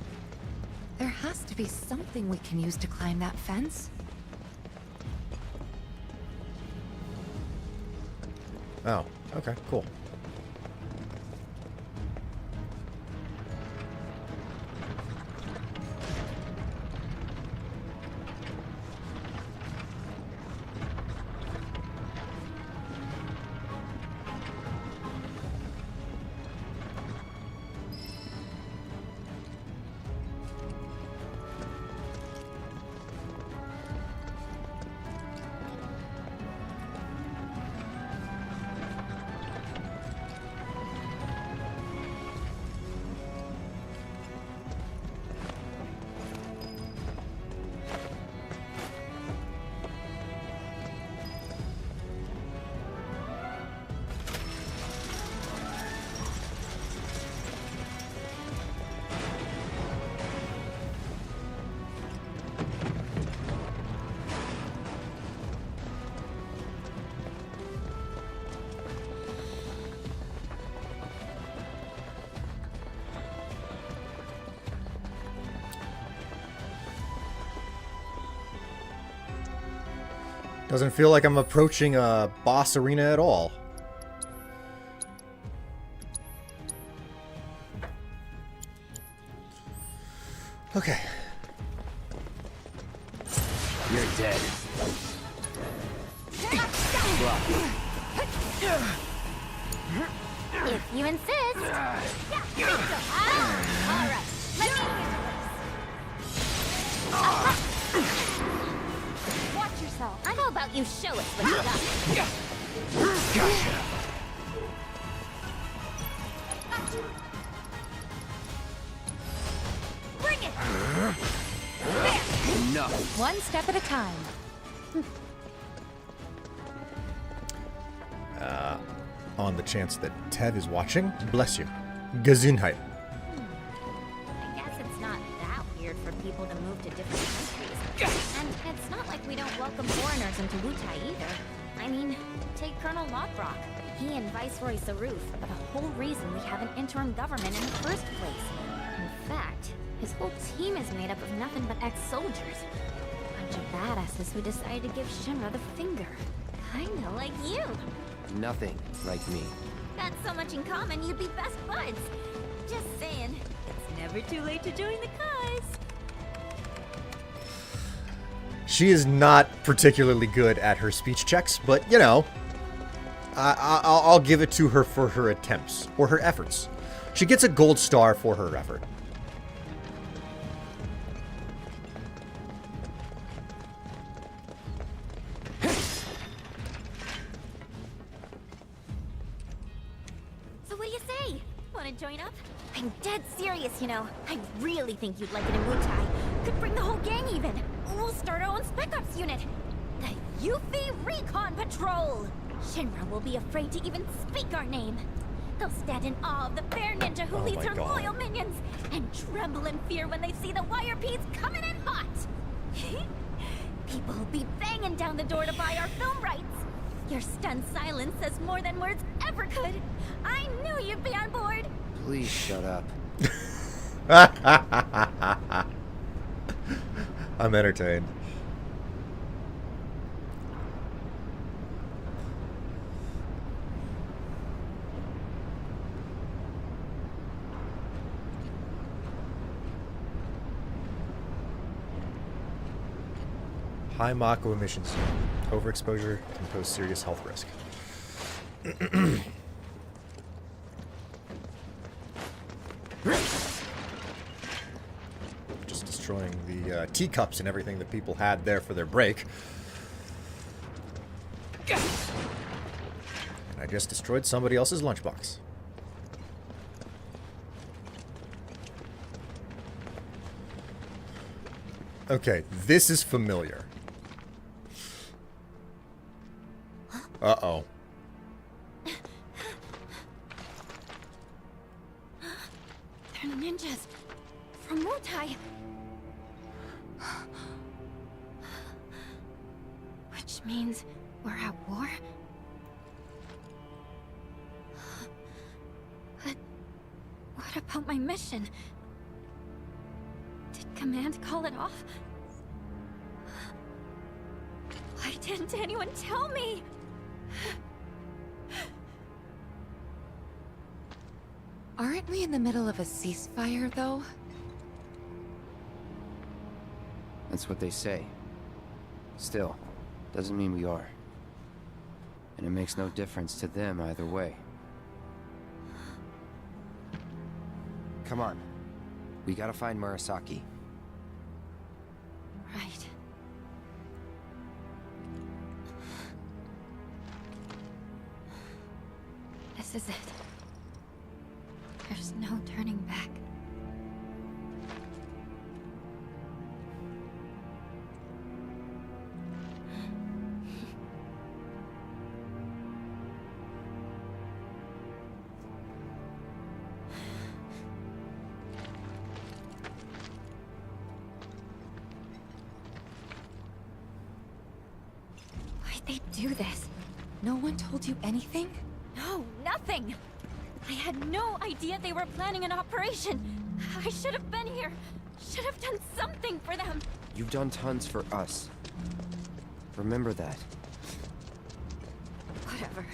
There has to be something we can use to climb that fence. Oh, okay, cool. Doesn't feel like I'm approaching a boss arena at all. Okay. You're dead. If you insist. Alright, let me watch yourself. How about you show us what you got? Gotcha. Bring it! Enough. One step at a time. On the chance that Tev is watching, bless you. Gesundheit. I guess it's not that weird for people to move to different countries. And it's not like we don't welcome foreigners into Wutai either. I mean, take Colonel Lockrock. He and Viceroy Saruf are the whole reason we have an interim government in the first place. In fact, his whole team is made up of nothing but ex-soldiers. A bunch of badasses who decided to give Shinra the finger. Kinda like you. Nothing like me. Got so much in common, you'd be best buds. Just saying, it's never too late to join the cause. She is not particularly good at her speech checks, but, you know, I'll give it to her for her attempts, or her efforts. She gets a gold star for her effort. So what do you say? Wanna join up? I'm dead serious, you know. I really think you'd like it in Wutai. Could bring the whole gang even. We'll start our own Spec Ops unit. The Yuffie Recon Patrol! Shinra will be afraid to even speak our name. They'll stand in awe of the fair ninja who leads her loyal minions, and tremble in fear when they see the wire peas coming in hot. People will be banging down the door to buy our film rights. Your stunned silence says more than words ever could. I knew you'd be on board. Please shut up. I'm entertained. High Mako emissions. Overexposure can pose serious health risk. Just destroying the teacups and everything that people had there for their break. And I just destroyed somebody else's lunchbox. Okay, this is familiar. Uh-oh. They're ninjas from Wutai. Which means we're at war? But what about my mission? Did Command call it off? Why didn't anyone tell me? Aren't we in the middle of a ceasefire, though? That's what they say. Still, doesn't mean we are. And it makes no difference to them either way. Come on. We gotta find Murasaki. Right. This is it. There's no turning back. Why'd they do this? No one told you anything? No, nothing! I had no idea they were planning an operation. I should have been here. Should have done something for them. You've done tons for us. Remember that. Whatever.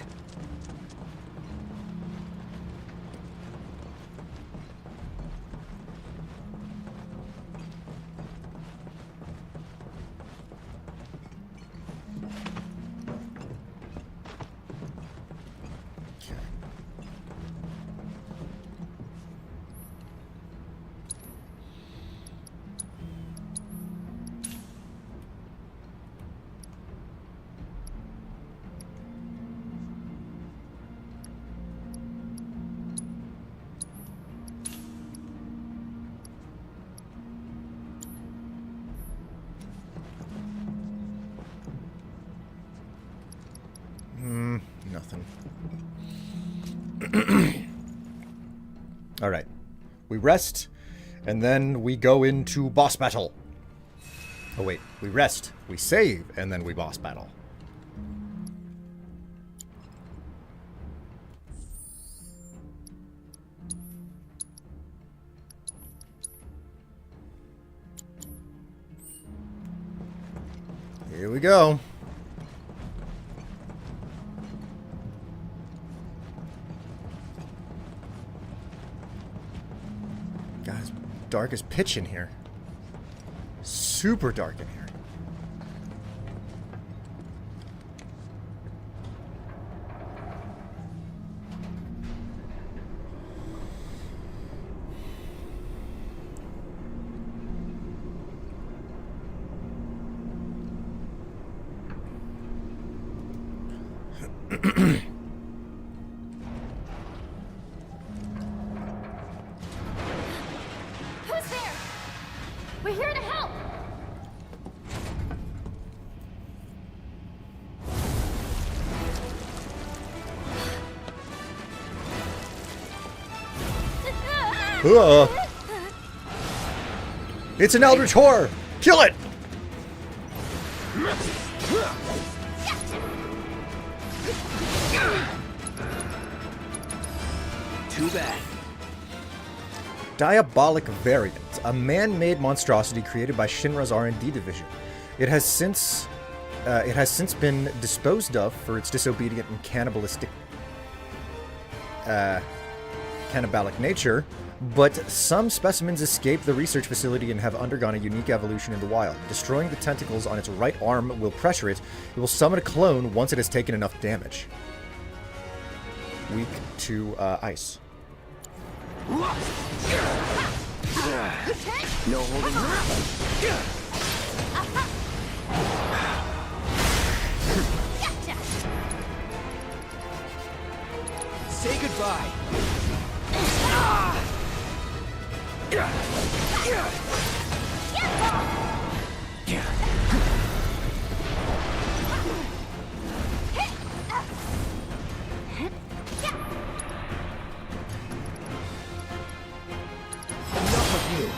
Nothing. All right. We rest, and then we go into boss battle. Oh, wait. We rest, we save, and then we boss battle. Here we go. God, it's dark as pitch in here. Super dark in here. Who's there? We're here to help. It's an eldritch horror! Kill it! Too bad. Diabolic Variant, a man-made monstrosity created by Shinra's R&D division. It has since been disposed of for its disobedient and cannibalistic cannibalic nature, but some specimens escaped the research facility and have undergone a unique evolution in the wild. Destroying the tentacles on its right arm will pressure it. It will summon a clone once it has taken enough damage. Weak to ice. No holding Say goodbye. Enough of you.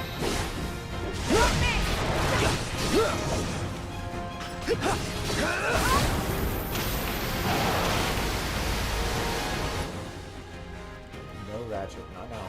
No Ratchet, not now.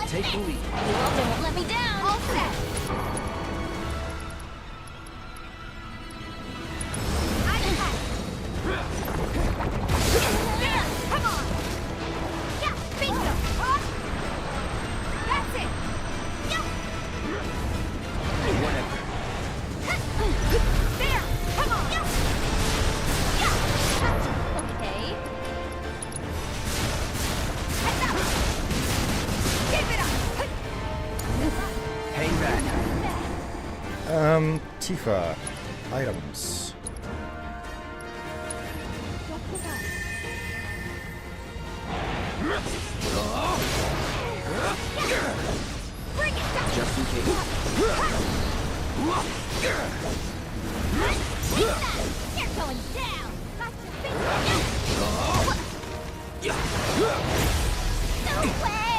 Take the lead. You also won't let me down. All set. Come on. Yeah, bingo. That's it. Whatever. There. Come on. Okay. Heads up. Keep it up. Hang back. Tifa. Items. Bring it down. Just in case. You're going down. Got your finger. No way.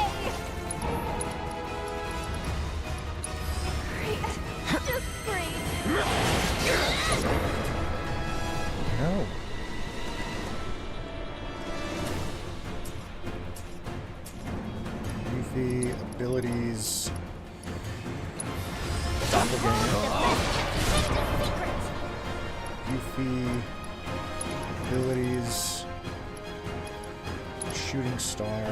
Abilities. Doppelganger. Yuffie. Abilities. Shooting star.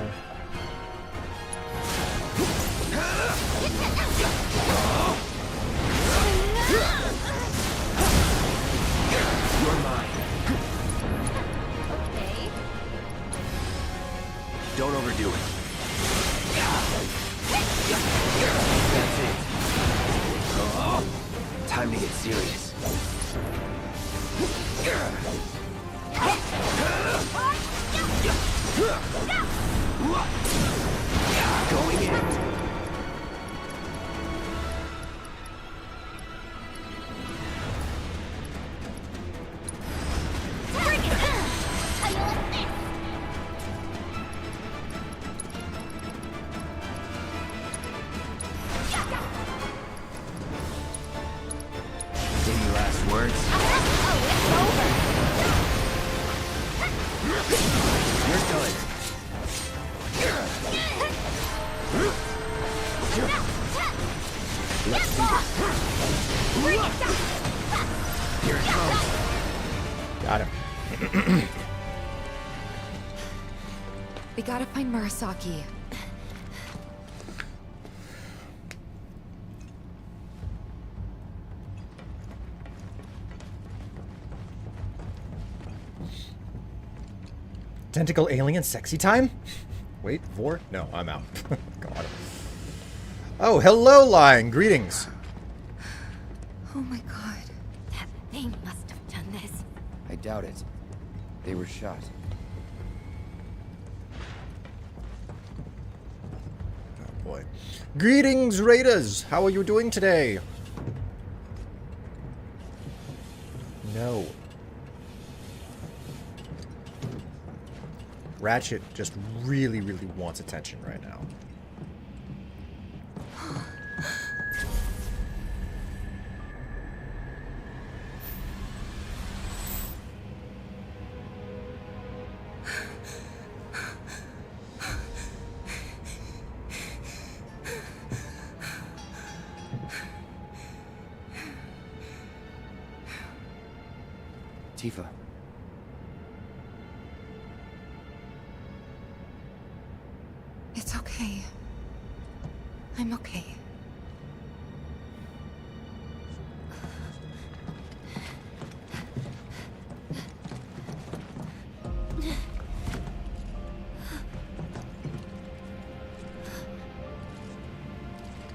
You're mine. Okay. Don't overdo it. That's it. Time to get serious. Going in. Any last words? You're done. Let's do this. Here it comes. Got him. We gotta find Murasaki. Tentacle alien sexy time? Wait, Vor? No, I'm out. God. Oh, hello, Lion. Greetings. Oh my god. That thing must have done this. I doubt it. They were shot. Oh boy. Greetings, Raiders. How are you doing today? No. Ratchet just really, really wants attention right now. Tifa. It's okay. I'm okay.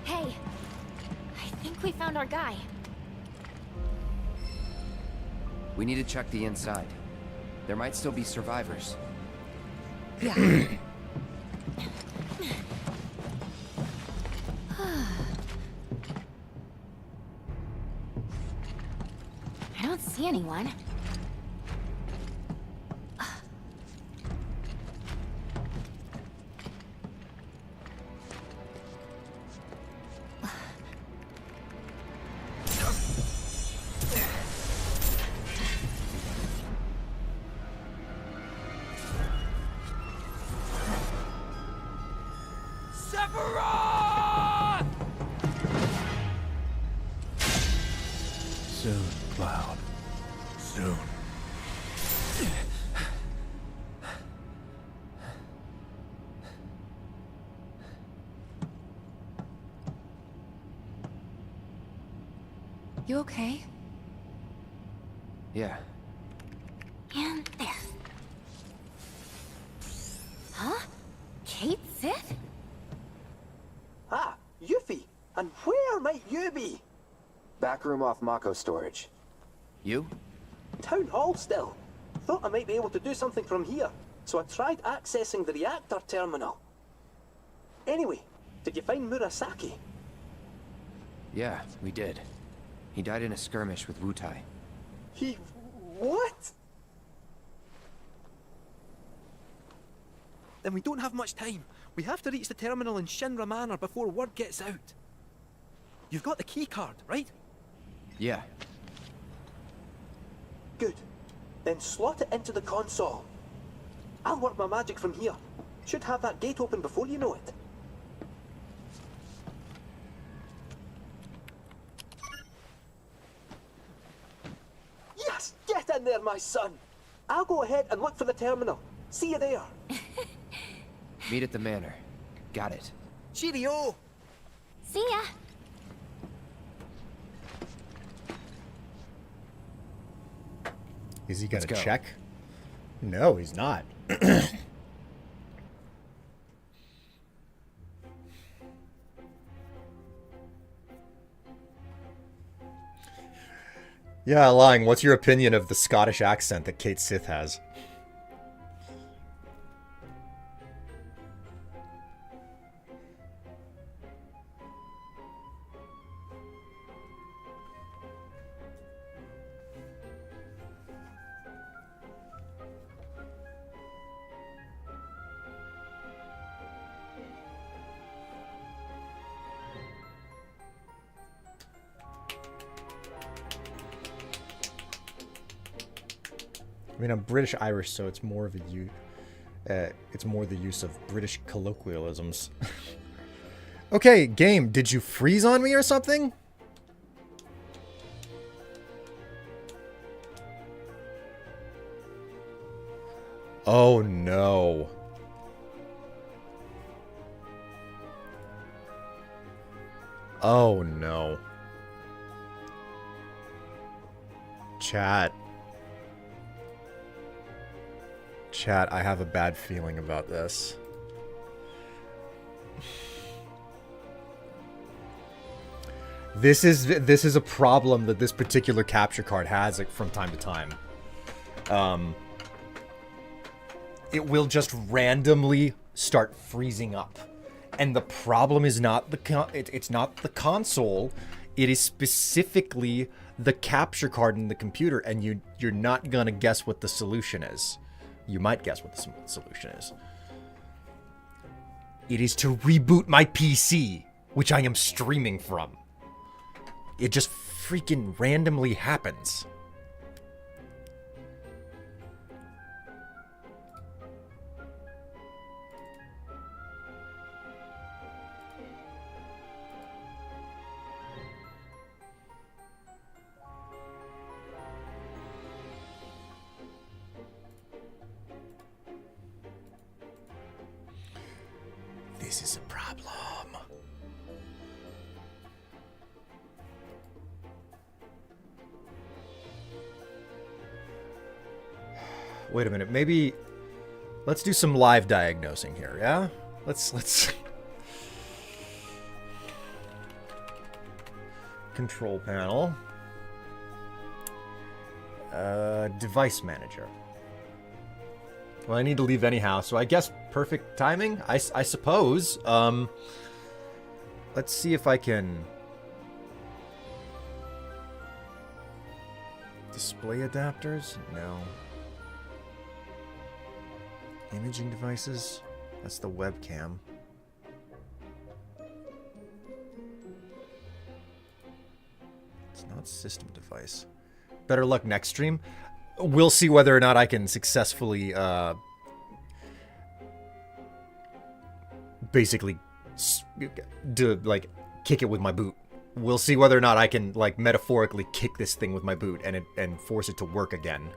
Hey, I think we found our guy. We need to check the inside. There might still be survivors. Yeah. I don't see anyone. Soon, Cloud. Soon. You okay? Yeah. And there. Huh? Kate Sith? Ah, Yuffie! And where might you be? Back room off Mako storage. You? Town hall still. Thought I might be able to do something from here, so I tried accessing the reactor terminal. Anyway, did you find Murasaki? Yeah, we did. He died in a skirmish with Wutai. He... what? Then we don't have much time. We have to reach the terminal in Shinra Manor before word gets out. You've got the key card, right? Yeah. Good. Then slot it into the console. I'll work my magic from here. Should have that gate open before you know it. my son. I'll go ahead and look for the terminal. See you there. Meet at the manor. Got it. Cheerio. See ya. Is he gonna Let's go. check? No, he's not. Yeah, lying. What's your opinion of the Scottish accent that Kate Sith has? I mean, I'm British Irish, so it's more of it's more the use of British colloquialisms. Okay, game, did you freeze on me or something? Oh no. Oh no. Chat. Chat, I have a bad feeling about this. This is a problem that this particular capture card has, like, from time to time. It will just randomly start freezing up, and the problem is not it's not the console. It is specifically the capture card in the computer, and you're not gonna guess what the solution is. You might guess what the solution is. It is to reboot my PC, which I am streaming from. It just freaking randomly happens. This is a problem. Wait a minute, maybe let's do some live diagnosing here, yeah? Let's control panel. Device manager. Well, I need to leave anyhow, so I guess perfect timing, I suppose. Let's see if I can... Display adapters? No. Imaging devices? That's the webcam. It's not system device. Better luck next stream. We'll see whether or not I can successfully, basically, kick it with my boot. We'll see whether or not I can, like, metaphorically kick this thing with my boot and force it to work again.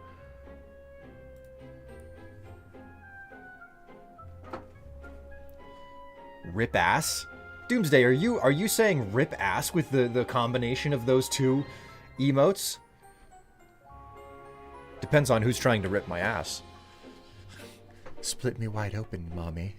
Rip ass? Doomsday, are you saying rip ass with the combination of those two emotes? Depends on who's trying to rip my ass. Split me wide open, mommy.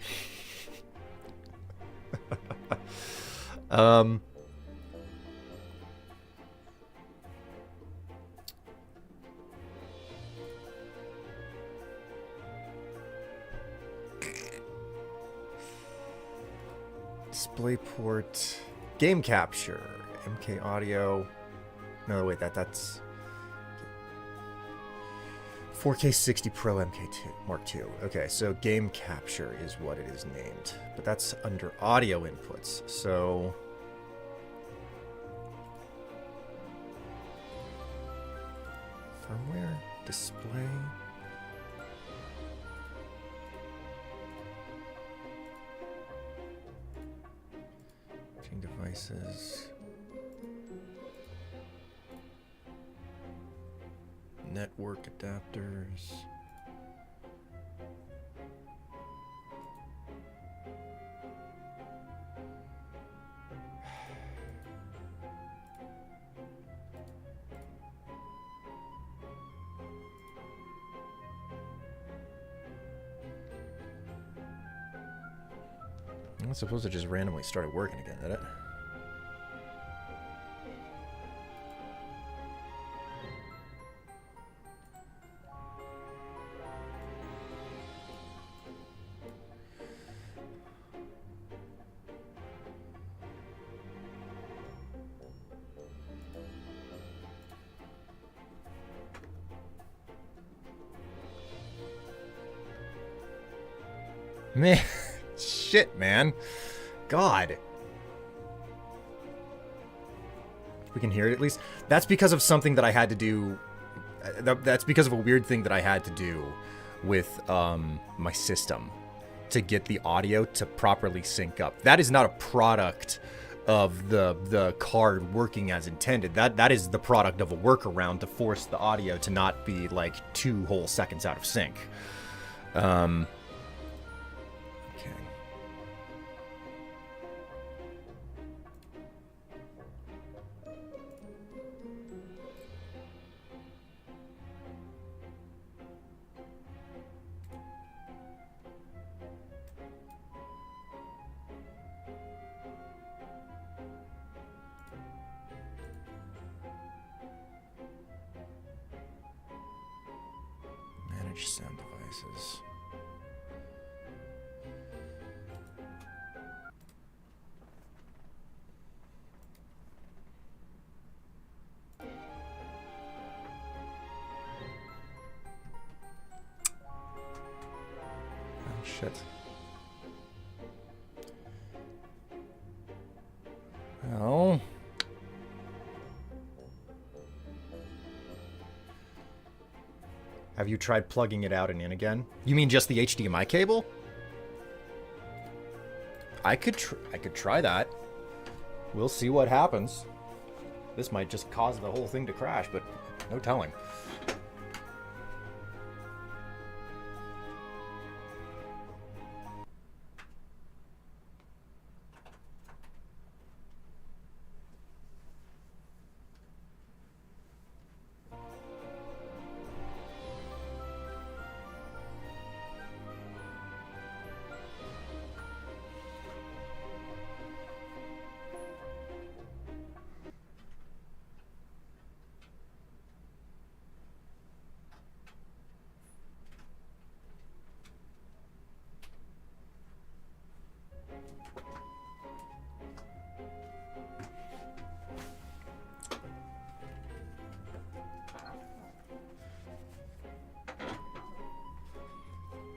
DisplayPort, game capture, MK audio. No, wait, that's 4K 60 Pro MK2 Mark II. Okay, so game capture is what it is named, but that's under audio inputs. So firmware, display. Devices. No. Network adapters. I suppose it just randomly started working again, did it? Man, shit, man. God. We can hear it at least. That's because of something that I had to do. That's because of a weird thing that I had to do with my system to get the audio to properly sync up. That is not a product of the card working as intended. That is the product of a workaround to force the audio to not be like 2 whole seconds out of sync. Okay. Manage sound devices. Oh, shit. Well... Have you tried plugging it out and in again? You mean just the HDMI cable? I could try that. We'll see what happens. This might just cause the whole thing to crash, but no telling.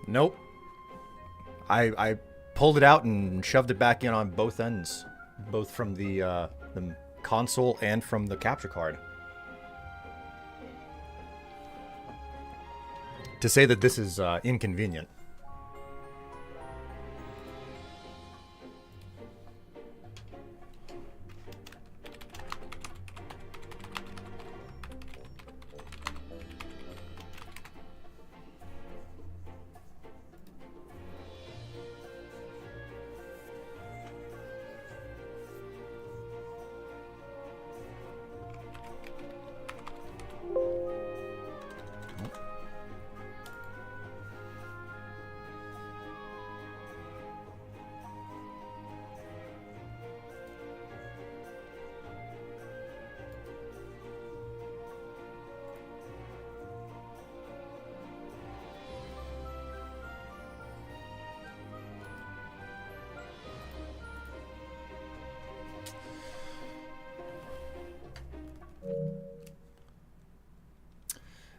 Nope. I pulled it out and shoved it back in on both ends, both from the console and from the capture card. To say that this is inconvenient.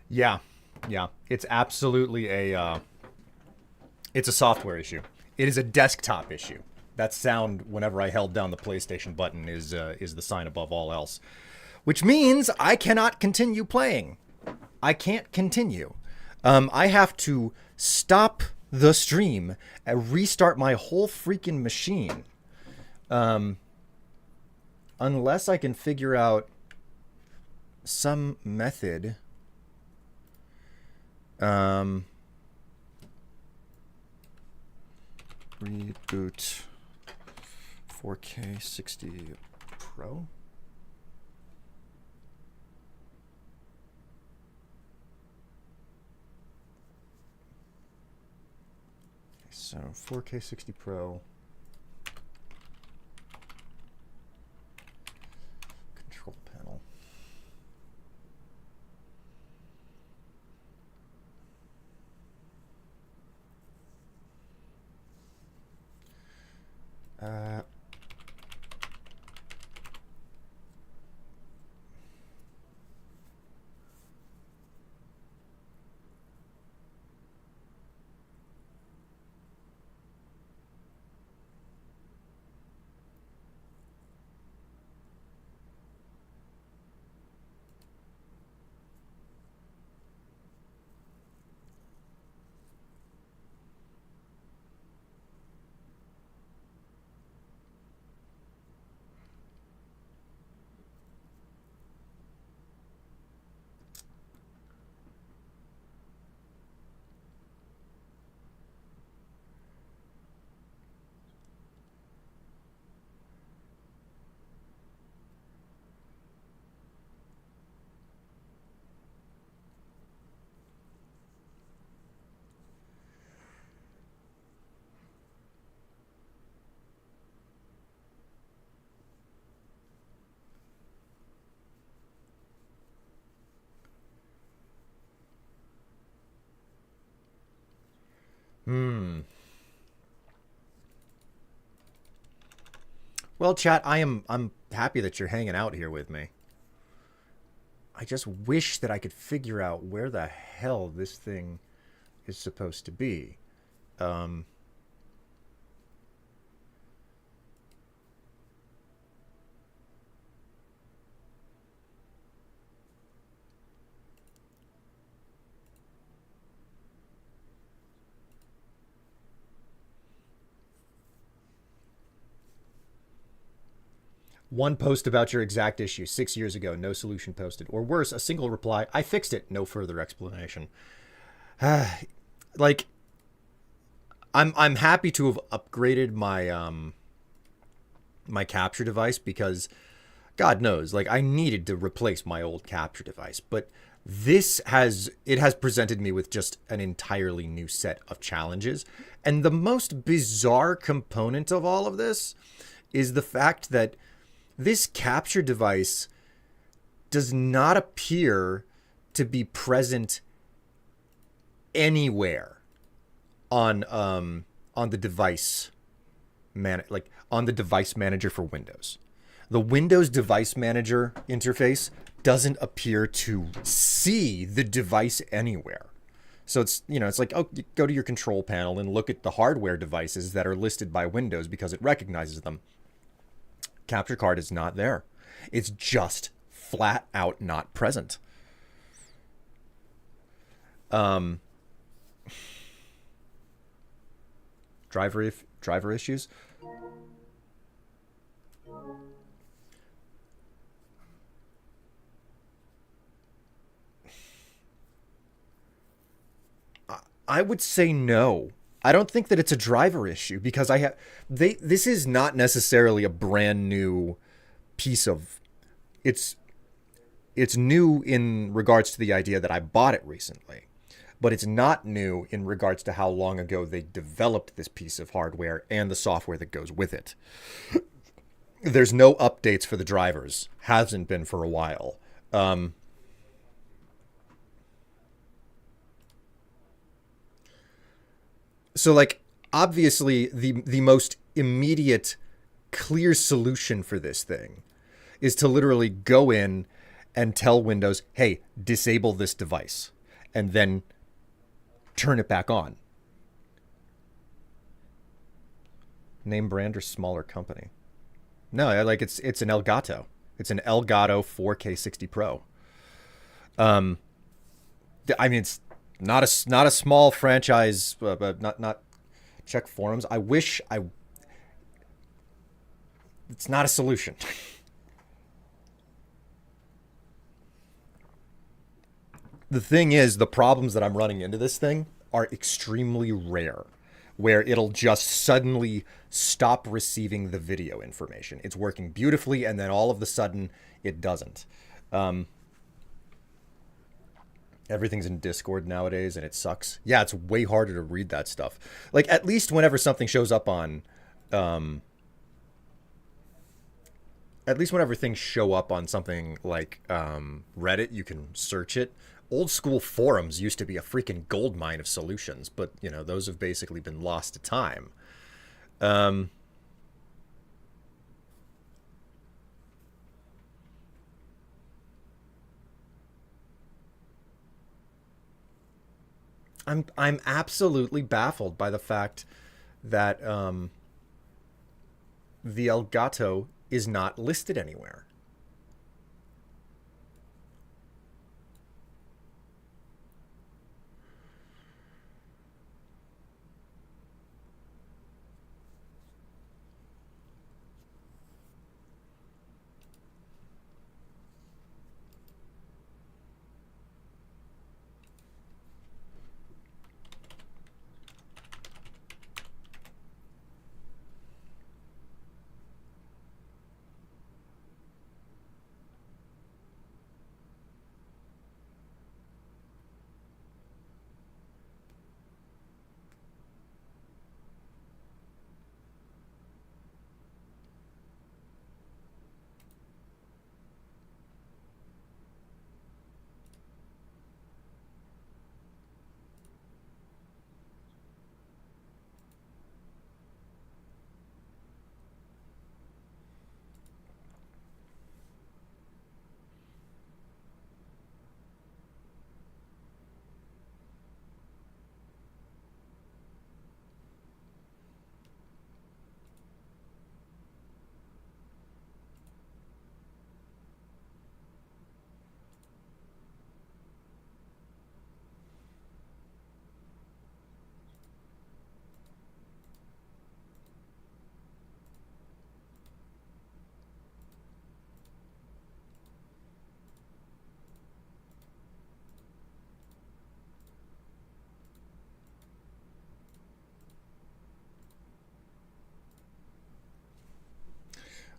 Yeah. It's absolutely it's a software issue. It is a desktop issue. That sound whenever I held down the PlayStation button is the sign above all else. Which means I cannot continue playing. I can't continue. I have to stop the stream and restart my whole freaking machine. Unless I can figure out some method Reboot 4K 60 Pro. So 4K 60 Pro. Control panel. Well, chat, I'm happy that you're hanging out here with me. I just wish that I could figure out where the hell this thing is supposed to be. One post about your exact issue 6 years ago, no solution posted. Or worse, a single reply, I fixed it, no further explanation. Like, I'm happy to have upgraded my my capture device because God knows, like, I needed to replace my old capture device, but this has presented me with just an entirely new set of challenges. And the most bizarre component of all of this is the fact that this capture device does not appear to be present anywhere on the device on the device manager for Windows. The Windows device manager interface doesn't appear to see the device anywhere. So it's, it's like, oh, you go to your control panel and look at the hardware devices that are listed by Windows because it recognizes them. Capture card is not there. It's just flat out not present. Driver issues. I would say no. I don't think that it's a driver issue because this is not necessarily a brand new piece of it's new in regards to the idea that I bought it recently, but it's not new in regards to how long ago they developed this piece of hardware and the software that goes with it. There's no updates for the drivers. Hasn't been for a while. So, like, obviously, the most immediate, clear solution for this thing is to literally go in and tell Windows, hey, disable this device, and then turn it back on. Name brand or smaller company? No, like, it's an Elgato. It's an Elgato 4K 60 Pro. I mean, it's not a small franchise, but not check forums. It's not a solution. The thing is, the problems that I'm running into this thing are extremely rare, where it'll just suddenly stop receiving the video information. It's working beautifully, and then all of a sudden, it doesn't. Everything's in Discord nowadays, and it sucks. Yeah, it's way harder to read that stuff. Like, at least whenever something shows up on... at least whenever things show up on something like Reddit, you can search it. Old school forums used to be a freaking goldmine of solutions, but, you know, those have basically been lost to time. I'm absolutely baffled by the fact that the Elgato is not listed anywhere.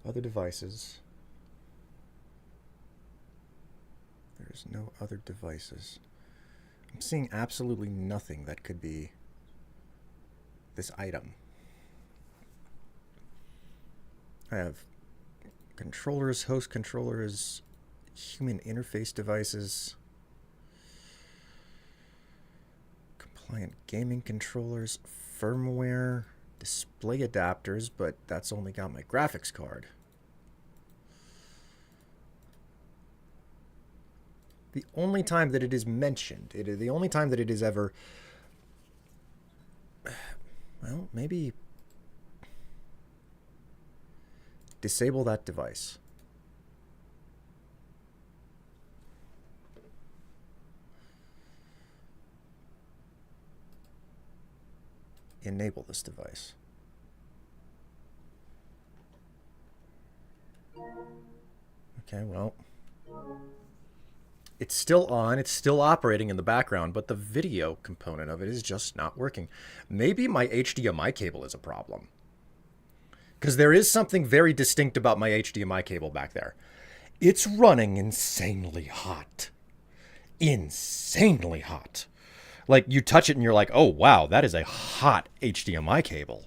Other devices. There's no other devices. I'm seeing absolutely nothing that could be this item. I have controllers, host controllers, human interface devices, compliant gaming controllers, firmware, display adapters, but that's only got my graphics card. The only time that it is mentioned, the only time that it is ever, well, maybe disable that device. Enable this device. Okay, well, it's still on, it's still operating in the background, but the video component of it is just not working. Maybe my HDMI cable is a problem. Because there is something very distinct about my HDMI cable back there. It's running insanely hot. Insanely hot. Like, you touch it and you're like, oh, wow, that is a hot HDMI cable.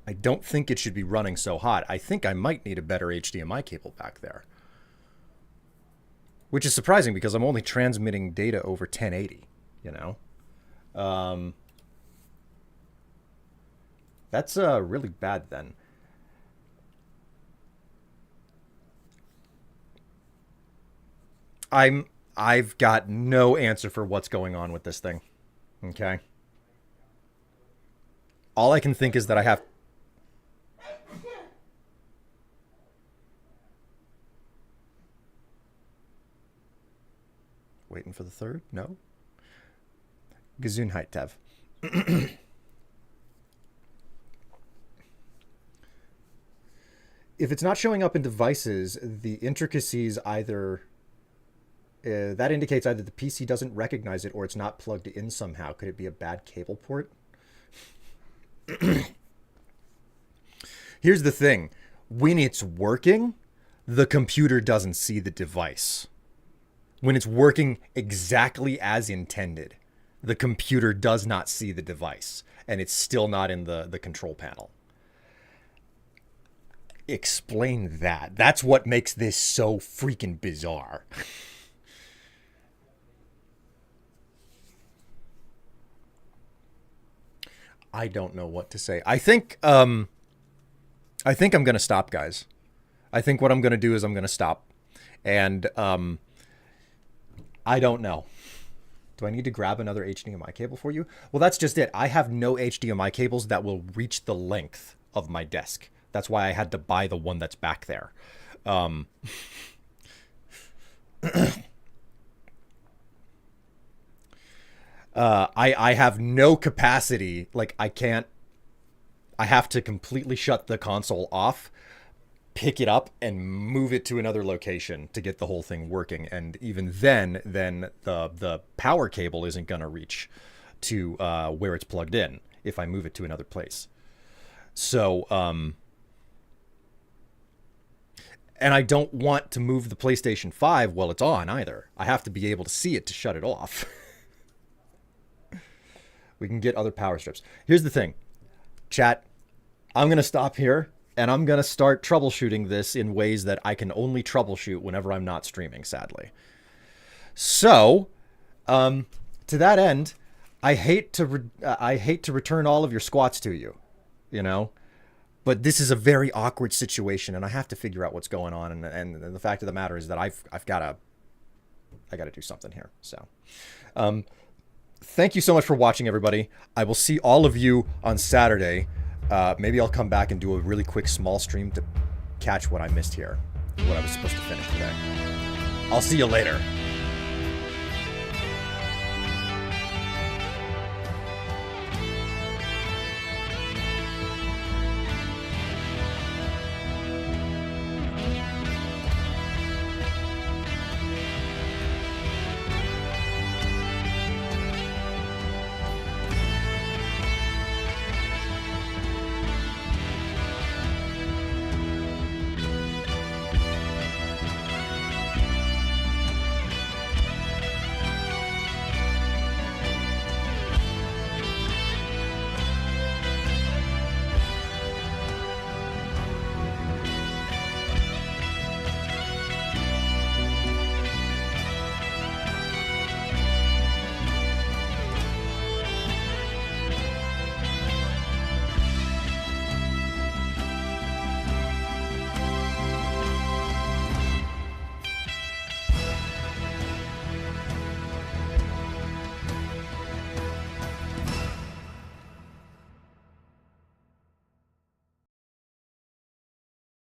I don't think it should be running so hot. I think I might need a better HDMI cable back there. Which is surprising because I'm only transmitting data over 1080, you know? That's really bad then. I've got no answer for what's going on with this thing. Okay? All I can think is that I have... Waiting for the third? No? Gesundheit, Tev. If it's not showing up in devices, the intricacies either That indicates either the PC doesn't recognize it or it's not plugged in somehow. Could it be a bad cable port? Here's the thing. When it's working, the computer doesn't see the device. When it's working exactly as intended, the computer does not see the device, and it's still not in the control panel. Explain that. That's what makes this so freaking bizarre. I don't know what to say. I think I'm going to stop, guys. I think what I'm going to do is I'm going to stop. And I don't know. Do I need to grab another HDMI cable for you? Well, that's just it. I have no HDMI cables that will reach the length of my desk. That's why I had to buy the one that's back there. I have no capacity. Like, I have to completely shut the console off, pick it up, and move it to another location to get the whole thing working. And even then the power cable isn't going to reach to where it's plugged in if I move it to another place. So, and I don't want to move the PlayStation 5 while it's on either. I have to be able to see it to shut it off. We can get other power strips. Here's the thing. Chat, I'm going to stop here, and I'm going to start troubleshooting this in ways that I can only troubleshoot whenever I'm not streaming, sadly. So, to that end, I hate to return all of your squats to you, you know? But this is a very awkward situation, and I have to figure out what's going on. And the fact of the matter is that I got to do something here. So, thank you so much for watching, everybody. I will see all of you on Saturday. Maybe I'll come back and do a really quick small stream to catch what I missed here, what I was supposed to finish today. I'll see you later.